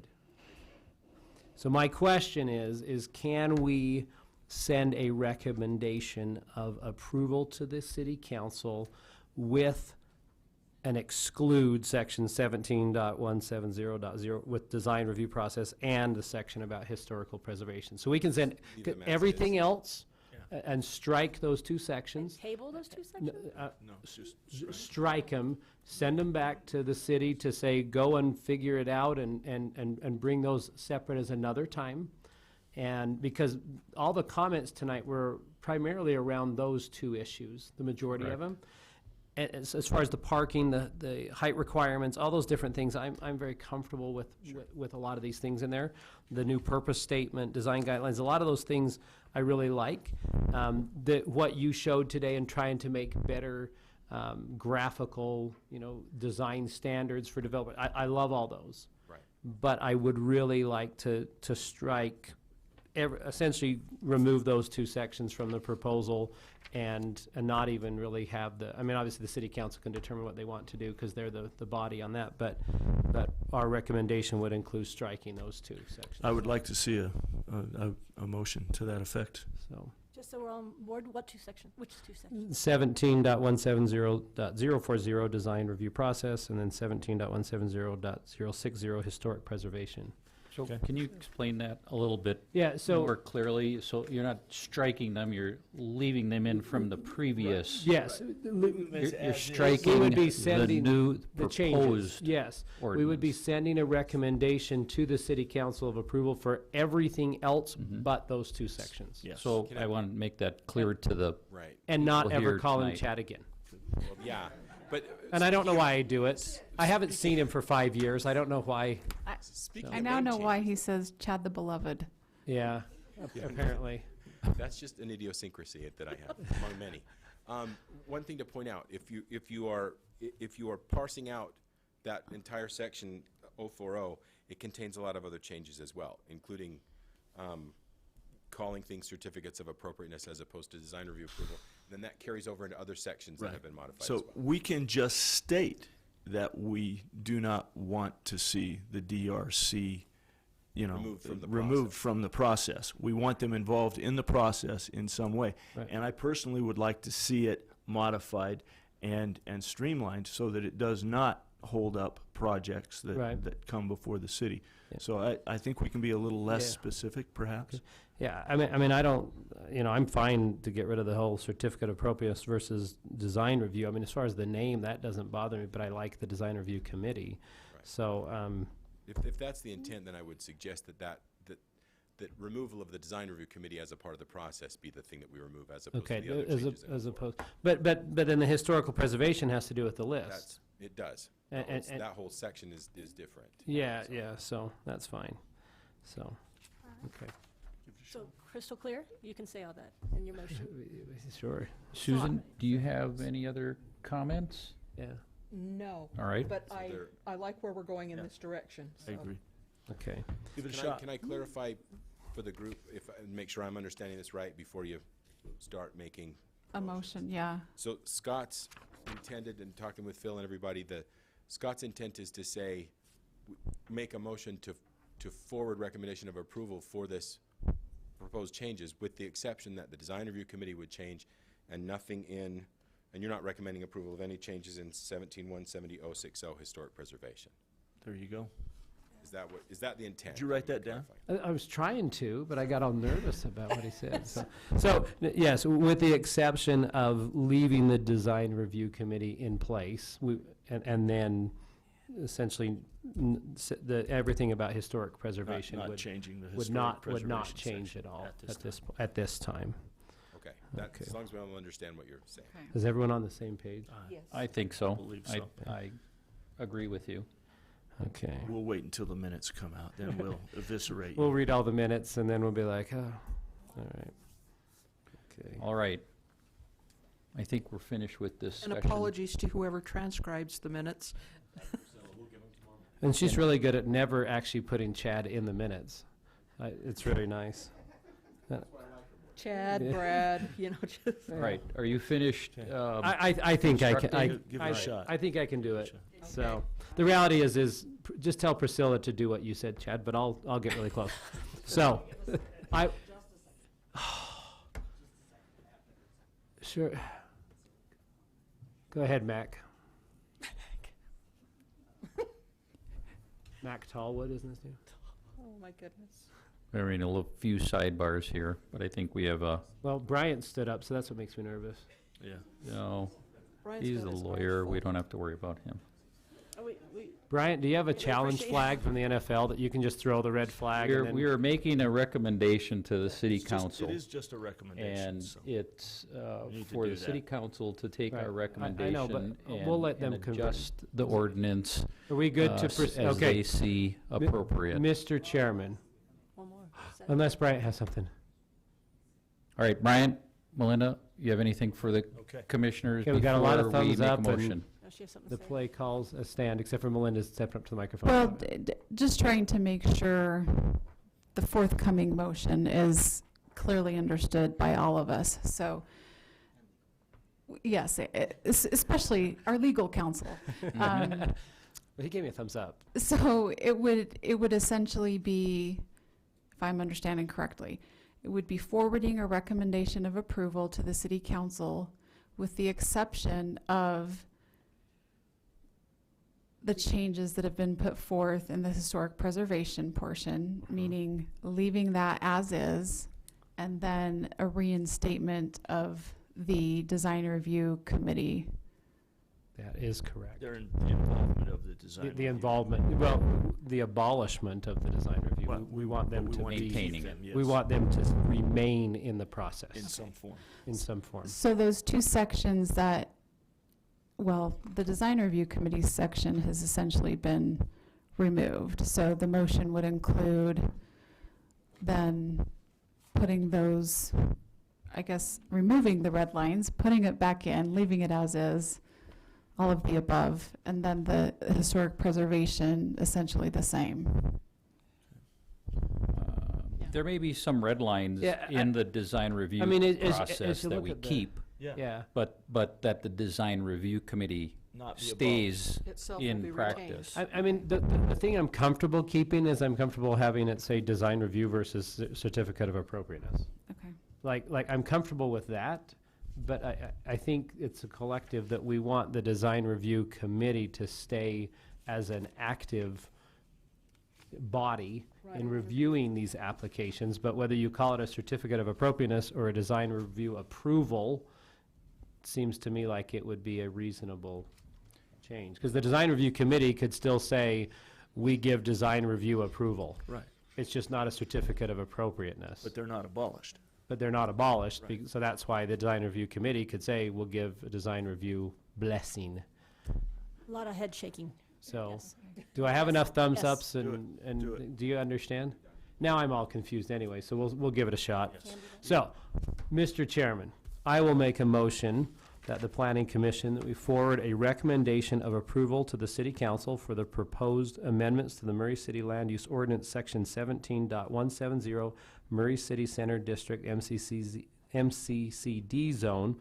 So my question is can we send a recommendation of approval to the city council with an exclude section 17.170.0 with design review process and the section about historical preservation? So we can send Leave them as everything is. else and strike those two sections. Table those two sections? No, it's just Strike them, send them back to the city to say, go and figure it out and bring those separate as another time. And because all the comments tonight were primarily around those two issues, the majority of them. And as far as the parking, the height requirements, all those different things, I'm very comfortable with a lot of these things in there. The new purpose statement, design guidelines, a lot of those things I really like. What you showed today in trying to make better graphical, design standards for development, I love all those. Right. But I would really like to strike, essentially remove those two sections from the proposal and not even really have obviously the city council can determine what they want to do because they're the body on that, but our recommendation would include striking those two sections. I would like to see a motion to that effect. So Just so we're on board, what two sections? Which two sections? 17.170.040 design review process and then 17.170.060 historic preservation. So Okay. can you explain that a little bit Yeah, so more clearly? So you're not striking them, you're leaving them in from the previous. yes, You're striking we would be the sending new the changes. proposed Yes, we would be ordinance. sending a recommendation to the city council of approval for everything else but those two sections. Yes. So Can I want to make that clear to the, Right. And not People ever here call him tonight. Chad again. Well, yeah. But And I don't know why I do it. I haven't seen him for 5 years. I don't know why. Speaking I of now name know why change, he says Chad the Beloved. Yeah, apparently. That's just an idiosyncrasy that I have among many. One thing to point out: if you are parsing out that entire section 040, it contains a lot of other changes as well, including calling things certificates of appropriateness as opposed to design review approval. Then that carries over into other sections that have been modified as So well. we can just state that we do not want to see the DRC, removed from the process. We want them involved in the process in some way. Right. And I personally would like to see it modified and streamlined so that it does not hold up projects that, Right. that come before the city. Yeah. So I think we can be a little less Yeah. specific, perhaps. Yeah, I mean, I don't, I'm fine to get rid of the whole certificate of appropriateness versus design review. I mean, as far as the name, that doesn't bother me, but I like the design review committee. Right. So, If that's the intent, then I would suggest that removal of the design review committee as a part of the process be the thing that we remove as opposed okay, to the other changes. as opposed, but then the historical preservation has to do with the list. It does. And- and- That whole section is different. Yeah, so that's fine. So, okay. So crystal clear? You can say all that in your motion. Sure. Susan, do you have any other comments? Yeah. No. All right. But So there- I like where we're going in this direction. I so. agree. Okay. Give it a Can shot. can I clarify for the group, make sure I'm understanding this right before you start making? A motion, yeah. So Scott's intended, and talking with Phil and everybody, Scott's intent is to say, make a motion to forward recommendation of approval for this proposed changes, with the exception that the design review committee would change and nothing in And you're not recommending approval of any changes in 17-170-060 historic preservation. There you go. Is that the intent? Did you write that down? I was trying to, but I got all nervous about what he said. Yes, with the exception of leaving the design review committee in place, and then essentially everything about historic preservation Not would changing the would historic not preservation change section at all at at this time. Okay, Okay. as long as we all understand what you're saying. Is everyone on the same page? I think so. believe so. I agree with you. Okay. We'll wait until the minutes come out, then we'll eviscerate We'll you. read all the minutes and then we'll be like, oh, all right. Okay. All right. I think we're finished with this And section. apologies to whoever transcribes the minutes. And she's really good at never actually putting Chad in the minutes. It's really nice. Chad, Yeah. Brad, you know, just. Right. Are you finished? I think I can. constructing? Give it a shot. I think I can do it. So the reality is just tell Priscilla to do what you said, Chad. But I'll get really close. So, sure. Go ahead, Mac. Mac Tallwood, isn't his name? Oh, my goodness. We're in a few sidebars here, but I think we have a, Well, Bryant stood up, so that's what makes me nervous. Yeah. no, Brian's he's got a his lawyer. mouth We full. don't have to worry about him. Oh, Bryant, do you have a challenge appreciate- flag from the NFL that you can just throw the red flag? and then- We are making a recommendation to the city It's just- council. It is just a recommendation, And so. it's We need to for do the city that. council to take Right. our I know, recommendation but and we'll let them and convert. adjust the ordinance Are we good to, as okay. they see appropriate. Mr. Chairman, One more. unless Bryant has something. All right, Brian, Melinda, you have anything for the Okay. commissioners Okay, we got a lot of before we thumbs make a up and- motion? Oh, she has something The to say. play calls a stand, except for Melinda's stepping up to the microphone. Well, just trying to make sure the forthcoming motion is clearly understood by all of us. So, yes, especially our legal counsel. Well, he gave me a thumbs up. So it would essentially be, if I'm understanding correctly, it would be forwarding a recommendation of approval to the city council with the exception of the changes that have been put forth in the historic preservation portion, meaning leaving that as is, and then a reinstatement of the design review committee. That is correct. They're in the involvement of the design. The review. involvement, well, the abolishment of the design review. Well, We want them we to want to be, keep Maintaining them, we yes, want them to remain in the process. in some form. In some form. So those two sections that, well, the design review committee section has essentially been removed. So the motion would include then putting those, I guess, removing the red lines, putting it back in, leaving it as is, all of the above, and then the historic preservation essentially the same. There may be some red lines Yeah, in the design review I mean, as process you that look we at the- keep, Yeah. but that the design review committee Not be stays Itself will be in retained. practice. I mean, the thing I'm comfortable keeping is I'm comfortable having it say design review versus certificate of appropriateness. Okay. Like I'm comfortable with that, but I think it's a collective that we want the design review committee to stay as an active body in reviewing these applications, but whether you call it a certificate of appropriateness or a design review approval, seems to me like it would be a reasonable change. Because the design review committee could still say, we give design review approval. Right. It's just not a certificate of appropriateness. But they're not abolished. But they're not abolished, so that's why the design review committee could say, we'll give a design review blessing. A lot of head shaking. So, Yes. do I have enough thumbs Yes. ups Do and it. do you understand? Now I'm all confused anyway, so we'll give it a shot. So, Mr. Chairman, I will make a motion that the Planning Commission, that we forward a recommendation of approval to the City Council for the proposed amendments to the Murray City Land Use Ordinance, Section 17.170, Murray City Center District MCCD Zone,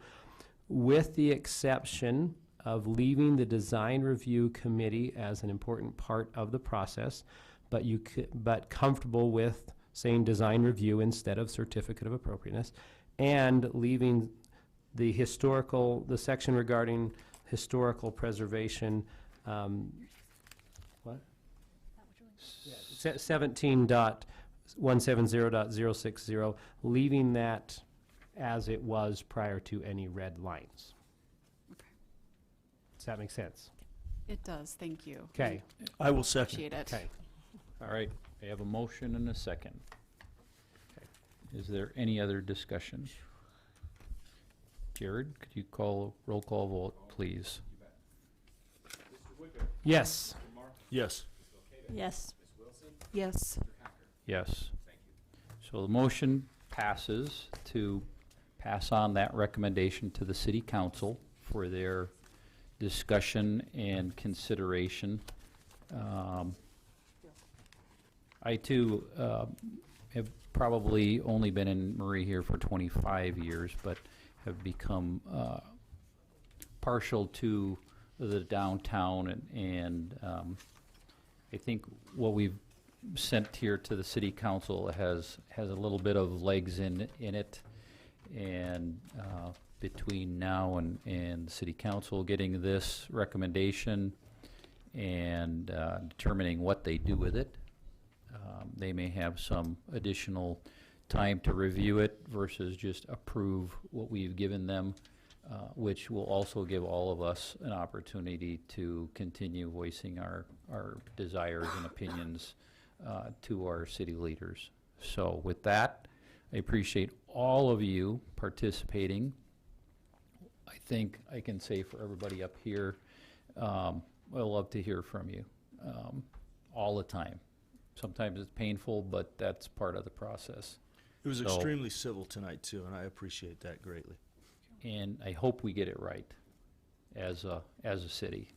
with the exception of leaving the Design Review Committee as an important part of the process, but comfortable with saying design review instead of certificate of appropriateness, and leaving The section regarding historical preservation, what? 17.170.060, leaving that as it was prior to any red lines. Does that make sense? It does, thank you. Okay. I will second. Appreciate it. Okay. All right, I have a motion and a second. Is there any other discussion? Jared, could you call roll call vote, please? Yes. Yes. Yes. Yes. Yes. So the motion passes to pass on that recommendation to the city council for their discussion and consideration. I too have probably only been in Murray here for 25 years, but have become partial to the downtown, and I think what we've sent here to the city council has a little bit of legs in it, and between now and the city council getting this recommendation and determining what they do with it, they may have some additional time to review it versus just approve what we've given them, which will also give all of us an opportunity to continue voicing our desires and opinions to our city leaders. So with that, I appreciate all of you participating. I think I can say for everybody up here, I love to hear from you all the time. Sometimes it's painful, but that's part of the process. It was So- extremely civil tonight, too, and I appreciate that greatly. And I hope we get it right as a city.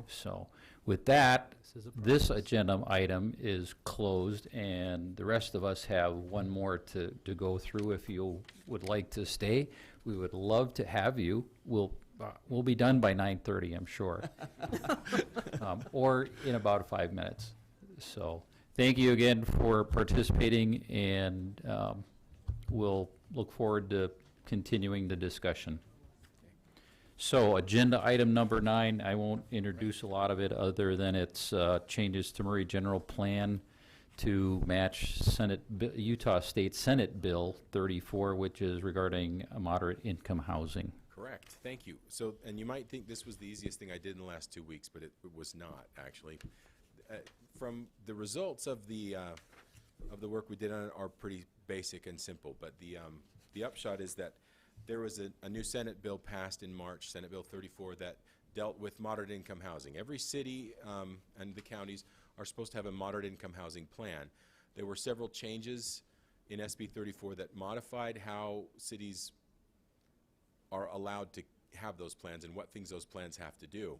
So with that, this agenda item is closed, and the rest of us have one more to go through. If you would like to stay, we would love to have you. We'll be done by 9:30, I'm sure. Or in about 5 minutes. So thank you again for participating, and we'll look forward to continuing the discussion. So agenda item number 9, I won't introduce a lot of it other than it's changes to Murray General Plan to match Utah State Senate Bill 34, which is regarding moderate income housing. Correct, thank you. So, and you might think this was the easiest thing I did in the last 2 weeks, but it was not, actually. From the results of the work we did on it are pretty basic and simple, but the upshot is that there was a new Senate bill passed in March, Senate Bill 34, that dealt with moderate income housing. Every city and the counties are supposed to have a moderate income housing plan. There were several changes in SB 34 that modified how cities are allowed to have those plans and what things those plans have to do.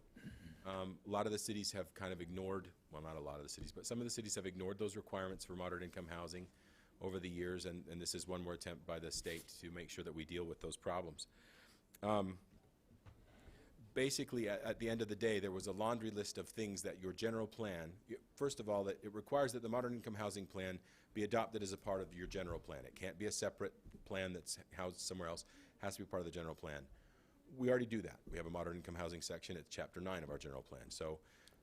A lot of the cities have kind of ignored, well, not a lot of the cities, but some of the cities have ignored those requirements for moderate income housing over the years, and this is one more attempt by the state to make sure that we deal with those problems. Basically, at the end of the day, there was a laundry list of things that your general plan, first of all, that it requires that the moderate income housing plan be adopted as a part of your general plan. It can't be a separate plan that's housed somewhere else. It has to be part of the general plan. We already do that. We have a moderate income housing section. It's Chapter 9 of our general plan. So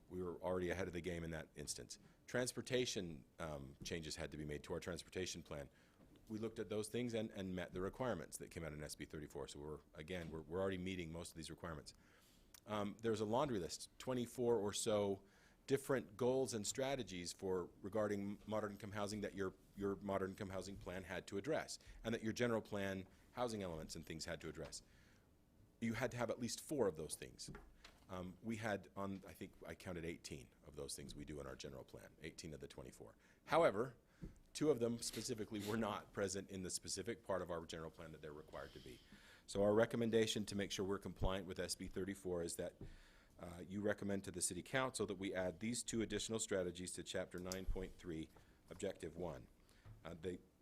we were already ahead of the game in that instance. Transportation changes had to be made to our transportation plan. We looked at those things and met the requirements that came out in SB 34. So we're already meeting most of these requirements. There's a laundry list, 24 or so different goals and strategies regarding moderate income housing that your moderate income housing plan had to address, and that your general plan housing elements and things had to address. You had to have at least 4 of those things. We had I think I counted 18 of those things we do in our general plan, 18 of the 24. However, 2 of them specifically were not present in the specific part of our general plan that they're required to be. So our recommendation to make sure we're compliant with SB 34 is that you recommend to the City Council that we add these 2 additional strategies to Chapter 9.3, Objective 1.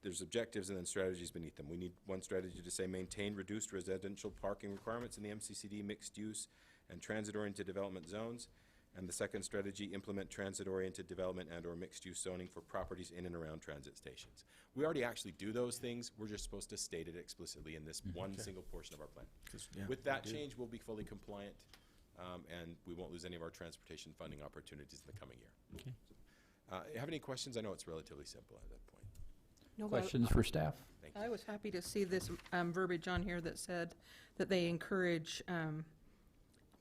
There's objectives and then strategies beneath them. We need one strategy to say maintain reduced residential parking requirements in the MCCD mixed use and transit-oriented development zones, And the second strategy, implement transit-oriented development and/or mixed-use zoning for properties in and around transit stations. We already actually do those things. We're just supposed to state it explicitly in this one single portion of our plan. With that change, we'll be fully compliant, and we won't lose any of our transportation funding opportunities in the coming year. Okay. Have any questions? I know it's relatively simple at that point. No, but Questions for staff? Thank you. I was happy to see this verbiage on here that said that they encourage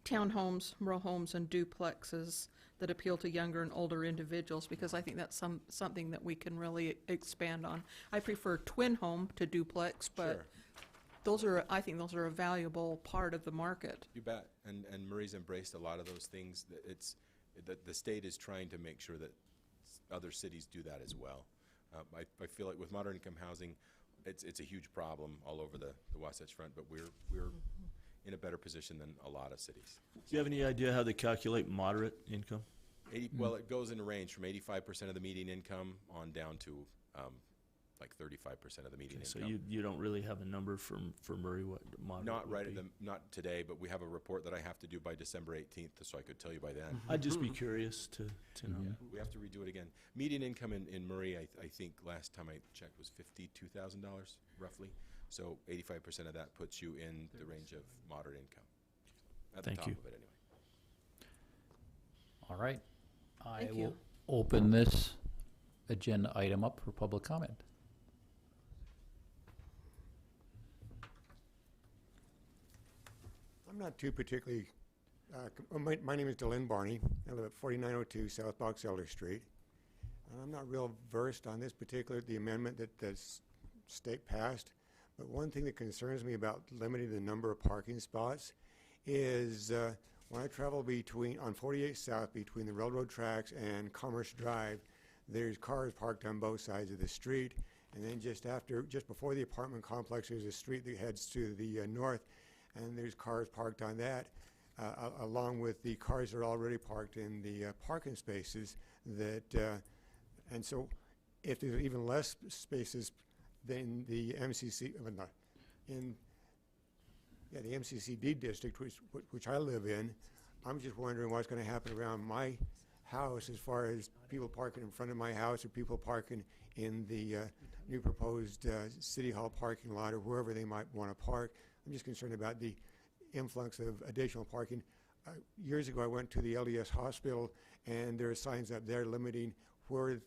townhomes, row homes, and duplexes that appeal to younger and older individuals, because I think that's something that we can really expand on. I prefer twin home to duplex, but I think those are a valuable part of the market. You bet. And Murray's embraced a lot of those things. The state is trying to make sure that other cities do that as well. I feel like with moderate income housing, it's a huge problem all over the Wasatch Front, but we're in a better position than a lot of cities. Do you have any idea how they calculate moderate income? Well, it goes in a range from 85% of the median income on down to like 35% of the median So income. you don't really have a number for Murray, what moderate Not would right be? at not today, but we have a report that I have to do by December 18th, so I could tell you by then. I'd just be curious to know. We have to redo it again. Median income in Murray, I think last time I checked was $52,000 roughly. So 85% of that puts you in the range of moderate income. At Thank the top you. of it anyway. All right. I Thank will you. open this agenda item up for public comment. I'm not too particularly, my name is Delin Barney. I live at 4902 South Box Elder Street. And I'm not real versed on this the amendment that the state passed. But one thing that concerns me about limiting the number of parking spots is when I travel on 48 South between the railroad tracks and Commerce Drive, there's cars parked on both sides of the street. And then just before the apartment complex, there's a street that heads to the north, and there's cars parked on that, along with the cars that are already parked in the parking spaces. And so if there's even less spaces than the MCC, the MCCD district, which I live in, I'm just wondering what's going to happen around my house as far as people parking in front of my house or people parking in the new proposed City Hall parking lot or wherever they might want to park. I'm just concerned about the influx of additional parking. Years ago, I went to the LDS hospital, and there are signs up there limiting where,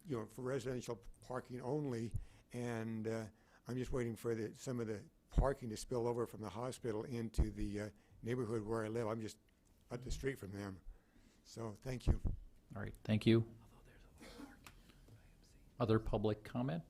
for residential parking only, and I'm just waiting for some of the parking to spill over from the hospital into the neighborhood where I live. I'm just up the street from them. So, thank you. All right, thank you. Other public comment?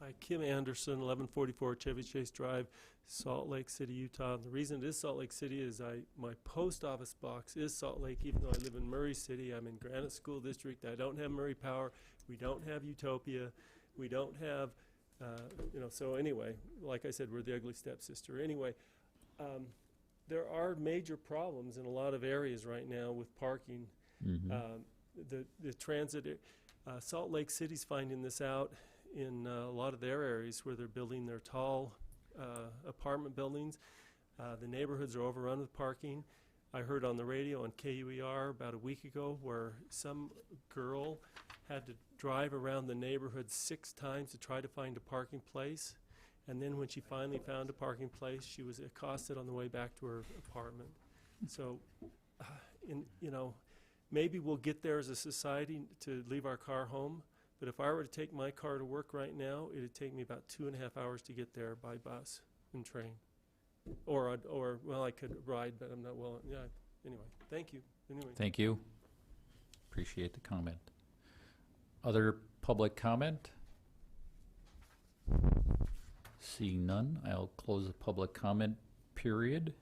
Hi, Kim Anderson, 1144 Chevy Chase Drive, Salt Lake City, Utah. The reason it is Salt Lake City is my post office box is Salt Lake, even though I live in Murray City. I'm in Granite School District. I don't have Murray Power. We don't have Utopia. We don't have, so anyway, like I said, we're the ugly stepsister. Anyway, there are major problems in a lot of areas right now with parking. The transit, Salt Lake City's finding this out in a lot of their areas where they're building their tall apartment buildings. The neighborhoods are overrun with parking. I heard on the radio on KUER about a week ago where some girl had to drive around the neighborhood 6 times to try to find a parking place. And then when she finally found a parking place, she was accosted on the way back to her apartment. So, maybe we'll get there as a society to leave our car home. But if I were to take my car to work right now, it'd take me about 2.5 hours to get there by bus and train. Or I could ride, but I'm not willing. Yeah. Anyway, thank you. Anyway. Thank you. Appreciate the comment. Other public comment? Seeing none, I'll close the public comment period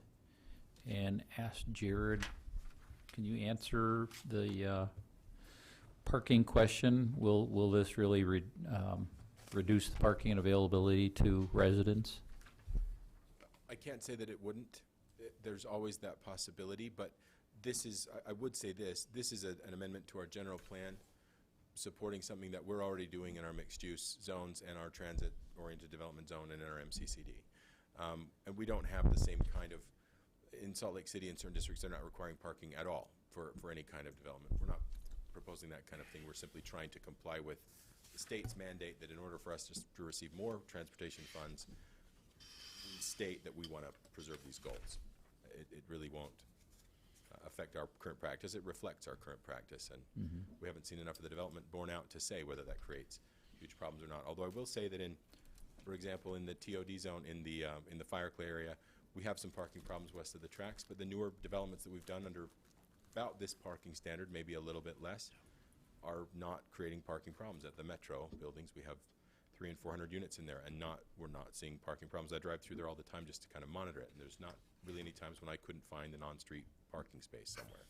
and ask Jared, can you answer the parking question? Will this really reduce the parking availability to residents? I can't say that it wouldn't. There's always that possibility, but this is, I would say this is an amendment to our general plan. supporting something that we're already doing in our mixed-use zones and our transit-oriented development zone and in our MCCD. And we don't have the same kind of, in Salt Lake City, in certain districts, they're not requiring parking at all for any kind of development. We're not proposing that kind of thing. We're simply trying to comply with the state's mandate that in order for us to receive more transportation funds, we state that we want to preserve these goals. It really won't affect our current practice. It reflects our current practice, and we haven't seen enough of the development borne out to say whether that creates huge problems or not. Although I will say that for example, in the TOD zone, in the Fireclay area, we have some parking problems west of the tracks, but the newer developments that we've done under about this parking standard, maybe a little bit less, are not creating parking problems. At the Metro buildings, we have 300 and 400 units in there, and we're not seeing parking problems. I drive through there all the time just to kind of monitor it, and there's not really any times when I couldn't find an on-street parking space somewhere.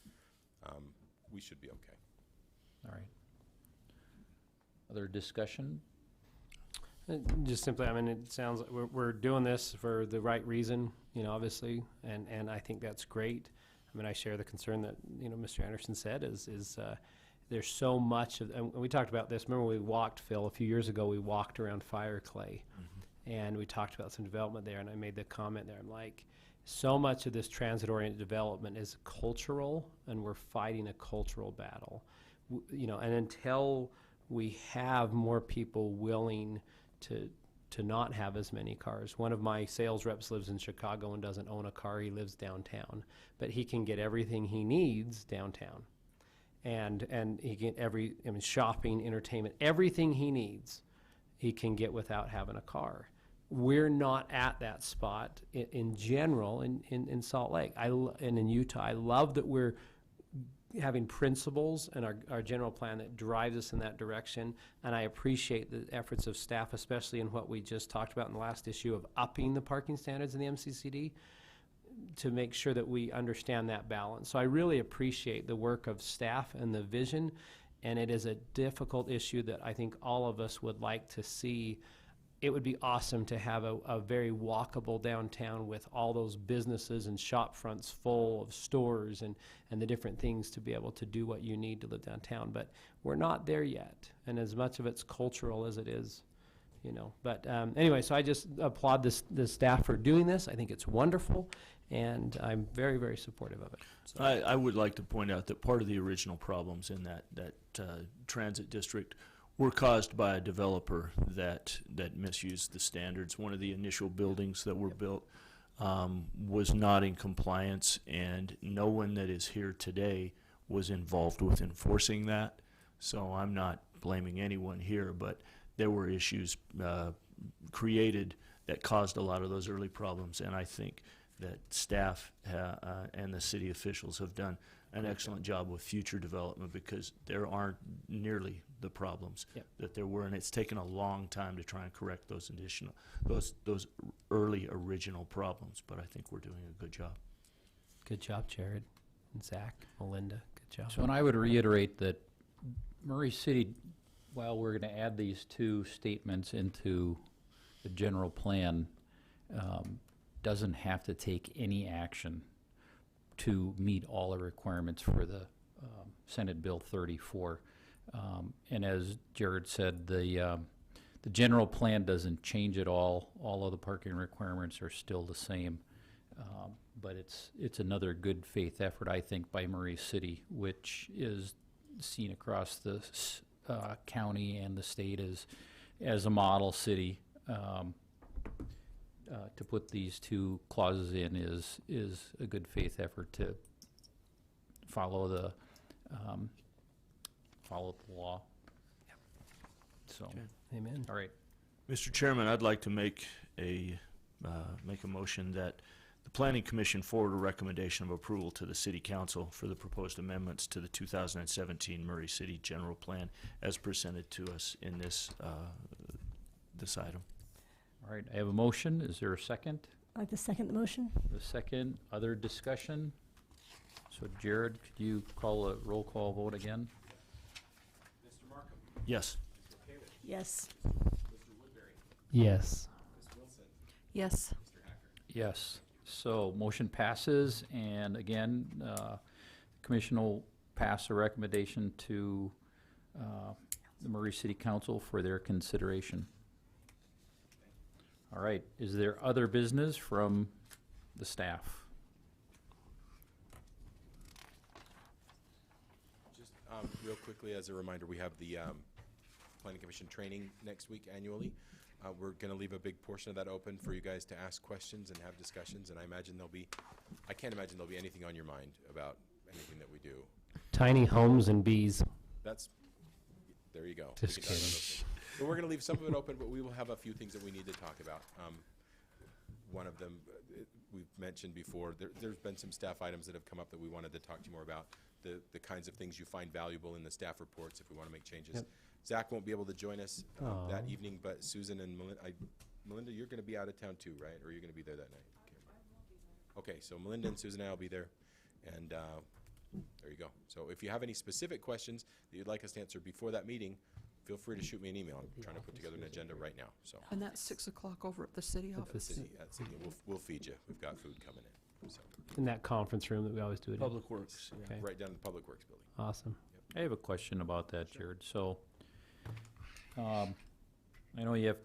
We should be okay. All right. Other discussion? Just simply, I mean, it sounds like we're doing this for the right reason, you know, obviously, and I think that's great. I mean, I share the concern that, you know, Mr. Anderson said is there's so much of, and we talked about this, remember we walked, Phil, a few years ago, we walked around Fireclay, and we talked about some development there, and I made the comment there, I'm like, so much of this transit-oriented development is cultural, and we're fighting a cultural battle. You know, and until we have more people willing to not have as many cars. One of my sales reps lives in Chicago and doesn't own a car. He lives downtown, but he can get everything he needs downtown, and he can shopping, entertainment, everything he needs, he can get without having a car. We're not at that spot in general in Salt Lake and in Utah. I love that we're having principles and our general plan that drives us in that direction, and I appreciate the efforts of staff, especially in what we just talked about in the last issue of upping the parking standards in the MCCD to make sure that we understand that balance. So I really appreciate the work of staff and the vision, and it is a difficult issue that I think all of us would like to see. It would be awesome to have a very walkable downtown with all those businesses and shop fronts full of stores and the different things to be able to do what you need to live downtown. But we're not there yet, and as much of it's cultural as it is, you know. But anyway, so I just applaud the staff for doing this. I think it's wonderful, and I'm very, very supportive of it. So. I would like to point out that part of the original problems in that transit district were caused by a developer that misused the standards. One of the initial buildings that were built was not in compliance, and no one that is here today was involved with enforcing that. So I'm not blaming anyone here, but there were issues created that caused a lot of those early problems, and I think that staff and the city officials have done an excellent job with future development, because there aren't nearly the problems that there were, and it's taken a long time to try and correct those early original problems, but I think we're doing a good job. Good job, Jared and Zach, Melinda, good job. So, and I would reiterate that Murray City, while we're going to add these two statements into the general plan, doesn't have to take any action to meet all the requirements for the Senate Bill 34. And as Jared said, the general plan doesn't change at all. All of the parking requirements are still the same. But it's another good faith effort, I think, by Murray City, which is seen across the county and the state as a model city. To put these two clauses in is a good faith effort to follow the law. Yep. So, okay. Amen. All right, Mr. Chairman, I'd like to make a motion that the Planning Commission forward a recommendation of approval to the City Council for the proposed amendments to the 2017 Murray City General Plan as presented to us in this item. all right. I have a motion. Is there a second? I'd like to second the motion. A second. Other discussion? So, Jared, could you call a roll call vote again? Mr. Markham? Yes. Mr. Kalish? Yes. Mr. Woodbury? Yes. Ms. Wilson? Yes. Mr. Hacker? Yes. So motion passes, and again, Commission will pass a recommendation to the Murray City Council for their consideration. All right, is there other business from the staff? Just real quickly, as a reminder, we have the Planning Commission training next week annually. We're going to leave a big portion of that open for you guys to ask questions and have discussions, and I can't imagine there'll be anything on your mind about anything that we do. Tiny homes and bees. There you go. Just We can talk about those things. But we're going to leave some of it open, but we will have a few things that we need to talk about. One of them, we've mentioned before, there's been some staff items that have come up that we wanted to talk to you more about, the kinds of things you find valuable in the staff reports if we want to make changes. Yep. Zach won't be able to join us that Aw. evening, but Susan and Melinda, you're going to be out of town too, right? Or are you going to be there that night? Okay, so Melinda and Susan and I will be there, and there you go. So if you have any specific questions that you'd like us to answer before that meeting, feel free to shoot me an email. I'm trying to put together an agenda right now, so. And that's 6 o'clock over at the city At the office. city, we'll feed you. We've got food coming in, so. In that conference room that we always do it in. Public Works, yeah. Okay. Right down in the Public Works building. Awesome. I have a question about that, Jared. So, I know you have,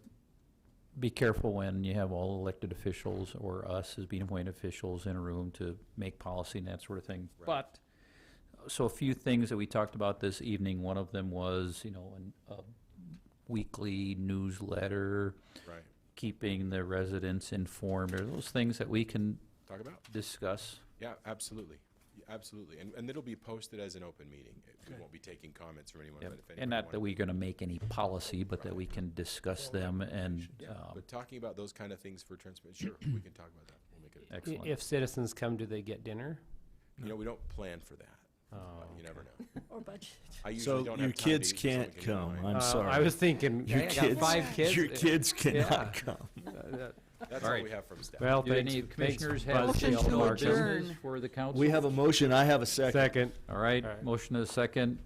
be careful when you have all elected officials or us as being appointed officials in a room to make policy and that sort of thing. Right. But, so a few things that we talked about this evening, one of them was, a weekly newsletter, Right. keeping the residents informed. Are those things that we can Talk about? discuss? Yeah, absolutely. Yeah, absolutely. And it'll be posted as an open meeting. We Okay. won't be taking comments from anyone, Yep. but if And anyone not that wanted- we're gonna make any policy, but that we can discuss them and, But talking about those kind of things for transparency, sure, we can talk about that. We'll make it. excellent. If citizens come, do they get dinner? We don't plan for that. Oh, You never know. Or budget. I usually So don't your have time to kids eat, so someone can't can eat come. mine. I'm sorry. I was thinking, Your I got kids, 5 kids. your kids cannot Yeah. come. That's All all right. we have from staff. Well, Do thanks, any thanks, commissioners Buzz, have Motion Dale, to more Mark. adjourn. business for the council? We have a motion. I have a second. Second. All right, All right. motion is second.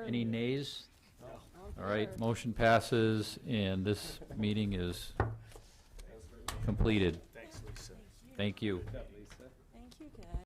Any nays? All right, motion passes, and this meeting is completed. Thanks, Lisa. Thank you.